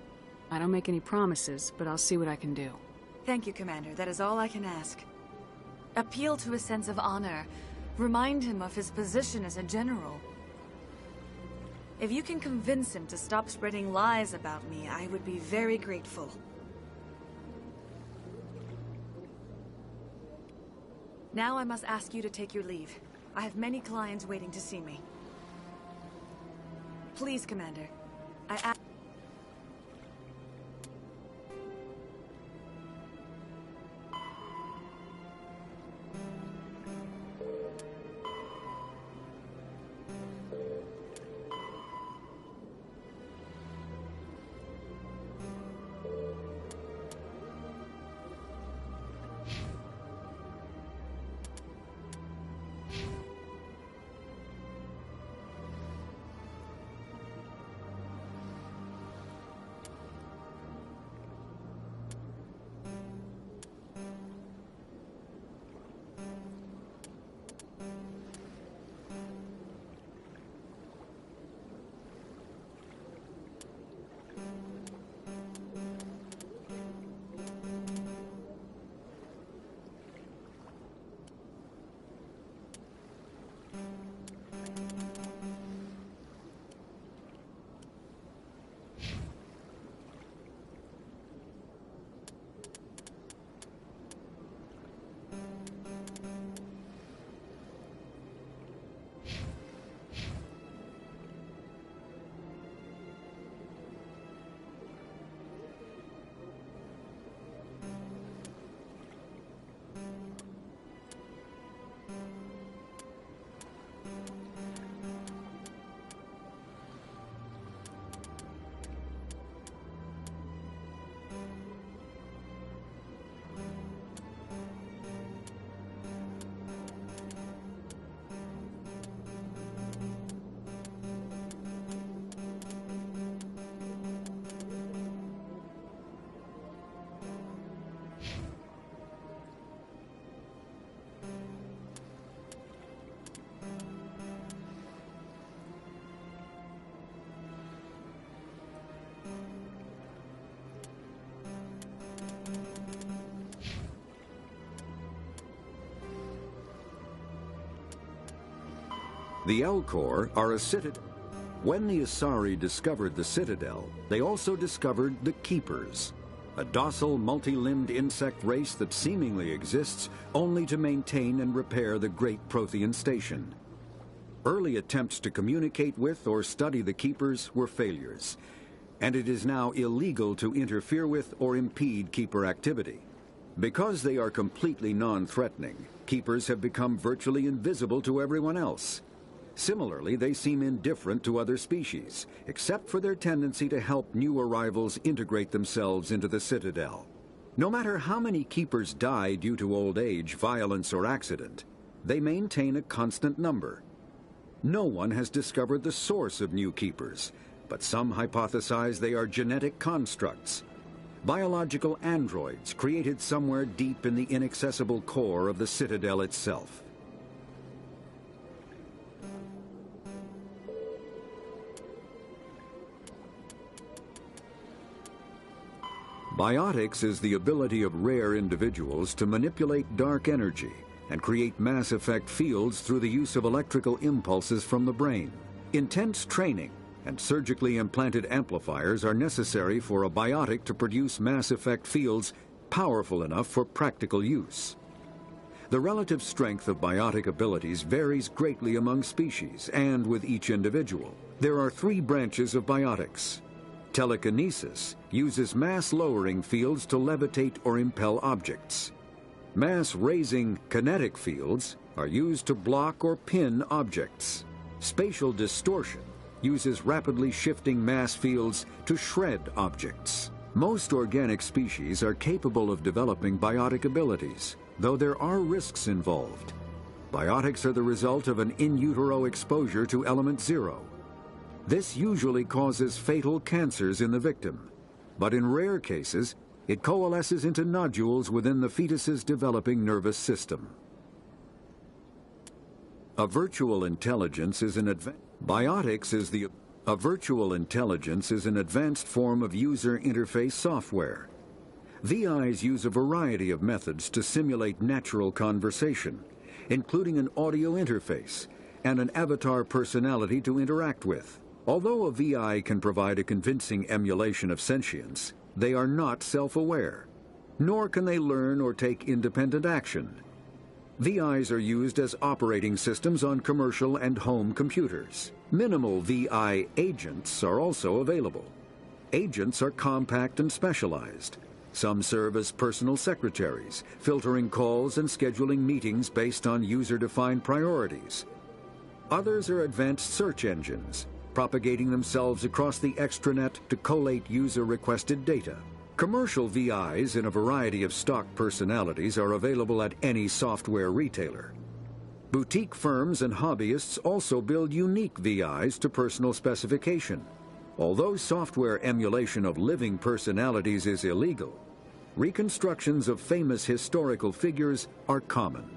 Speaker 19: I don't make any promises, but I'll see what I can do.
Speaker 1: Thank you, Commander. That is all I can ask. Appeal to his sense of honor. Remind him of his position as a general. If you can convince him to stop spreading lies about me, I would be very grateful. Now I must ask you to take your leave. I have many clients waiting to see me. Please, Commander. I ask...
Speaker 6: The L-Corps are a citadel. When the Asari discovered the Citadel, they also discovered the Keepers, a docile, multi-limbed insect race that seemingly exists only to maintain and repair the Great Prothean Station. Early attempts to communicate with or study the Keepers were failures, and it is now illegal to interfere with or impede Keeper activity. Because they are completely non-threatening, Keepers have become virtually invisible to everyone else. Similarly, they seem indifferent to other species, except for their tendency to help new arrivals integrate themselves into the Citadel. No matter how many Keepers die due to old age, violence, or accident, they maintain a constant number. No one has discovered the source of new Keepers, but some hypothesize they are genetic constructs, biological androids created somewhere deep in the inaccessible core of the Citadel itself. Biotics is the ability of rare individuals to manipulate dark energy and create mass effect fields through the use of electrical impulses from the brain. Intense training and surgically implanted amplifiers are necessary for a biotic to produce mass effect fields powerful enough for practical use. The relative strength of biotic abilities varies greatly among species and with each individual. There are 3 branches of biotics. Telekinesis uses mass-lowering fields to levitate or impel objects. Mass-raising kinetic fields are used to block or pin objects. Spatial distortion uses rapidly shifting mass fields to shred objects. Most organic species are capable of developing biotic abilities, though there are risks involved. Biotics are the result of an in utero exposure to element 0. This usually causes fatal cancers in the victim, but in rare cases, it coalesces into nodules within the fetus's developing nervous system. A virtual intelligence is an advanced form of user interface software. VIs use a variety of methods to simulate natural conversation, including an audio interface and an avatar personality to interact with. Although a VI can provide a convincing emulation of sentience, they are not self-aware, nor can they learn or take independent action. VIs are used as operating systems on commercial and home computers. Minimal VI agents are also available. Agents are compact and specialized. Some serve as personal secretaries, filtering calls and scheduling meetings based on user-defined priorities. Others are advanced search engines, propagating themselves across the extranet to collate user-requested data. Commercial VIs in a variety of stock personalities are available at any software retailer. Boutique firms and hobbyists also build unique VIs to personal specification. Although software emulation of living personalities is illegal, reconstructions of famous historical figures are common.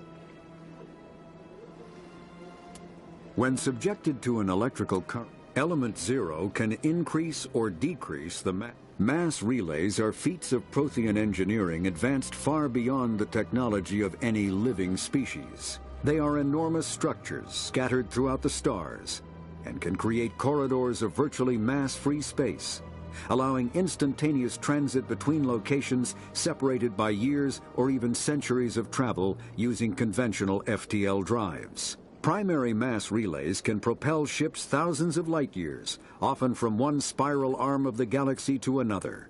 Speaker 6: When subjected to an electrical current, element 0 can increase or decrease the mass relays are feats of Prothean engineering advanced far beyond the technology of any living species. They are enormous structures scattered throughout the stars and can create corridors of virtually mass-free space, allowing instantaneous transit between locations separated by years or even centuries of travel using conventional FTL drives. Primary mass relays can propel ships thousands of light years, often from one spiral arm of the galaxy to another.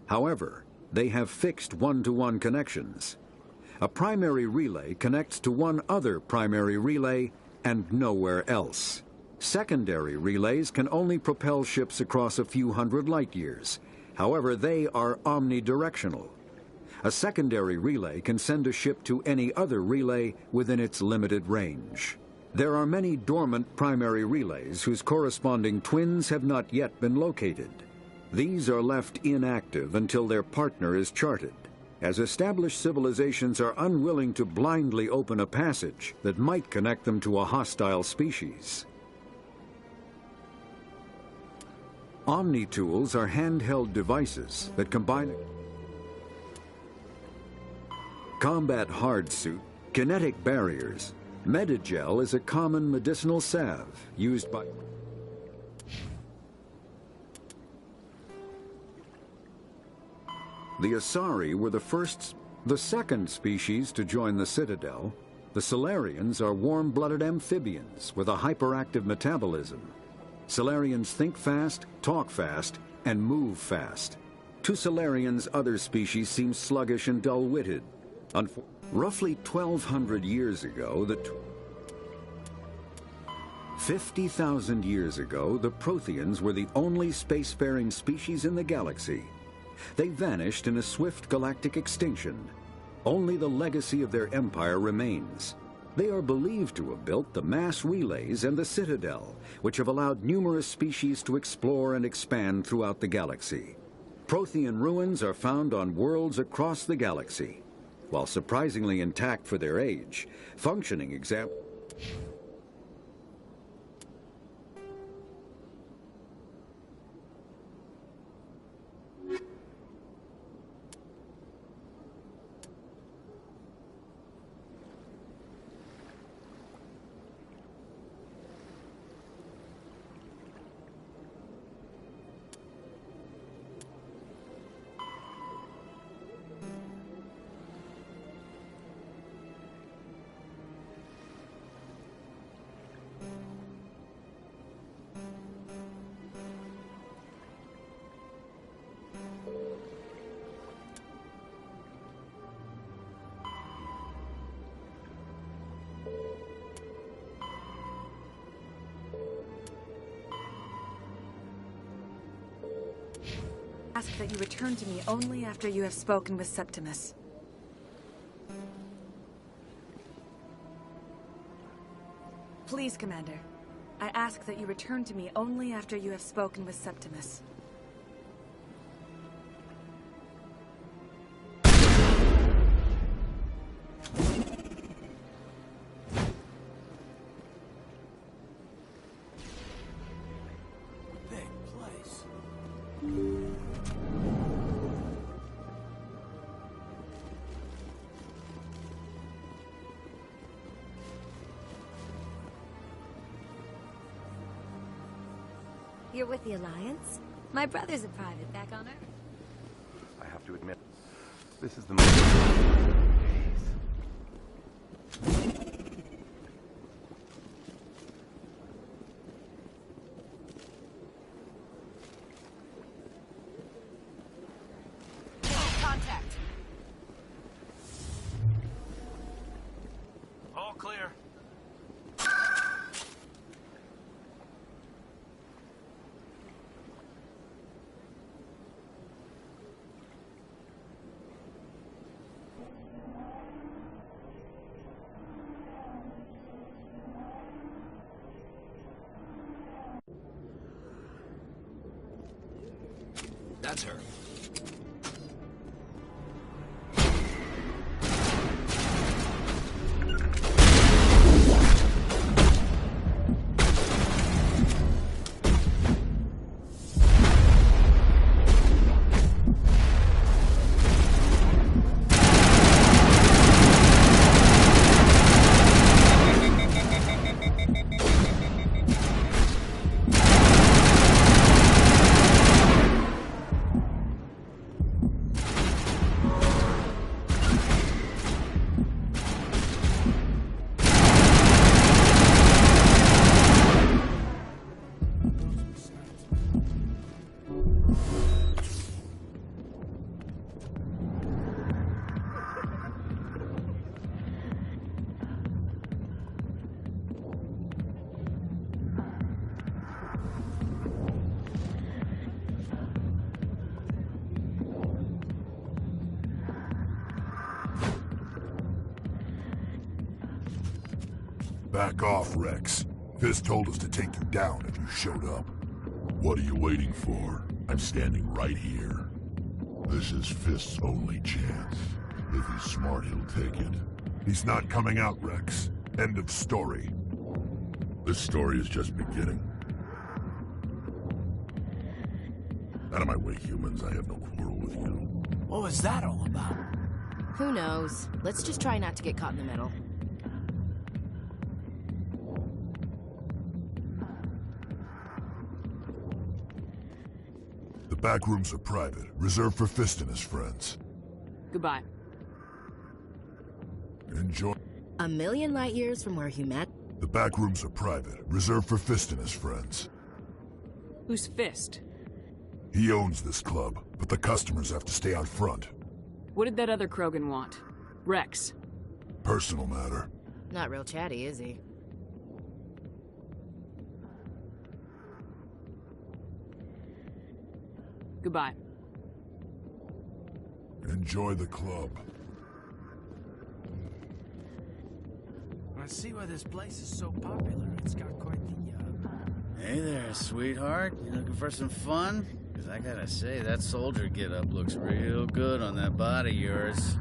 Speaker 6: However, they have fixed one-to-one connections. A primary relay connects to one other primary relay and nowhere else. Secondary relays can only propel ships across a few hundred light years. However, they are omnidirectional. A secondary relay can send a ship to any other relay within its limited range. There are many dormant primary relays whose corresponding twins have not yet been located. These are left inactive until their partner is charted, as established civilizations are unwilling to blindly open a passage that might connect them to a hostile species. Omni-tools are handheld devices that combine combat hardsuit, kinetic barriers, Medigel is a common medicinal salve used by... The Asari were the second species to join the Citadel. The Solarians are warm-blooded amphibians with a hyperactive metabolism. Solarians think fast, talk fast, and move fast. To Solarians, other species seem sluggish and dull-witted. Roughly 1,200 years ago, 50,000 years ago, the Protheans were the only spacefaring species in the galaxy. They vanished in a swift galactic extinction. Only the legacy of their empire remains. They are believed to have built the mass relays and the Citadel, which have allowed numerous species to explore and expand throughout the galaxy. Prothean ruins are found on worlds across the galaxy. While surprisingly intact for their age, functioning examples...
Speaker 1: Ask that you return to me only after you have spoken with Septimus. Please, Commander. I ask that you return to me only after you have spoken with Septimus.
Speaker 15: You're with the Alliance? My brother's a private back on Earth.
Speaker 14: I have to admit, this is the most...
Speaker 3: Contact. All clear. That's her.
Speaker 8: Back off, Rex. Fist told us to take you down if you showed up. What are you waiting for? I'm standing right here. This is Fist's only chance. If he's smart, he'll take it. He's not coming out, Rex. End of story. This story is just beginning. Out of my way, humans. I have no quarrel with you.
Speaker 3: What was that all about?
Speaker 5: Who knows? Let's just try not to get caught in the middle.
Speaker 8: back rooms are private, reserved for Fist and his friends.
Speaker 2: Goodbye.
Speaker 8: Enjoy.
Speaker 5: A million light years from where humanity...
Speaker 8: The back rooms are private, reserved for Fist and his friends.
Speaker 2: Who's Fist?
Speaker 8: He owns this club, but the customers have to stay out front.
Speaker 2: What did that other Krogan want? Rex.
Speaker 8: Personal matter.
Speaker 5: Not real chatty, is he?
Speaker 2: Goodbye.
Speaker 8: Enjoy the club.
Speaker 3: I see why this place is so popular. It's got quite the,
Speaker 12: Hey there, sweetheart. You looking for some fun? Because I gotta say, that soldier get-up looks real good on that body of yours.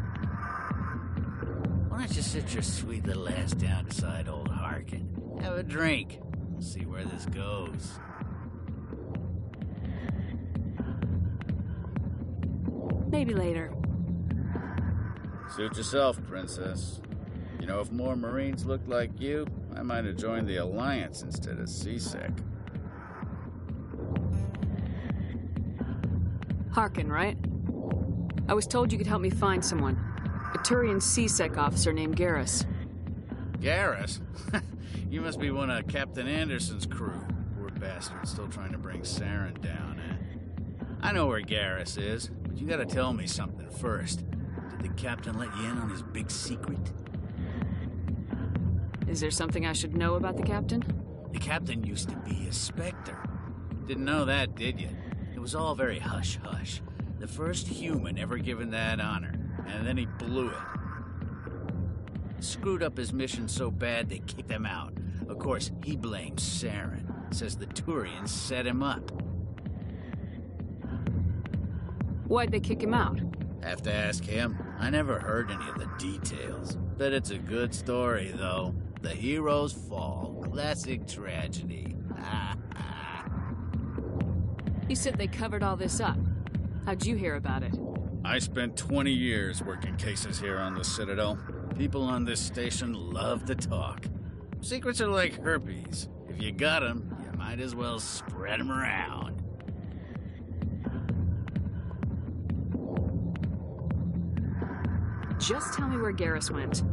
Speaker 12: Why don't you sit your sweet little ass down beside old Harkin? Have a drink. We'll see where this goes.
Speaker 2: Maybe later.
Speaker 12: Suit yourself, princess. You know, if more Marines looked like you, I might have joined the Alliance instead of CSEC.
Speaker 2: Harkin, right? I was told you could help me find someone. A Turian CSEC officer named Garrus.
Speaker 12: Garrus? You must be one of Captain Anderson's crew. Poor bastard, still trying to bring Saren down, eh? I know where Garrus is, but you gotta tell me something first. Did the captain let you in on his big secret?
Speaker 2: Is there something I should know about the captain?
Speaker 12: The captain used to be a Spectre. Didn't know that, did you? It was all very hush-hush. The first human ever given that honor, and then he blew it. Screwed up his mission so bad they kicked him out. Of course, he blames Saren. Says the Turians set him up.
Speaker 2: Why'd they kick him out?
Speaker 12: Have to ask him. I never heard any of the details. Bet it's a good story, though. The hero's fall. Classic tragedy.
Speaker 2: You said they covered all this up. How'd you hear about it?
Speaker 12: I spent 20 years working cases here on the Citadel. People on this station love to talk. Secrets are like herpes. If you got them, you might as well spread them around.
Speaker 2: Just tell me where Garrus went.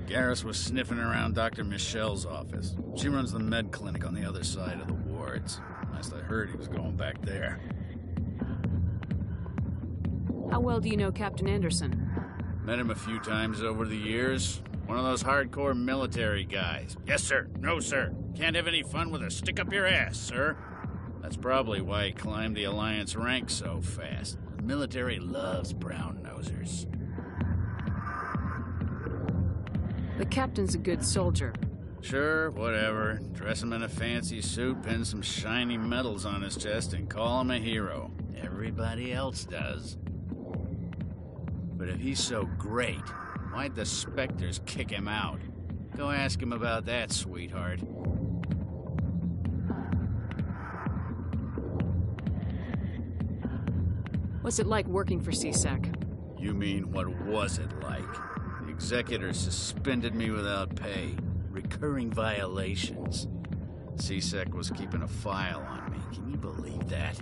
Speaker 12: Garrus was sniffing around Dr. Michelle's office. She runs the med clinic on the other side of the wards. Last I heard, he was going back there.
Speaker 2: How well do you know Captain Anderson?
Speaker 12: Met him a few times over the years. One of those hardcore military guys. Yes, sir. No, sir. Can't have any fun with a stick up your ass, sir. That's probably why he climbed the Alliance ranks so fast. The military loves brown-nosers.
Speaker 2: The captain's a good soldier.
Speaker 12: Sure, whatever. Dress him in a fancy suit, pin some shiny medals on his chest, and call him a hero. Everybody else does. But if he's so great, why'd the Spectres kick him out? Go ask him about that, sweetheart.
Speaker 2: What's it like working for CSEC?
Speaker 12: You mean, what was it like? The executor suspended me without pay. Recurring violations. CSEC was keeping a file on me. Can you believe that?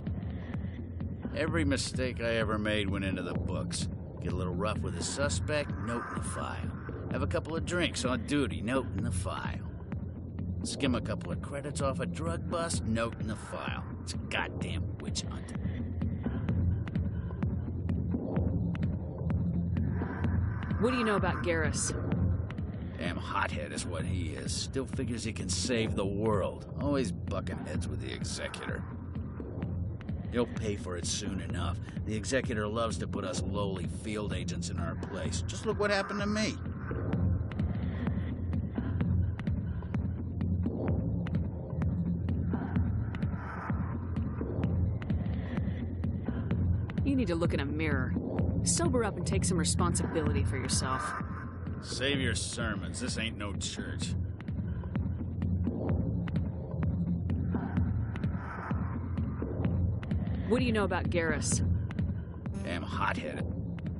Speaker 12: Every mistake I ever made went into the books. Get a little rough with a suspect, note in the file. Have a couple of drinks on duty, note in the file. Skim a couple of credits off a drug bust, note in the file. It's a goddamn witch hunt.
Speaker 2: What do you know about Garrus?
Speaker 12: Damn hothead is what he is. Still figures he can save the world. Always bucking heads with the executor. He'll pay for it soon enough. The executor loves to put us lowly field agents in our place. Just look what happened to me.
Speaker 2: You need to look in a mirror. Sober up and take some responsibility for yourself.
Speaker 12: Save your sermons. This ain't no church.
Speaker 2: What do you know about Garrus?
Speaker 12: Damn hothead.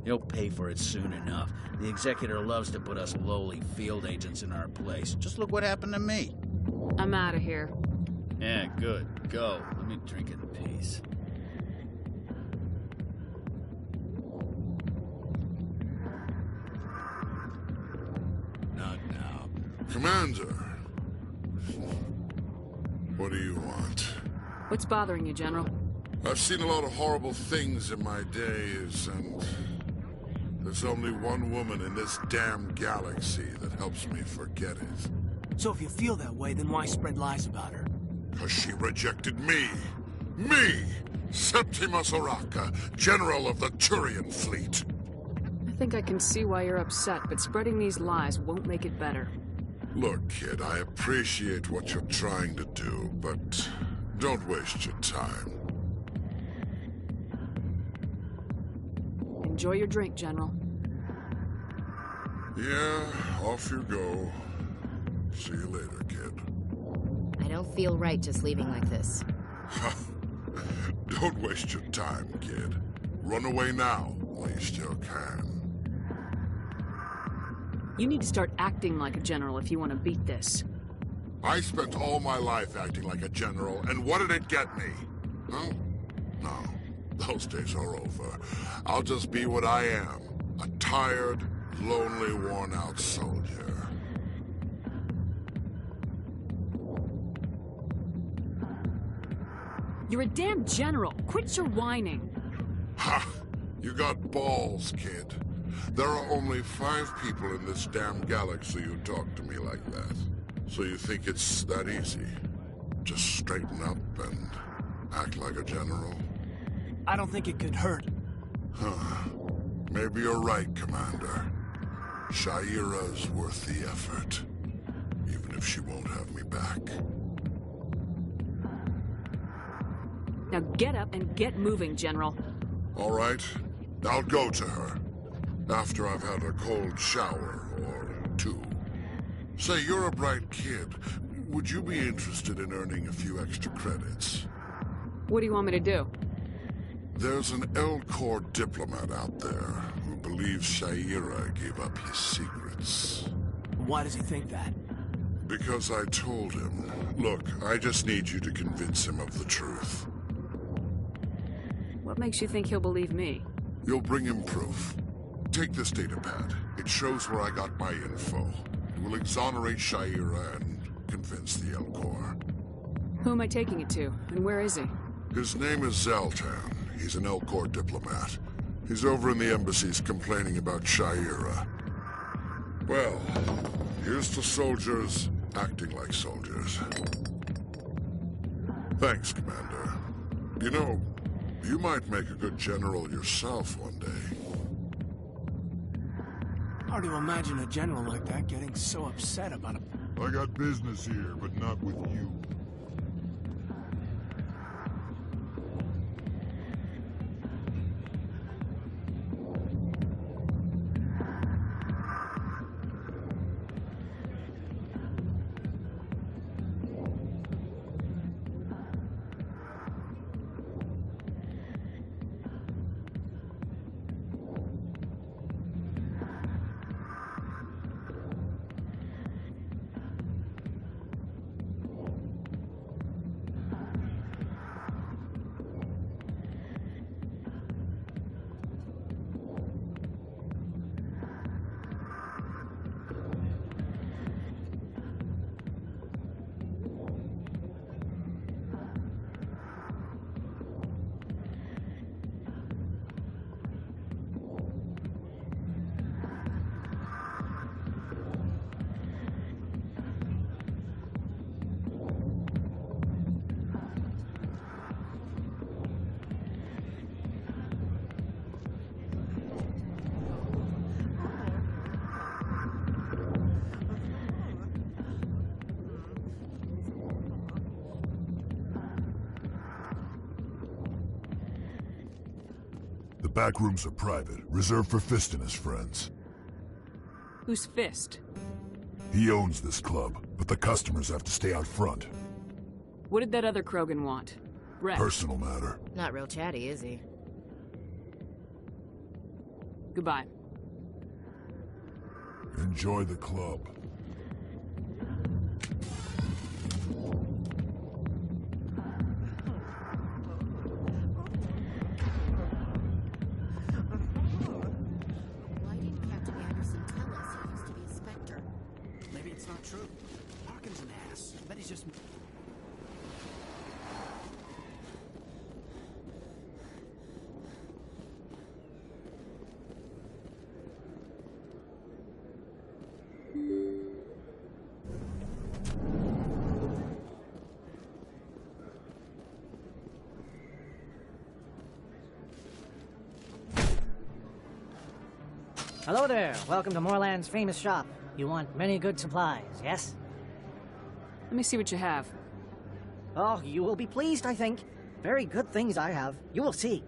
Speaker 12: He'll pay for it soon enough. The executor loves to put us lowly field agents in our place. Just look what happened to me.
Speaker 2: I'm out of here.
Speaker 12: Yeah, good. Go. Let me drink in peace.
Speaker 8: Commander. What do you want?
Speaker 2: What's bothering you, General?
Speaker 8: I've seen a lot of horrible things in my days, and there's only one woman in this damn galaxy that helps me forget it.
Speaker 3: So if you feel that way, then why spread lies about her?
Speaker 8: 'Cause she rejected me! Me! Septimus Oraka, General of the Turian Fleet!
Speaker 2: I think I can see why you're upset, but spreading these lies won't make it better.
Speaker 8: Look, kid, I appreciate what you're trying to do, but don't waste your time.
Speaker 2: Enjoy your drink, General.
Speaker 8: Yeah, off you go. See you later, kid.
Speaker 5: I don't feel right just leaving like this.
Speaker 8: Don't waste your time, kid. Run away now, while you still can.
Speaker 2: You need to start acting like a general if you want to beat this.
Speaker 8: I spent all my life acting like a general, and what did it get me? Huh? No, those days are over. I'll just be what I am. A tired, lonely, worn-out soldier.
Speaker 2: You're a damn general. Quit your whining.
Speaker 8: Ha! You got balls, kid. There are only 5 people in this damn galaxy who talk to me like that. So you think it's that easy? Just straighten up and act like a general?
Speaker 3: I don't think it could hurt.
Speaker 8: Huh. Maybe you're right, Commander. Shaira's worth the effort. Even if she won't have me back.
Speaker 2: Now get up and get moving, General.
Speaker 8: All right. I'll go to her. After I've had a cold shower, or 2. Say, you're a bright kid. Would you be interested in earning a few extra credits?
Speaker 2: What do you want me to do?
Speaker 8: There's an L-Corps diplomat out there who believes Shaira gave up his secrets.
Speaker 3: Why does he think that?
Speaker 8: Because I told him. Look, I just need you to convince him of the truth.
Speaker 2: What makes you think he'll believe me?
Speaker 8: You'll bring him proof. Take this datapad. It shows where I got my info. It will exonerate Shaira and convince the L-Corps.
Speaker 2: Who am I taking it to, and where is he?
Speaker 8: His name is Zoltan. He's an L-Corps diplomat. He's over in the embassies complaining about Shaira. Well, here's to soldiers acting like soldiers. Thanks, Commander. You know, you might make a good general yourself one day.
Speaker 3: Hard to imagine a general like that getting so upset about it.
Speaker 8: I got business here, but not with you. The back rooms are private, reserved for Fist and his friends.
Speaker 2: Who's Fist?
Speaker 8: He owns this club, but the customers have to stay out front.
Speaker 2: What did that other Krogan want? Rex?
Speaker 8: Personal matter.
Speaker 5: Not real chatty, is he?
Speaker 2: Goodbye.
Speaker 8: Enjoy the club.
Speaker 5: Why didn't Captain Anderson tell us he used to be a Spectre?
Speaker 3: Maybe it's not true.
Speaker 17: Hello there. Welcome to Moorland's famous shop. You want many good supplies, yes?
Speaker 2: Let me see what you have.
Speaker 17: Oh, you will be pleased, I think. Very good things I have. You will see.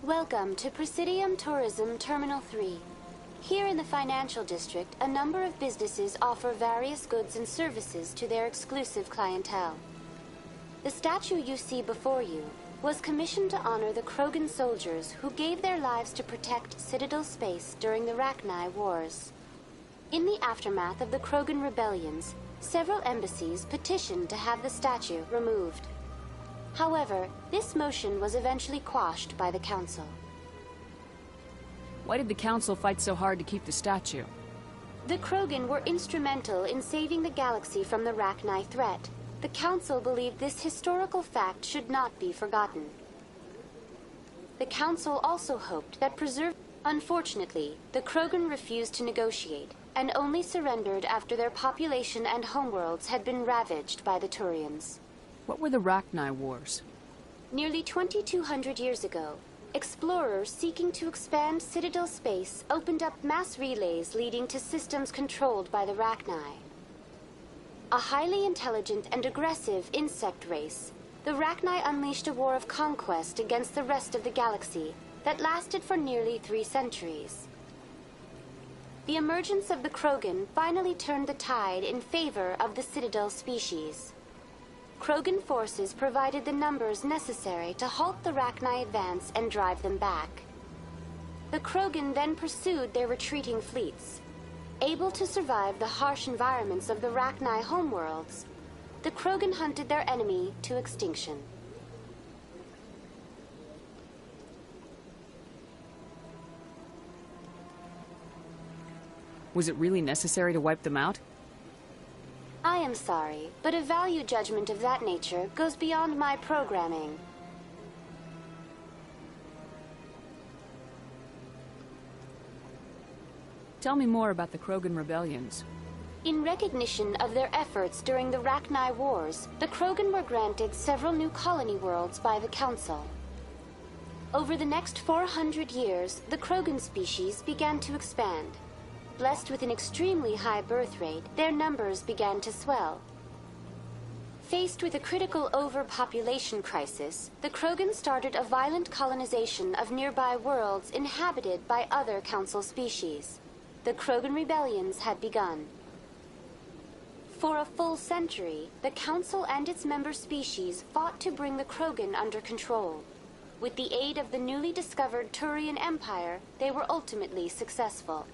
Speaker 21: Welcome to Presidium Tourism Terminal 3. Here in the financial district, a number of businesses offer various goods and services to their exclusive clientele. The statue you see before you was commissioned to honor the Krogan soldiers who gave their lives to protect Citadel space during the Rachni Wars. In the aftermath of the Krogan rebellions, several embassies petitioned to have the statue removed. However, this motion was eventually quashed by the Council.
Speaker 2: Why did the Council fight so hard to keep the statue?
Speaker 21: The Krogan were instrumental in saving the galaxy from the Rachni threat. The Council believed this historical fact should not be forgotten. The Council also hoped that Unfortunately, the Krogan refused to negotiate, and only surrendered after their population and homeworlds had been ravaged by the Turians.
Speaker 2: What were the Rachni Wars?
Speaker 21: Nearly 2,200 years ago, explorers seeking to expand Citadel space opened up mass relays leading to systems controlled by the Rachni. A highly intelligent and aggressive insect race, the Rachni unleashed a war of conquest against the rest of the galaxy that lasted for nearly 3 centuries. The emergence of the Krogan finally turned the tide in favor of the Citadel species. Krogan forces provided the numbers necessary to halt the Rachni advance and drive them back. The Krogan then pursued their retreating fleets. Able to survive the harsh environments of the Rachni homeworlds, the Krogan hunted their enemy to extinction.
Speaker 2: Was it really necessary to wipe them out?
Speaker 21: I am sorry, but a value judgment of that nature goes beyond my programming.
Speaker 2: Tell me more about the Krogan rebellions.
Speaker 21: In recognition of their efforts during the Rachni Wars, the Krogan were granted several new colony worlds by the Council. Over the next 400 years, the Krogan species began to expand. Blessed with an extremely high birth rate, their numbers began to swell. Faced with a critical overpopulation crisis, the Krogan started a violent colonization of nearby worlds inhabited by other Council species. The Krogan rebellions had begun. For a full century, the Council and its member species fought to bring the Krogan under control. With the aid of the newly discovered Turian Empire, they were ultimately successful.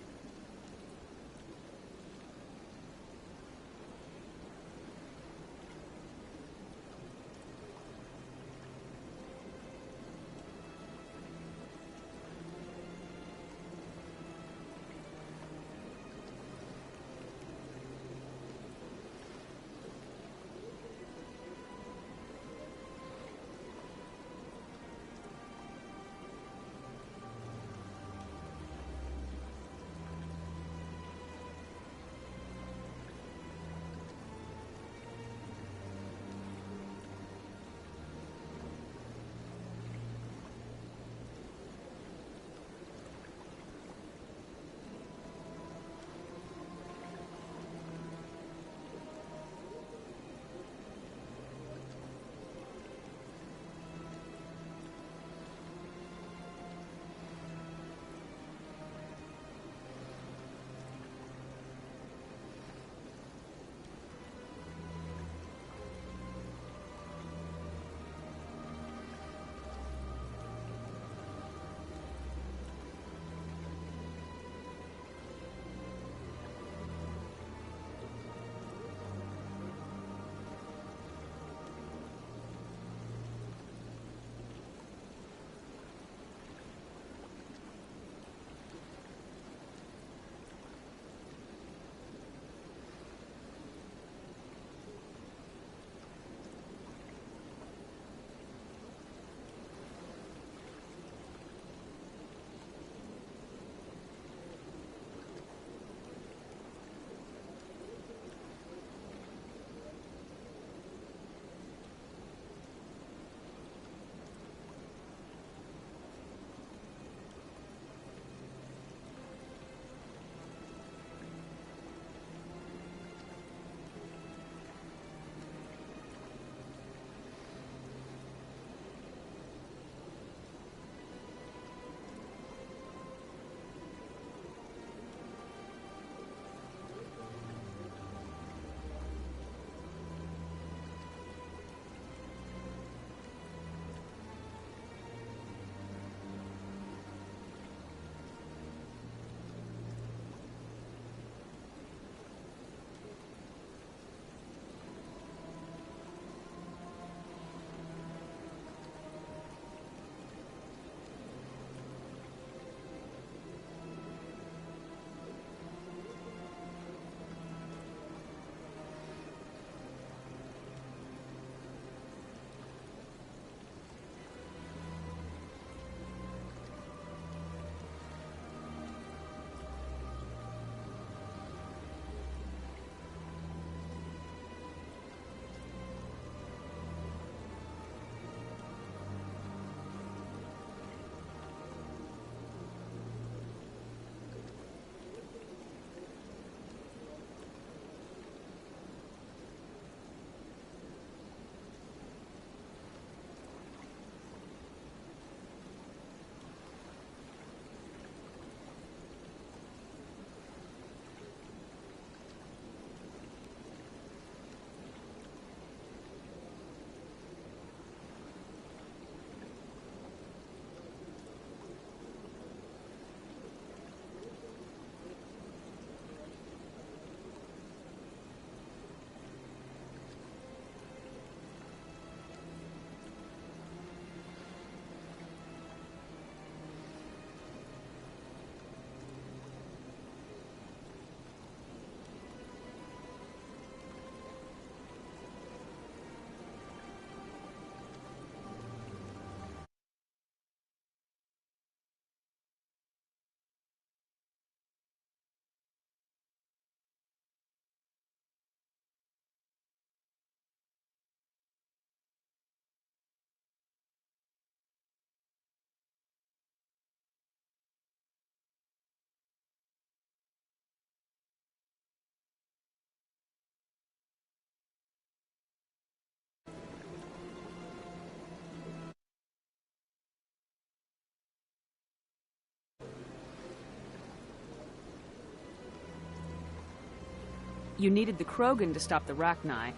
Speaker 2: You needed the Krogan to stop the Rachni,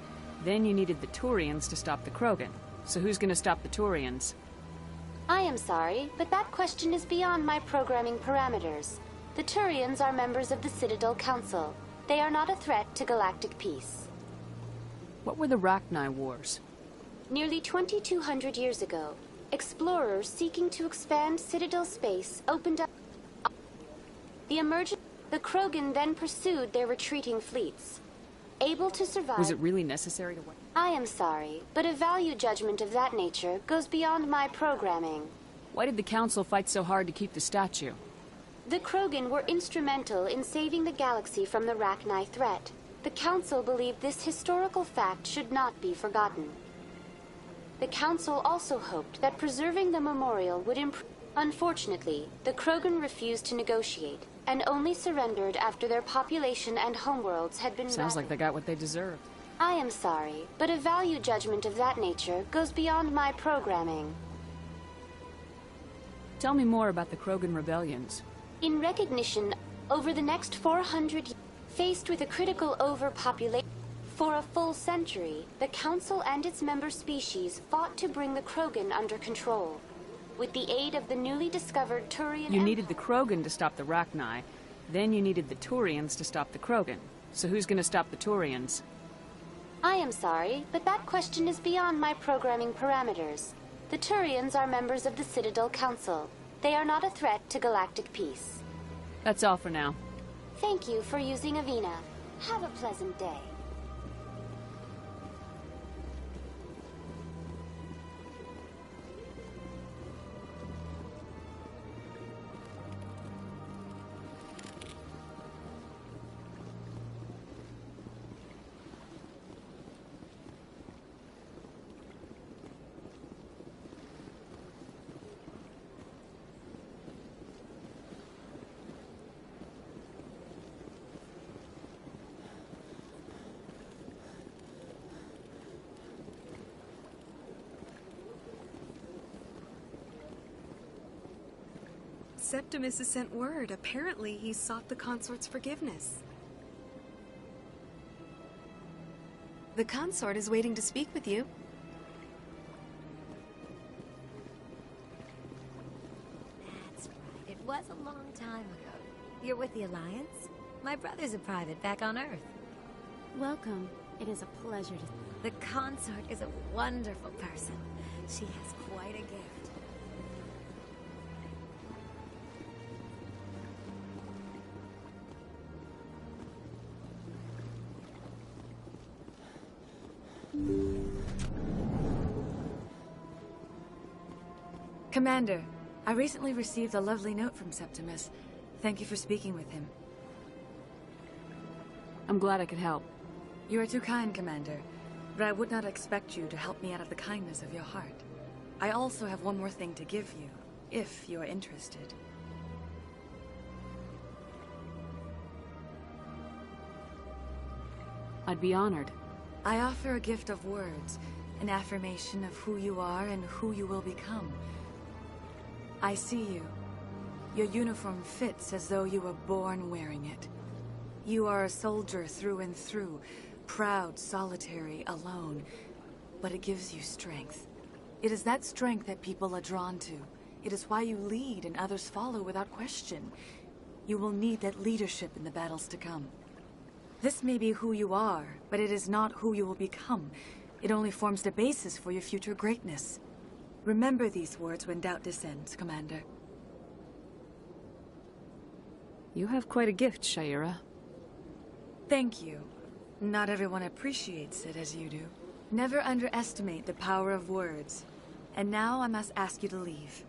Speaker 2: then you needed the Turians to stop the Krogan. So who's gonna stop the Turians?
Speaker 21: I am sorry, but that question is beyond my programming parameters. The Turians are members of the Citadel Council. They are not a threat to galactic peace.
Speaker 2: What were the Rachni Wars?
Speaker 21: Nearly 2,200 years ago, explorers seeking to expand Citadel space opened up the emergence. The Krogan then pursued their retreating fleets. Able to survive...
Speaker 2: Was it really necessary to...
Speaker 21: I am sorry, but a value judgment of that nature goes beyond my programming.
Speaker 2: Why did the Council fight so hard to keep the statue?
Speaker 21: The Krogan were instrumental in saving the galaxy from the Rachni threat. The Council believed this historical fact should not be forgotten. The Council also hoped that preserving the memorial would improve... Unfortunately, the Krogan refused to negotiate, and only surrendered after their population and homeworlds had been...
Speaker 2: Sounds like they got what they deserved.
Speaker 21: I am sorry, but a value judgment of that nature goes beyond my programming.
Speaker 2: Tell me more about the Krogan rebellions.
Speaker 21: In recognition, over the next 400 years, faced with a critical overpopulation, for a full century, the Council and its member species fought to bring the Krogan under control. With the aid of the newly discovered Turian...
Speaker 2: You needed the Krogan to stop the Rachni, then you needed the Turians to stop the Krogan. So who's gonna stop the Turians?
Speaker 21: I am sorry, but that question is beyond my programming parameters. The Turians are members of the Citadel Council. They are not a threat to galactic peace.
Speaker 2: That's all for now.
Speaker 21: Thank you for using Avina. Have a pleasant day.
Speaker 13: Septimus has sent word. Apparently, he sought the consort's forgiveness. The consort is waiting to speak with you.
Speaker 15: That's right. It was a long time ago. You're with the Alliance? My brother's a private back on Earth. Welcome. It is a pleasure to... The consort is a wonderful person. She has quite a gift.
Speaker 1: Commander, I recently received a lovely note from Septimus. Thank you for speaking with him.
Speaker 2: I'm glad I could help.
Speaker 1: You are too kind, Commander, but I would not expect you to help me out of the kindness of your heart. I also have one more thing to give you, if you are interested.
Speaker 2: I'd be honored.
Speaker 1: I offer a gift of words, an affirmation of who you are and who you will become. I see you. Your uniform fits as though you were born wearing it. You are a soldier through and through, proud, solitary, alone, but it gives you strength. It is that strength that people are drawn to. It is why you lead and others follow without question. You will need that leadership in the battles to come. This may be who you are, but it is not who you will become. It only forms the basis for your future greatness. Remember these words when doubt descends, Commander.
Speaker 2: You have quite a gift, Sha'ira.
Speaker 1: Thank you. Not everyone appreciates it as you do. Never underestimate the power of words. And now I must ask you to leave.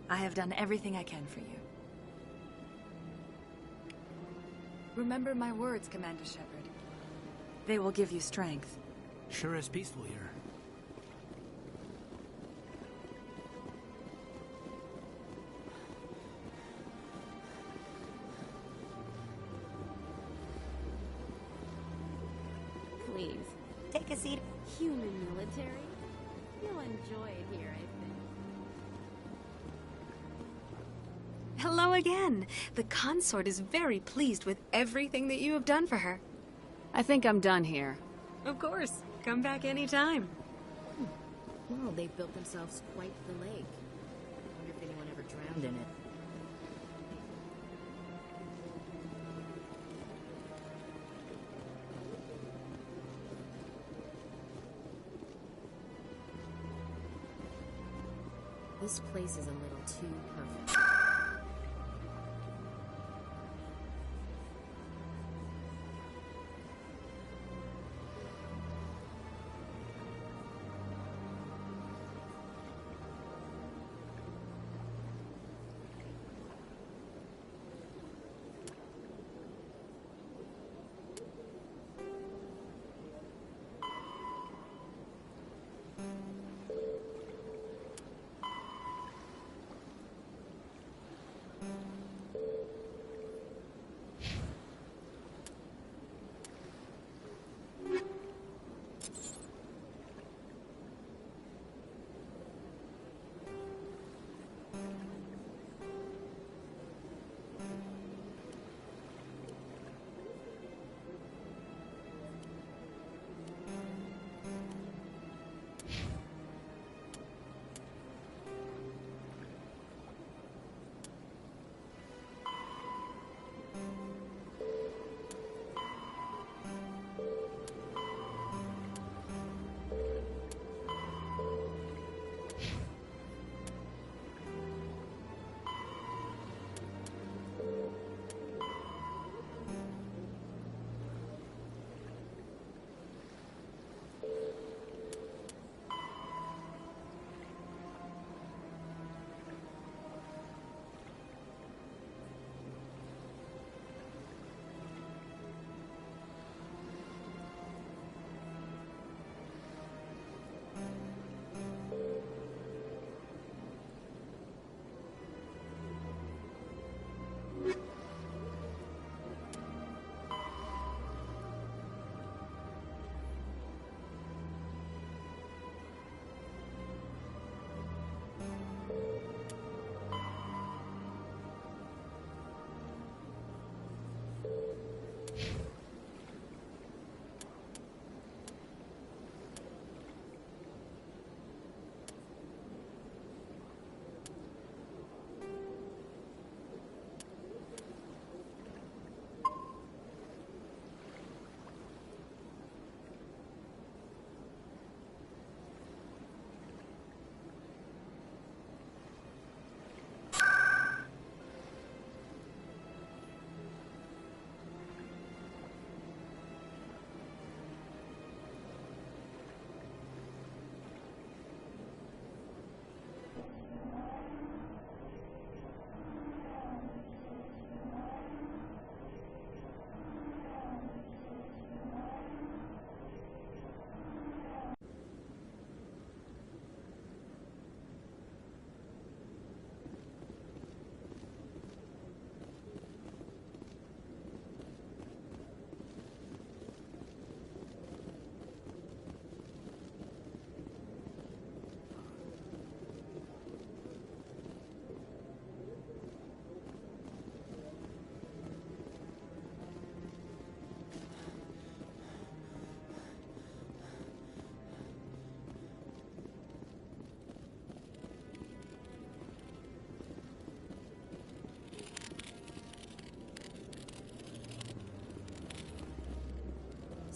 Speaker 1: I have done everything I can for you. Remember my words, Commander Shepard. They will give you strength.
Speaker 3: Sure is peaceful here.
Speaker 15: Please, take a seat. Human military? You'll enjoy it here, I think.
Speaker 13: Hello again. The consort is very pleased with everything that you have done for her.
Speaker 2: I think I'm done here.
Speaker 13: Of course. Come back anytime.
Speaker 5: Well, they've built themselves quite the lake. I wonder if anyone ever drowned in it. This place is a little too perfect.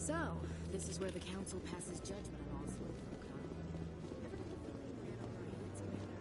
Speaker 5: So, this is where the council passes judgment on all slave folk, huh? Ever get the feeling we ran over our heads, Commander?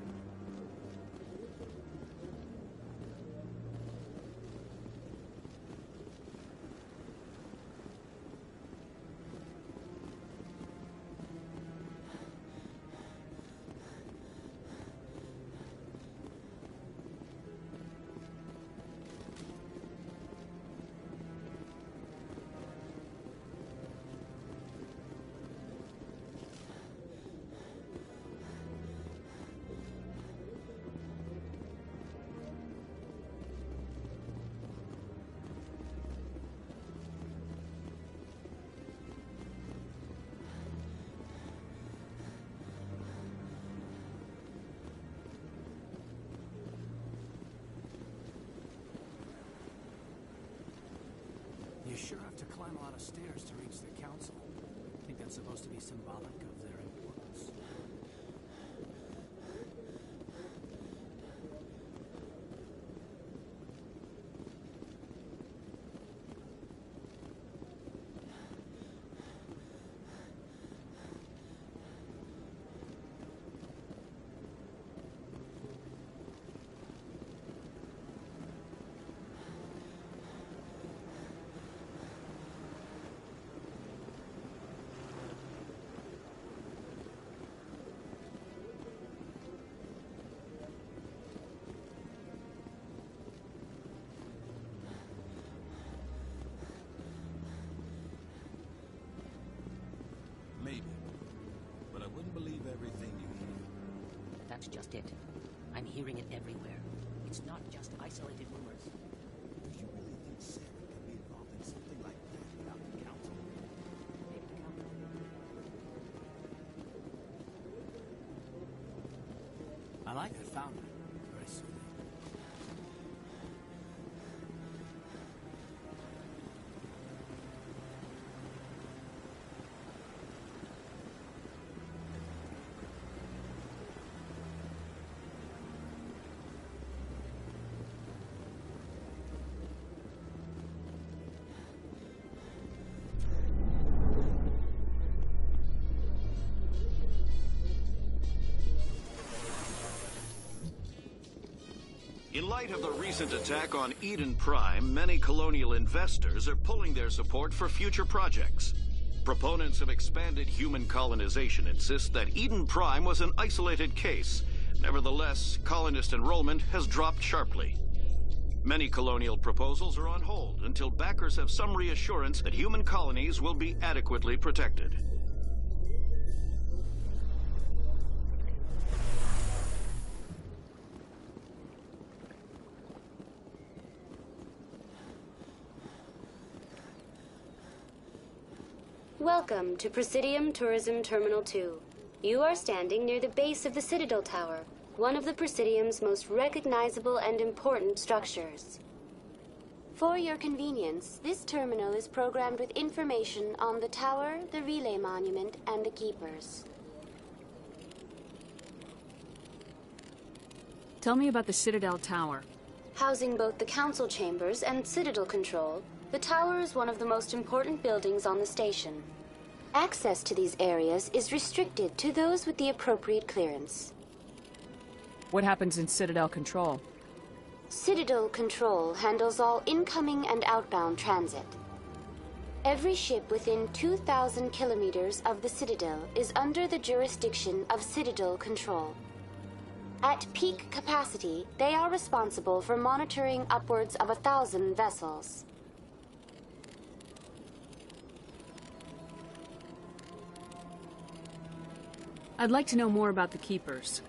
Speaker 3: lot of stairs to reach the council. I think that's supposed to be symbolic of their importance.
Speaker 16: Maybe. But I wouldn't believe everything you hear.
Speaker 18: That's just it. I'm hearing it everywhere. It's not just isolated rumors.
Speaker 16: Do you really think Sarah could be involved in something like that without the council?
Speaker 18: Maybe the council.
Speaker 3: I like that fountain. Very soothing.
Speaker 20: In light of the recent attack on Eden Prime, many colonial investors are pulling their support for future projects. Proponents of expanded human colonization insist that Eden Prime was an isolated case. Nevertheless, colonist enrollment has dropped sharply. Many colonial proposals are on hold until backers have some reassurance that human colonies will be adequately protected.
Speaker 21: Welcome to Presidium Tourism Terminal 2. You are standing near the base of the Citadel Tower, one of the Presidium's most recognizable and important structures. For your convenience, this terminal is programmed with information on the tower, the relay monument, and the keepers.
Speaker 2: Tell me about the Citadel Tower.
Speaker 21: Housing both the council chambers and Citadel Control, the tower is one of the most important buildings on the station. Access to these areas is restricted to those with the appropriate clearance.
Speaker 2: What happens in Citadel Control?
Speaker 21: Citadel Control handles all incoming and outbound transit. Every ship within 2,000 kilometers of the Citadel is under the jurisdiction of Citadel Control. At peak capacity, they are responsible for monitoring upwards of 1,000 vessels.
Speaker 2: I'd like to know more about the Keepers.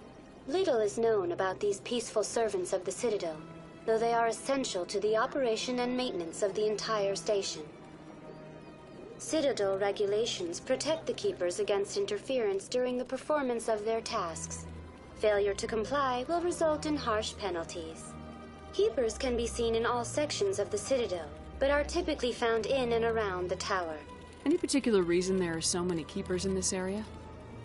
Speaker 21: Little is known about these peaceful servants of the Citadel, though they are essential to the operation and maintenance of the entire station. Citadel regulations protect the Keepers against interference during the performance of their tasks. Failure to comply will result in harsh penalties. Keepers can be seen in all sections of the Citadel, but are typically found in and around the tower.
Speaker 2: Any particular reason there are so many Keepers in this area?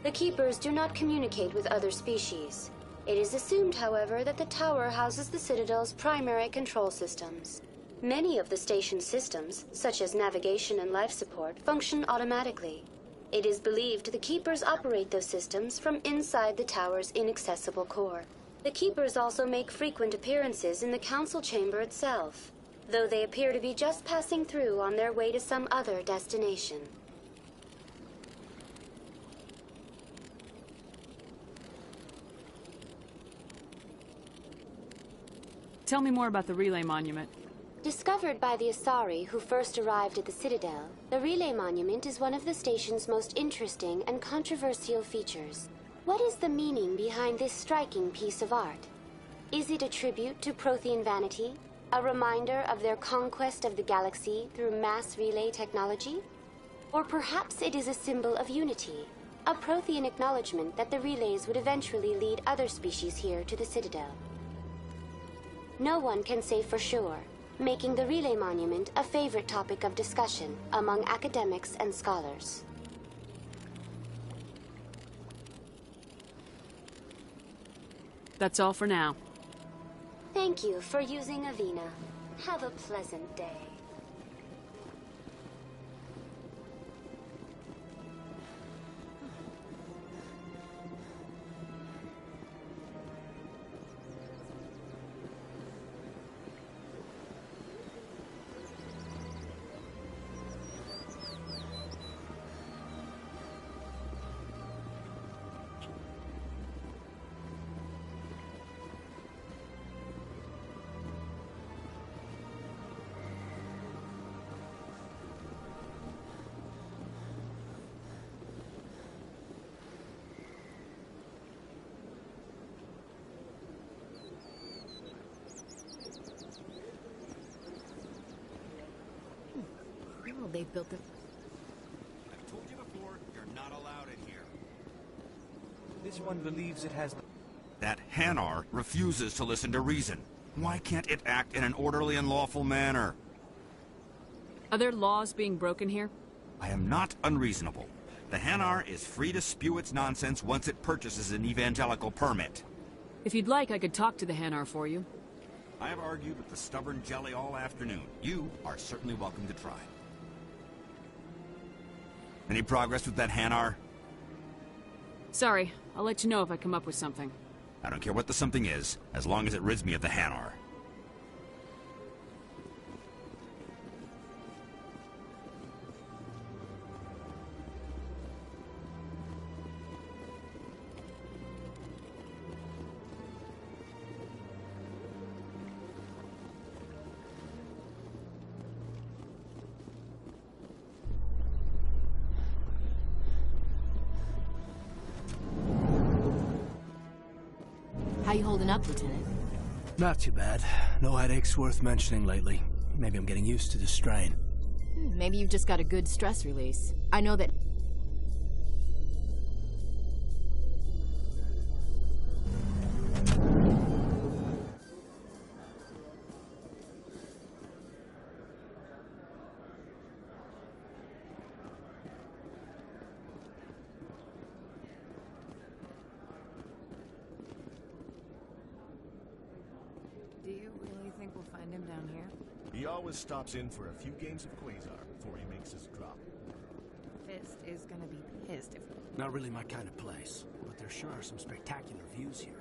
Speaker 21: The Keepers do not communicate with other species. It is assumed, however, that the tower houses the Citadel's primary control systems. Many of the station's systems, such as navigation and life support, function automatically. It is believed the Keepers operate those systems from inside the tower's inaccessible core. The Keepers also make frequent appearances in the council chamber itself, though they appear to be just passing through on their way to some other destination.
Speaker 2: Tell me more about the relay monument.
Speaker 21: Discovered by the Asari who first arrived at the Citadel, the relay monument is one of the station's most interesting and controversial features. What is the meaning behind this striking piece of art? Is it a tribute to Prothean vanity? A reminder of their conquest of the galaxy through mass relay technology? Or perhaps it is a symbol of unity, a Prothean acknowledgement that the relays would eventually lead other species here to the Citadel. No one can say for sure, making the relay monument a favorite topic of discussion among academics and scholars.
Speaker 2: That's all for now.
Speaker 21: Thank you for using Avina. Have a pleasant day.
Speaker 5: They've built it.
Speaker 7: I've told you before, you're not allowed in here. This one believes it has... That Hanar refuses to listen to reason. Why can't it act in an orderly and lawful manner?
Speaker 2: Are there laws being broken here?
Speaker 7: I am not unreasonable. The Hanar is free to spew its nonsense once it purchases an evangelical permit.
Speaker 2: If you'd like, I could talk to the Hanar for you.
Speaker 7: I have argued with the stubborn jelly all afternoon. You are certainly welcome to try. Any progress with that Hanar?
Speaker 2: Sorry, I'll let you know if I come up with something.
Speaker 7: I don't care what the something is, as long as it rids me of the Hanar.
Speaker 5: How you holding up, Lieutenant?
Speaker 3: Not too bad. No headaches worth mentioning lately. Maybe I'm getting used to the strain.
Speaker 5: Maybe you've just got a good stress release. I know that...
Speaker 1: Do you really think we'll find him down here?
Speaker 10: He always stops in for a few games of Quasar before he makes his drop.
Speaker 1: Fist is gonna be pissed if...
Speaker 3: Not really my kind of place, but there sure are some spectacular views here.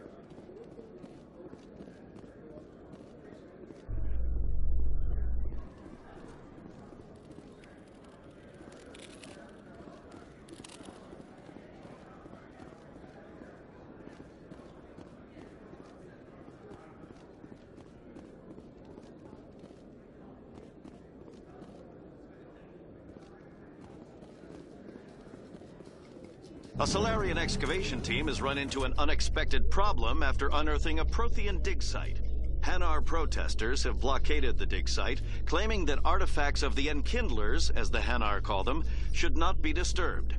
Speaker 20: A Solarian excavation team has run into an unexpected problem after unearthing a Prothean dig site. Hanar protesters have blockaded the dig site, claiming that artifacts of the aKILLBILLs, as the Hanar call them, should not be disturbed.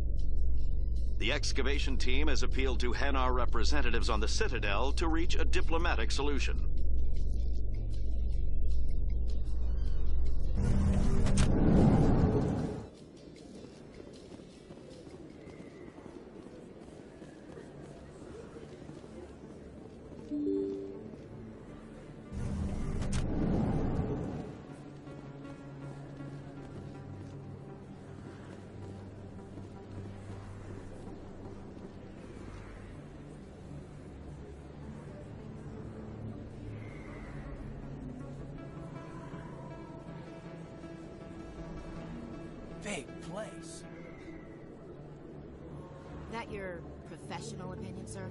Speaker 20: The excavation team has appealed to Hanar representatives on the Citadel to reach a diplomatic solution.
Speaker 3: Big place.
Speaker 5: That your professional opinion, sir?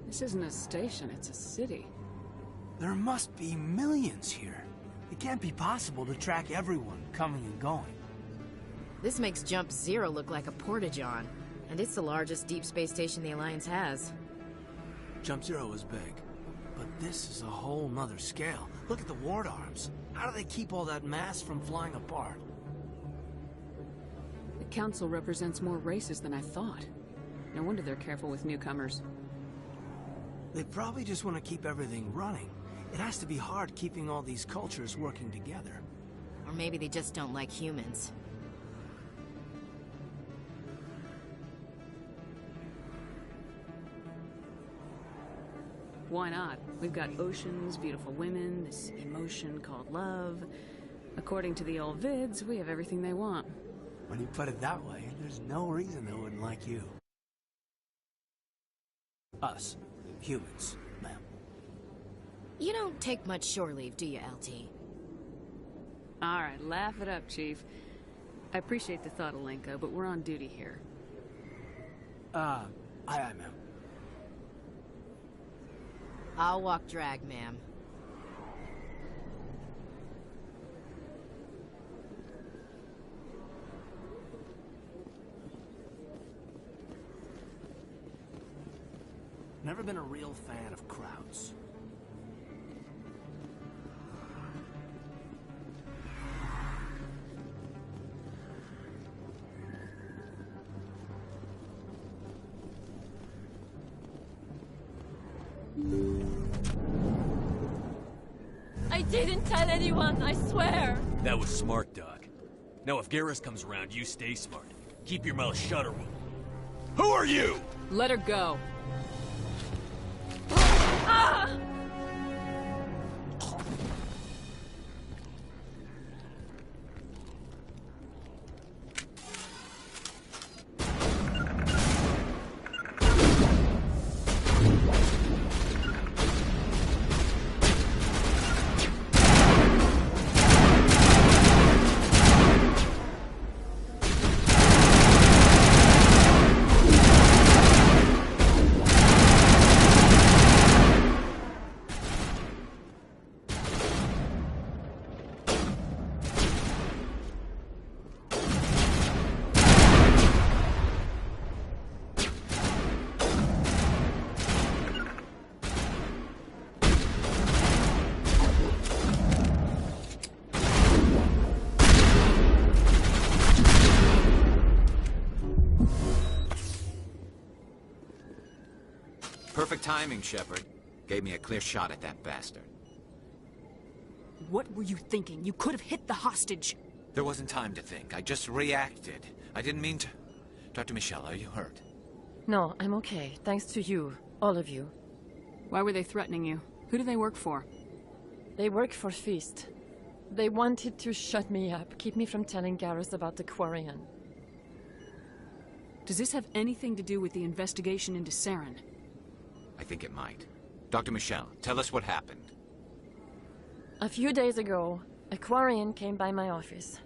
Speaker 2: This isn't a station, it's a city.
Speaker 3: There must be millions here. It can't be possible to track everyone coming and going.
Speaker 5: This makes Jump Zero look like a porta-john, and it's the largest deep space station the Alliance has.
Speaker 3: Jump Zero is big, but this is a whole nother scale. Look at the ward arms. How do they keep all that mass from flying apart?
Speaker 2: The Council represents more races than I thought. No wonder they're careful with newcomers.
Speaker 3: They probably just want to keep everything running. It has to be hard keeping all these cultures working together.
Speaker 5: Or maybe they just don't like humans.
Speaker 2: Why not? We've got oceans, beautiful women, this emotion called love. According to the old vids, we have everything they want.
Speaker 3: When you put it that way, there's no reason they wouldn't like you. Us. Humans, ma'am.
Speaker 5: You don't take much shore leave, do you, LT?
Speaker 2: Alright, laugh it up, Chief. I appreciate the thought, Alenka, but we're on duty here.
Speaker 3: Aye, ma'am.
Speaker 5: I'll walk drag, ma'am.
Speaker 3: Never been a real fan of crowds.
Speaker 11: I didn't tell anyone, I swear!
Speaker 22: That was smart, Doc. Now if Garrus comes around, you stay smart. Keep your mouth shut or we'll... Who are you?
Speaker 2: Let her go.
Speaker 11: Ah!
Speaker 23: Perfect timing, Shepard. Gave me a clear shot at that bastard.
Speaker 2: What were you thinking? You could have hit the hostage.
Speaker 23: There wasn't time to think. I just reacted. I didn't mean to... Dr. Michelle, are you hurt?
Speaker 11: No, I'm okay. Thanks to you. All of you.
Speaker 2: Why were they threatening you? Who do they work for?
Speaker 11: They work for Feast. They wanted to shut me up, keep me from telling Garrus about the Quarian.
Speaker 2: Does this have anything to do with the investigation into Saren?
Speaker 23: I think it might. Dr. Michelle, tell us what happened.
Speaker 11: A few days ago, a Quarian came by my office.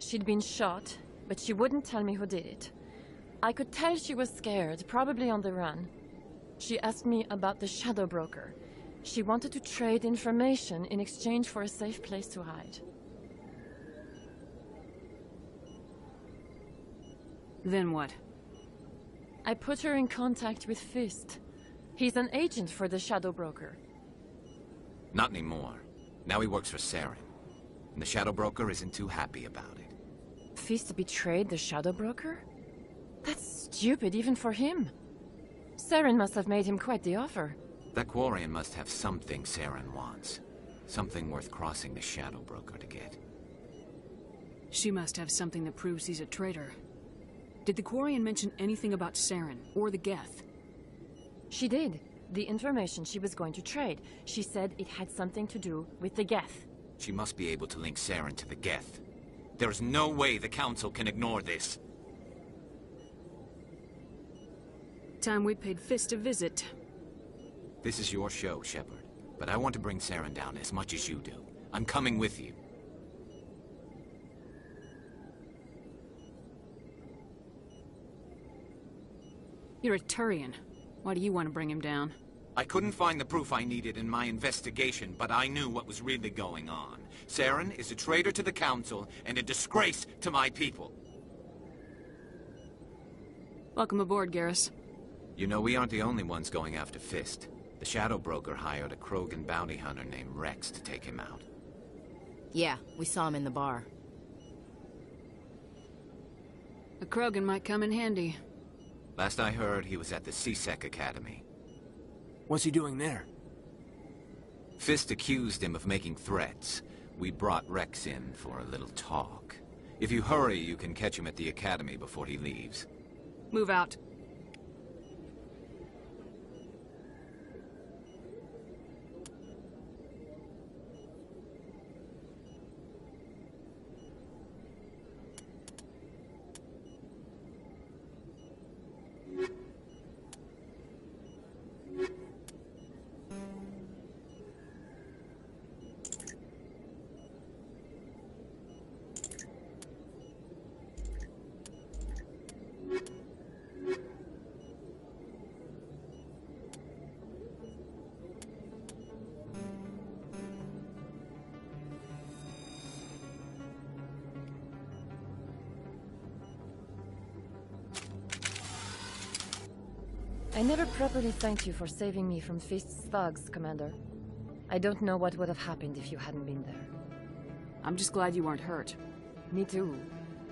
Speaker 11: She'd been shot, but she wouldn't tell me who did it. I could tell she was scared, probably on the run. She asked me about the Shadow Broker. She wanted to trade information in exchange for a safe place to hide.
Speaker 2: Then what?
Speaker 11: I put her in contact with Fist. He's an agent for the Shadow Broker.
Speaker 23: Not anymore. Now he works for Saren. And the Shadow Broker isn't too happy about it.
Speaker 11: Fist betrayed the Shadow Broker? That's stupid even for him. Saren must have made him quite the offer.
Speaker 23: That Quarian must have something Saren wants. Something worth crossing the Shadow Broker to get.
Speaker 2: She must have something that proves he's a traitor. Did the Quarian mention anything about Saren or the Geth?
Speaker 11: She did. The information she was going to trade. She said it had something to do with the Geth.
Speaker 23: She must be able to link Saren to the Geth. There's no way the Council can ignore this.
Speaker 2: Time we paid Fist a visit.
Speaker 23: This is your show, Shepard. But I want to bring Saren down as much as you do. I'm coming with you.
Speaker 2: You're a Turian. Why do you want to bring him down?
Speaker 23: I couldn't find the proof I needed in my investigation, but I knew what was really going on. Saren is a traitor to the Council and a disgrace to my people.
Speaker 2: Welcome aboard, Garrus.
Speaker 23: You know, we aren't the only ones going after Fist. The Shadow Broker hired a Krogan bounty hunter named Rex to take him out.
Speaker 5: Yeah, we saw him in the bar.
Speaker 2: A Krogan might come in handy.
Speaker 23: Last I heard, he was at the CSEC Academy.
Speaker 3: What's he doing there?
Speaker 23: Fist accused him of making threats. We brought Rex in for a little talk. If you hurry, you can catch him at the academy before he leaves.
Speaker 2: Move out.
Speaker 11: I never properly thanked you for saving me from Fist's thugs, Commander. I don't know what would have happened if you hadn't been there.
Speaker 2: I'm just glad you weren't hurt.
Speaker 11: Me too.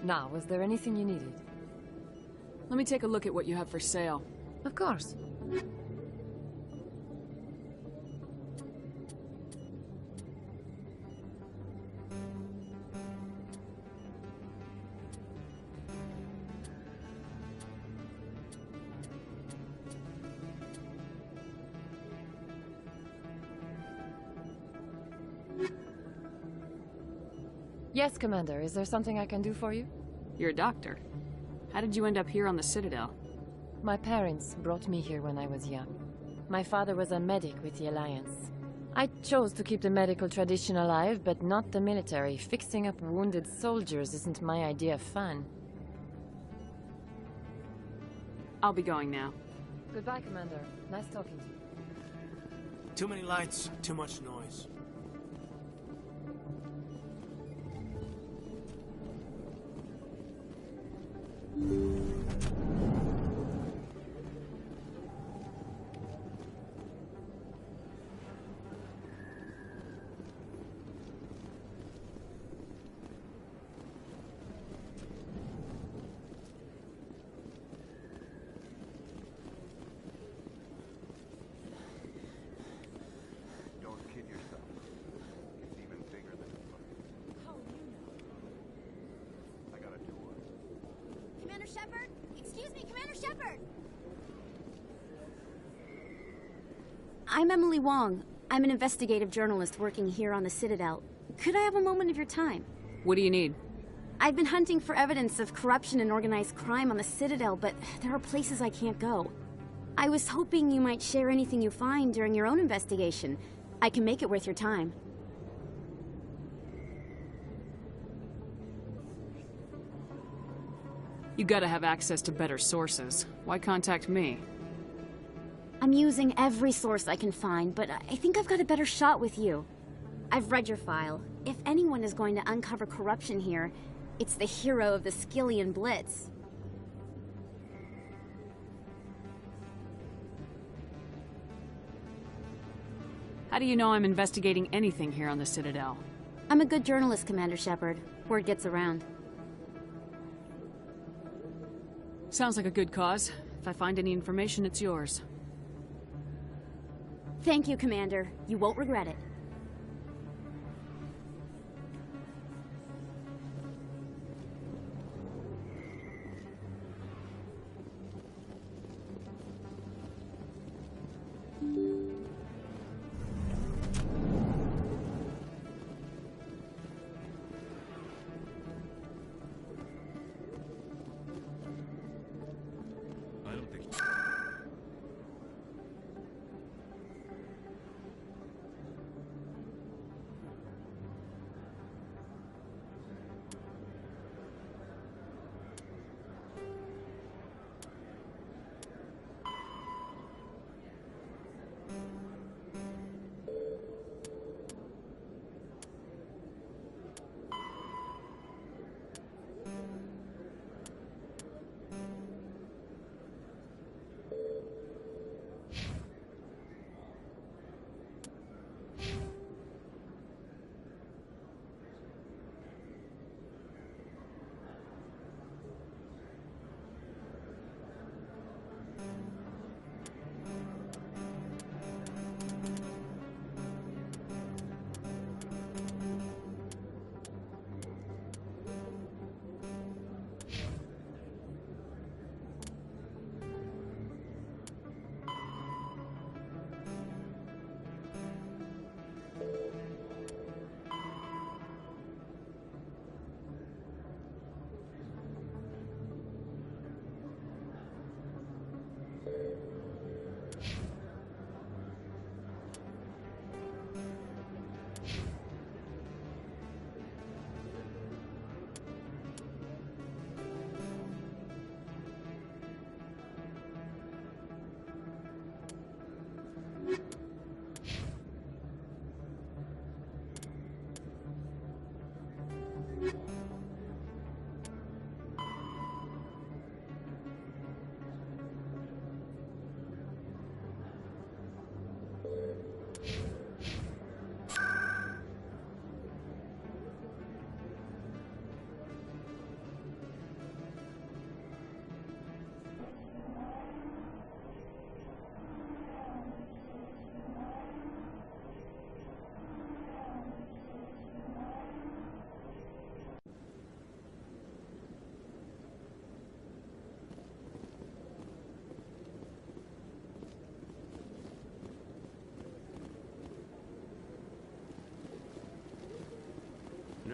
Speaker 11: Now, was there anything you needed?
Speaker 2: Let me take a look at what you have for sale.
Speaker 11: Of course. Yes, Commander. Is there something I can do for you?
Speaker 2: You're a doctor. How did you end up here on the Citadel?
Speaker 11: My parents brought me here when I was young. My father was a medic with the Alliance. I chose to keep the medical tradition alive, but not the military. Fixing up wounded soldiers isn't my idea of fun.
Speaker 2: I'll be going now.
Speaker 11: Goodbye, Commander. Nice talking to you.
Speaker 3: Too many lights, too much noise.
Speaker 4: I'm Emily Wong. I'm an investigative journalist working here on the Citadel. Could I have a moment of your time?
Speaker 2: What do you need?
Speaker 4: I've been hunting for evidence of corruption and organized crime on the Citadel, but there are places I can't go. I was hoping you might share anything you find during your own investigation. I can make it worth your time.
Speaker 2: You gotta have access to better sources. Why contact me?
Speaker 4: I'm using every source I can find, but I think I've got a better shot with you. I've read your file. If anyone is going to uncover corruption here, it's the hero of the Skillian Blitz.
Speaker 2: How do you know I'm investigating anything here on the Citadel?
Speaker 4: I'm a good journalist, Commander Shepard. Word gets around.
Speaker 2: Sounds like a good cause. If I find any information, it's yours.
Speaker 4: Thank you, Commander. You won't regret it.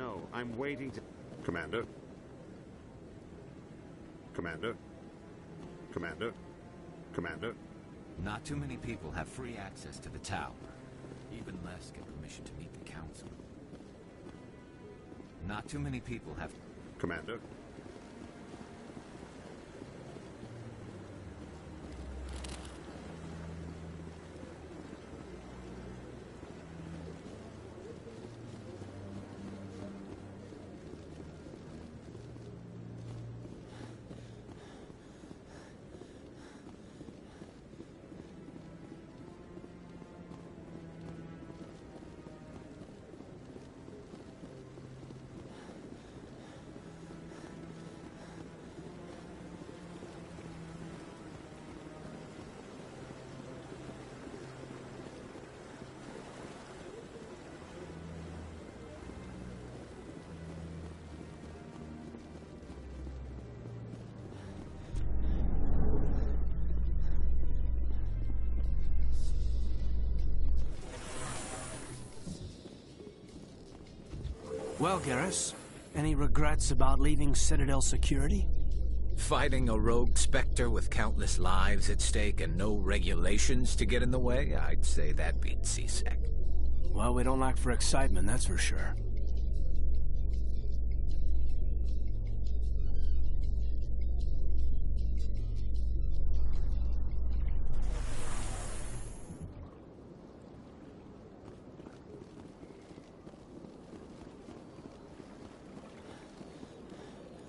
Speaker 10: No, I'm waiting to... Commander? Commander? Commander? Commander?
Speaker 23: Not too many people have free access to the tower. Even less get permission to meet the council. Not too many people have...
Speaker 10: Commander?
Speaker 3: Well, Garrus, any regrets about leaving Citadel security?
Speaker 23: Fighting a rogue Spectre with countless lives at stake and no regulations to get in the way? I'd say that beats C-Sec.
Speaker 3: Well, we don't lack for excitement, that's for sure.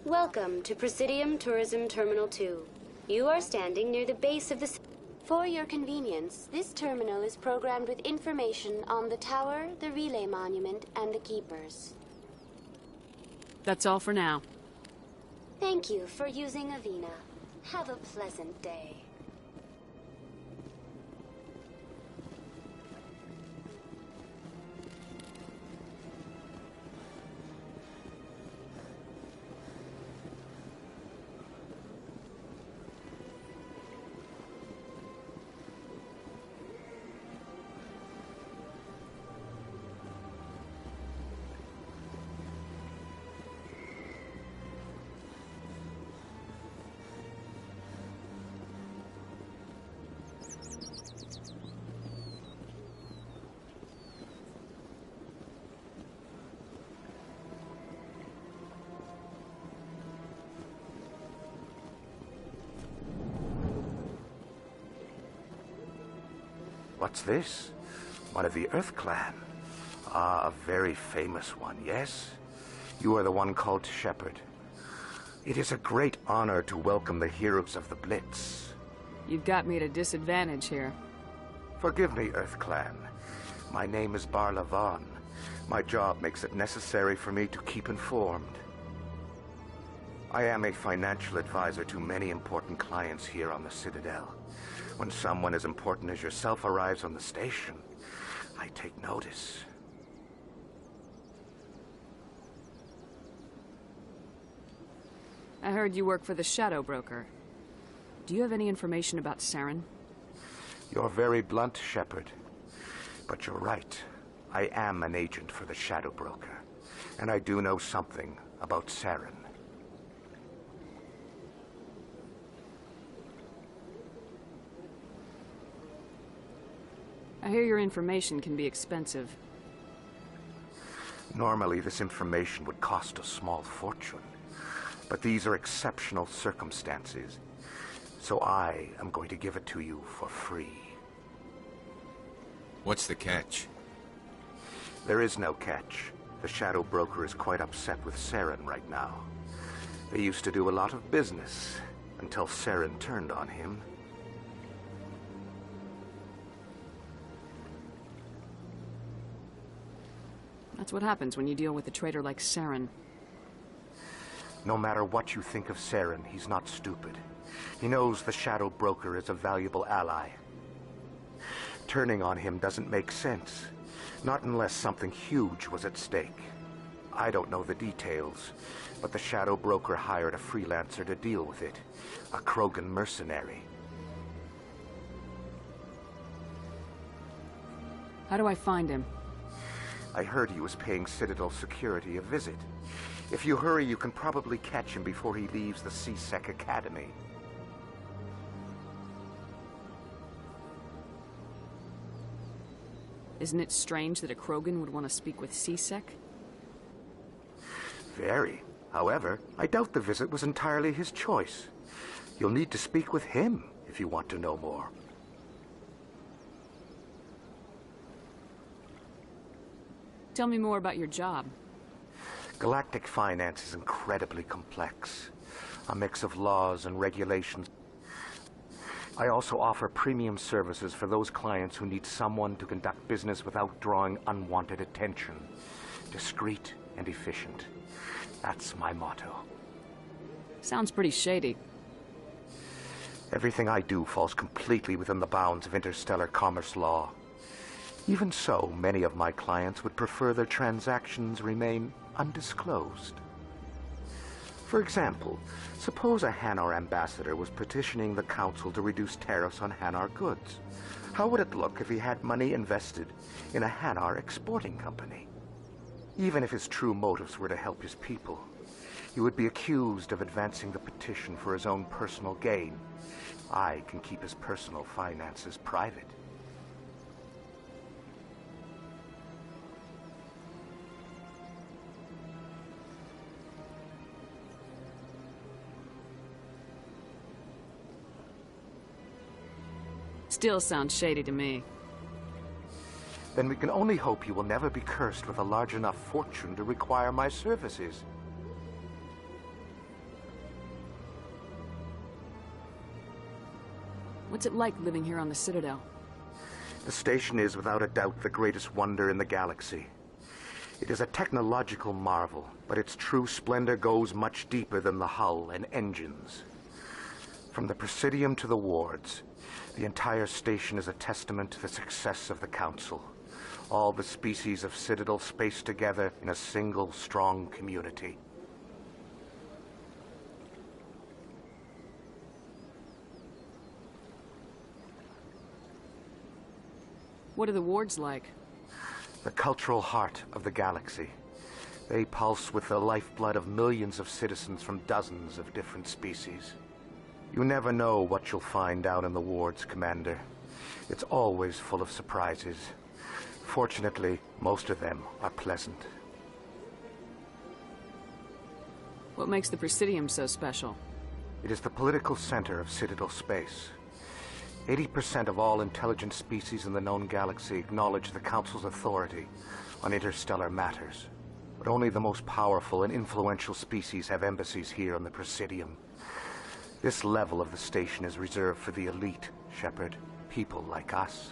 Speaker 21: Welcome to Presidium Tourism Terminal 2. You are standing near the base of the... For your convenience, this terminal is programmed with information on the tower, the relay monument, and the keepers.
Speaker 2: That's all for now.
Speaker 21: Thank you for using Avina. Have a pleasant day.
Speaker 14: What's this? One of the Earth Clan. Ah, a very famous one, yes? You are the one called Shepard. It is a great honor to welcome the heroes of the Blitz.
Speaker 2: You've got me at a disadvantage here.
Speaker 14: Forgive me, Earth Clan. My name is Barla Vaughn. My job makes it necessary for me to keep informed. I am a financial advisor to many important clients here on the Citadel. When someone as important as yourself arrives on the station, I take notice.
Speaker 2: I heard you work for the Shadow Broker. Do you have any information about Saren?
Speaker 14: You're very blunt, Shepard. But you're right. I am an agent for the Shadow Broker. And I do know something about Saren.
Speaker 2: I hear your information can be expensive.
Speaker 14: Normally, this information would cost a small fortune. But these are exceptional circumstances. So I am going to give it to you for free.
Speaker 23: What's the catch?
Speaker 14: There is no catch. The Shadow Broker is quite upset with Saren right now. They used to do a lot of business until Saren turned on him.
Speaker 2: That's what happens when you deal with a traitor like Saren.
Speaker 14: No matter what you think of Saren, he's not stupid. He knows the Shadow Broker is a valuable ally. Turning on him doesn't make sense. Not unless something huge was at stake. I don't know the details, but the Shadow Broker hired a freelancer to deal with it. A Krogan mercenary.
Speaker 2: How do I find him?
Speaker 14: I heard he was paying Citadel security a visit. If you hurry, you can probably catch him before he leaves the C-Sec Academy.
Speaker 2: Isn't it strange that a Krogan would want to speak with C-Sec?
Speaker 14: Very. However, I doubt the visit was entirely his choice. You'll need to speak with him if you want to know more.
Speaker 2: Tell me more about your job.
Speaker 14: Galactic finance is incredibly complex. A mix of laws and regulations. I also offer premium services for those clients who need someone to conduct business without drawing unwanted attention. Discreet and efficient. That's my motto.
Speaker 2: Sounds pretty shady.
Speaker 14: Everything I do falls completely within the bounds of interstellar commerce law. Even so, many of my clients would prefer their transactions remain undisclosed. For example, suppose a Hanar ambassador was petitioning the Council to reduce tariffs on Hanar goods. How would it look if he had money invested in a Hanar exporting company? Even if his true motives were to help his people, he would be accused of advancing the petition for his own personal gain. I can keep his personal finances private.
Speaker 2: Still sounds shady to me.
Speaker 14: Then we can only hope you will never be cursed with a large enough fortune to require my services.
Speaker 2: What's it like living here on the Citadel?
Speaker 14: The station is without a doubt the greatest wonder in the galaxy. It is a technological marvel, but its true splendor goes much deeper than the hull and engines. From the Presidium to the wards, the entire station is a testament to the success of the Council. All the species of Citadel spaced together in a single, strong community.
Speaker 2: What are the wards like?
Speaker 14: The cultural heart of the galaxy. They pulse with the lifeblood of millions of citizens from dozens of different species. You never know what you'll find down in the wards, Commander. It's always full of surprises. Fortunately, most of them are pleasant.
Speaker 2: What makes the Presidium so special?
Speaker 14: It is the political center of Citadel space. 80% of all intelligent species in the known galaxy acknowledge the Council's authority on interstellar matters. But only the most powerful and influential species have embassies here on the Presidium. This level of the station is reserved for the elite, Shepard. People like us.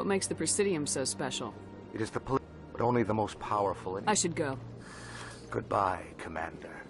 Speaker 2: What makes the Presidium so special?
Speaker 14: It is the police, but only the most powerful.
Speaker 2: I should go.
Speaker 14: Goodbye, Commander.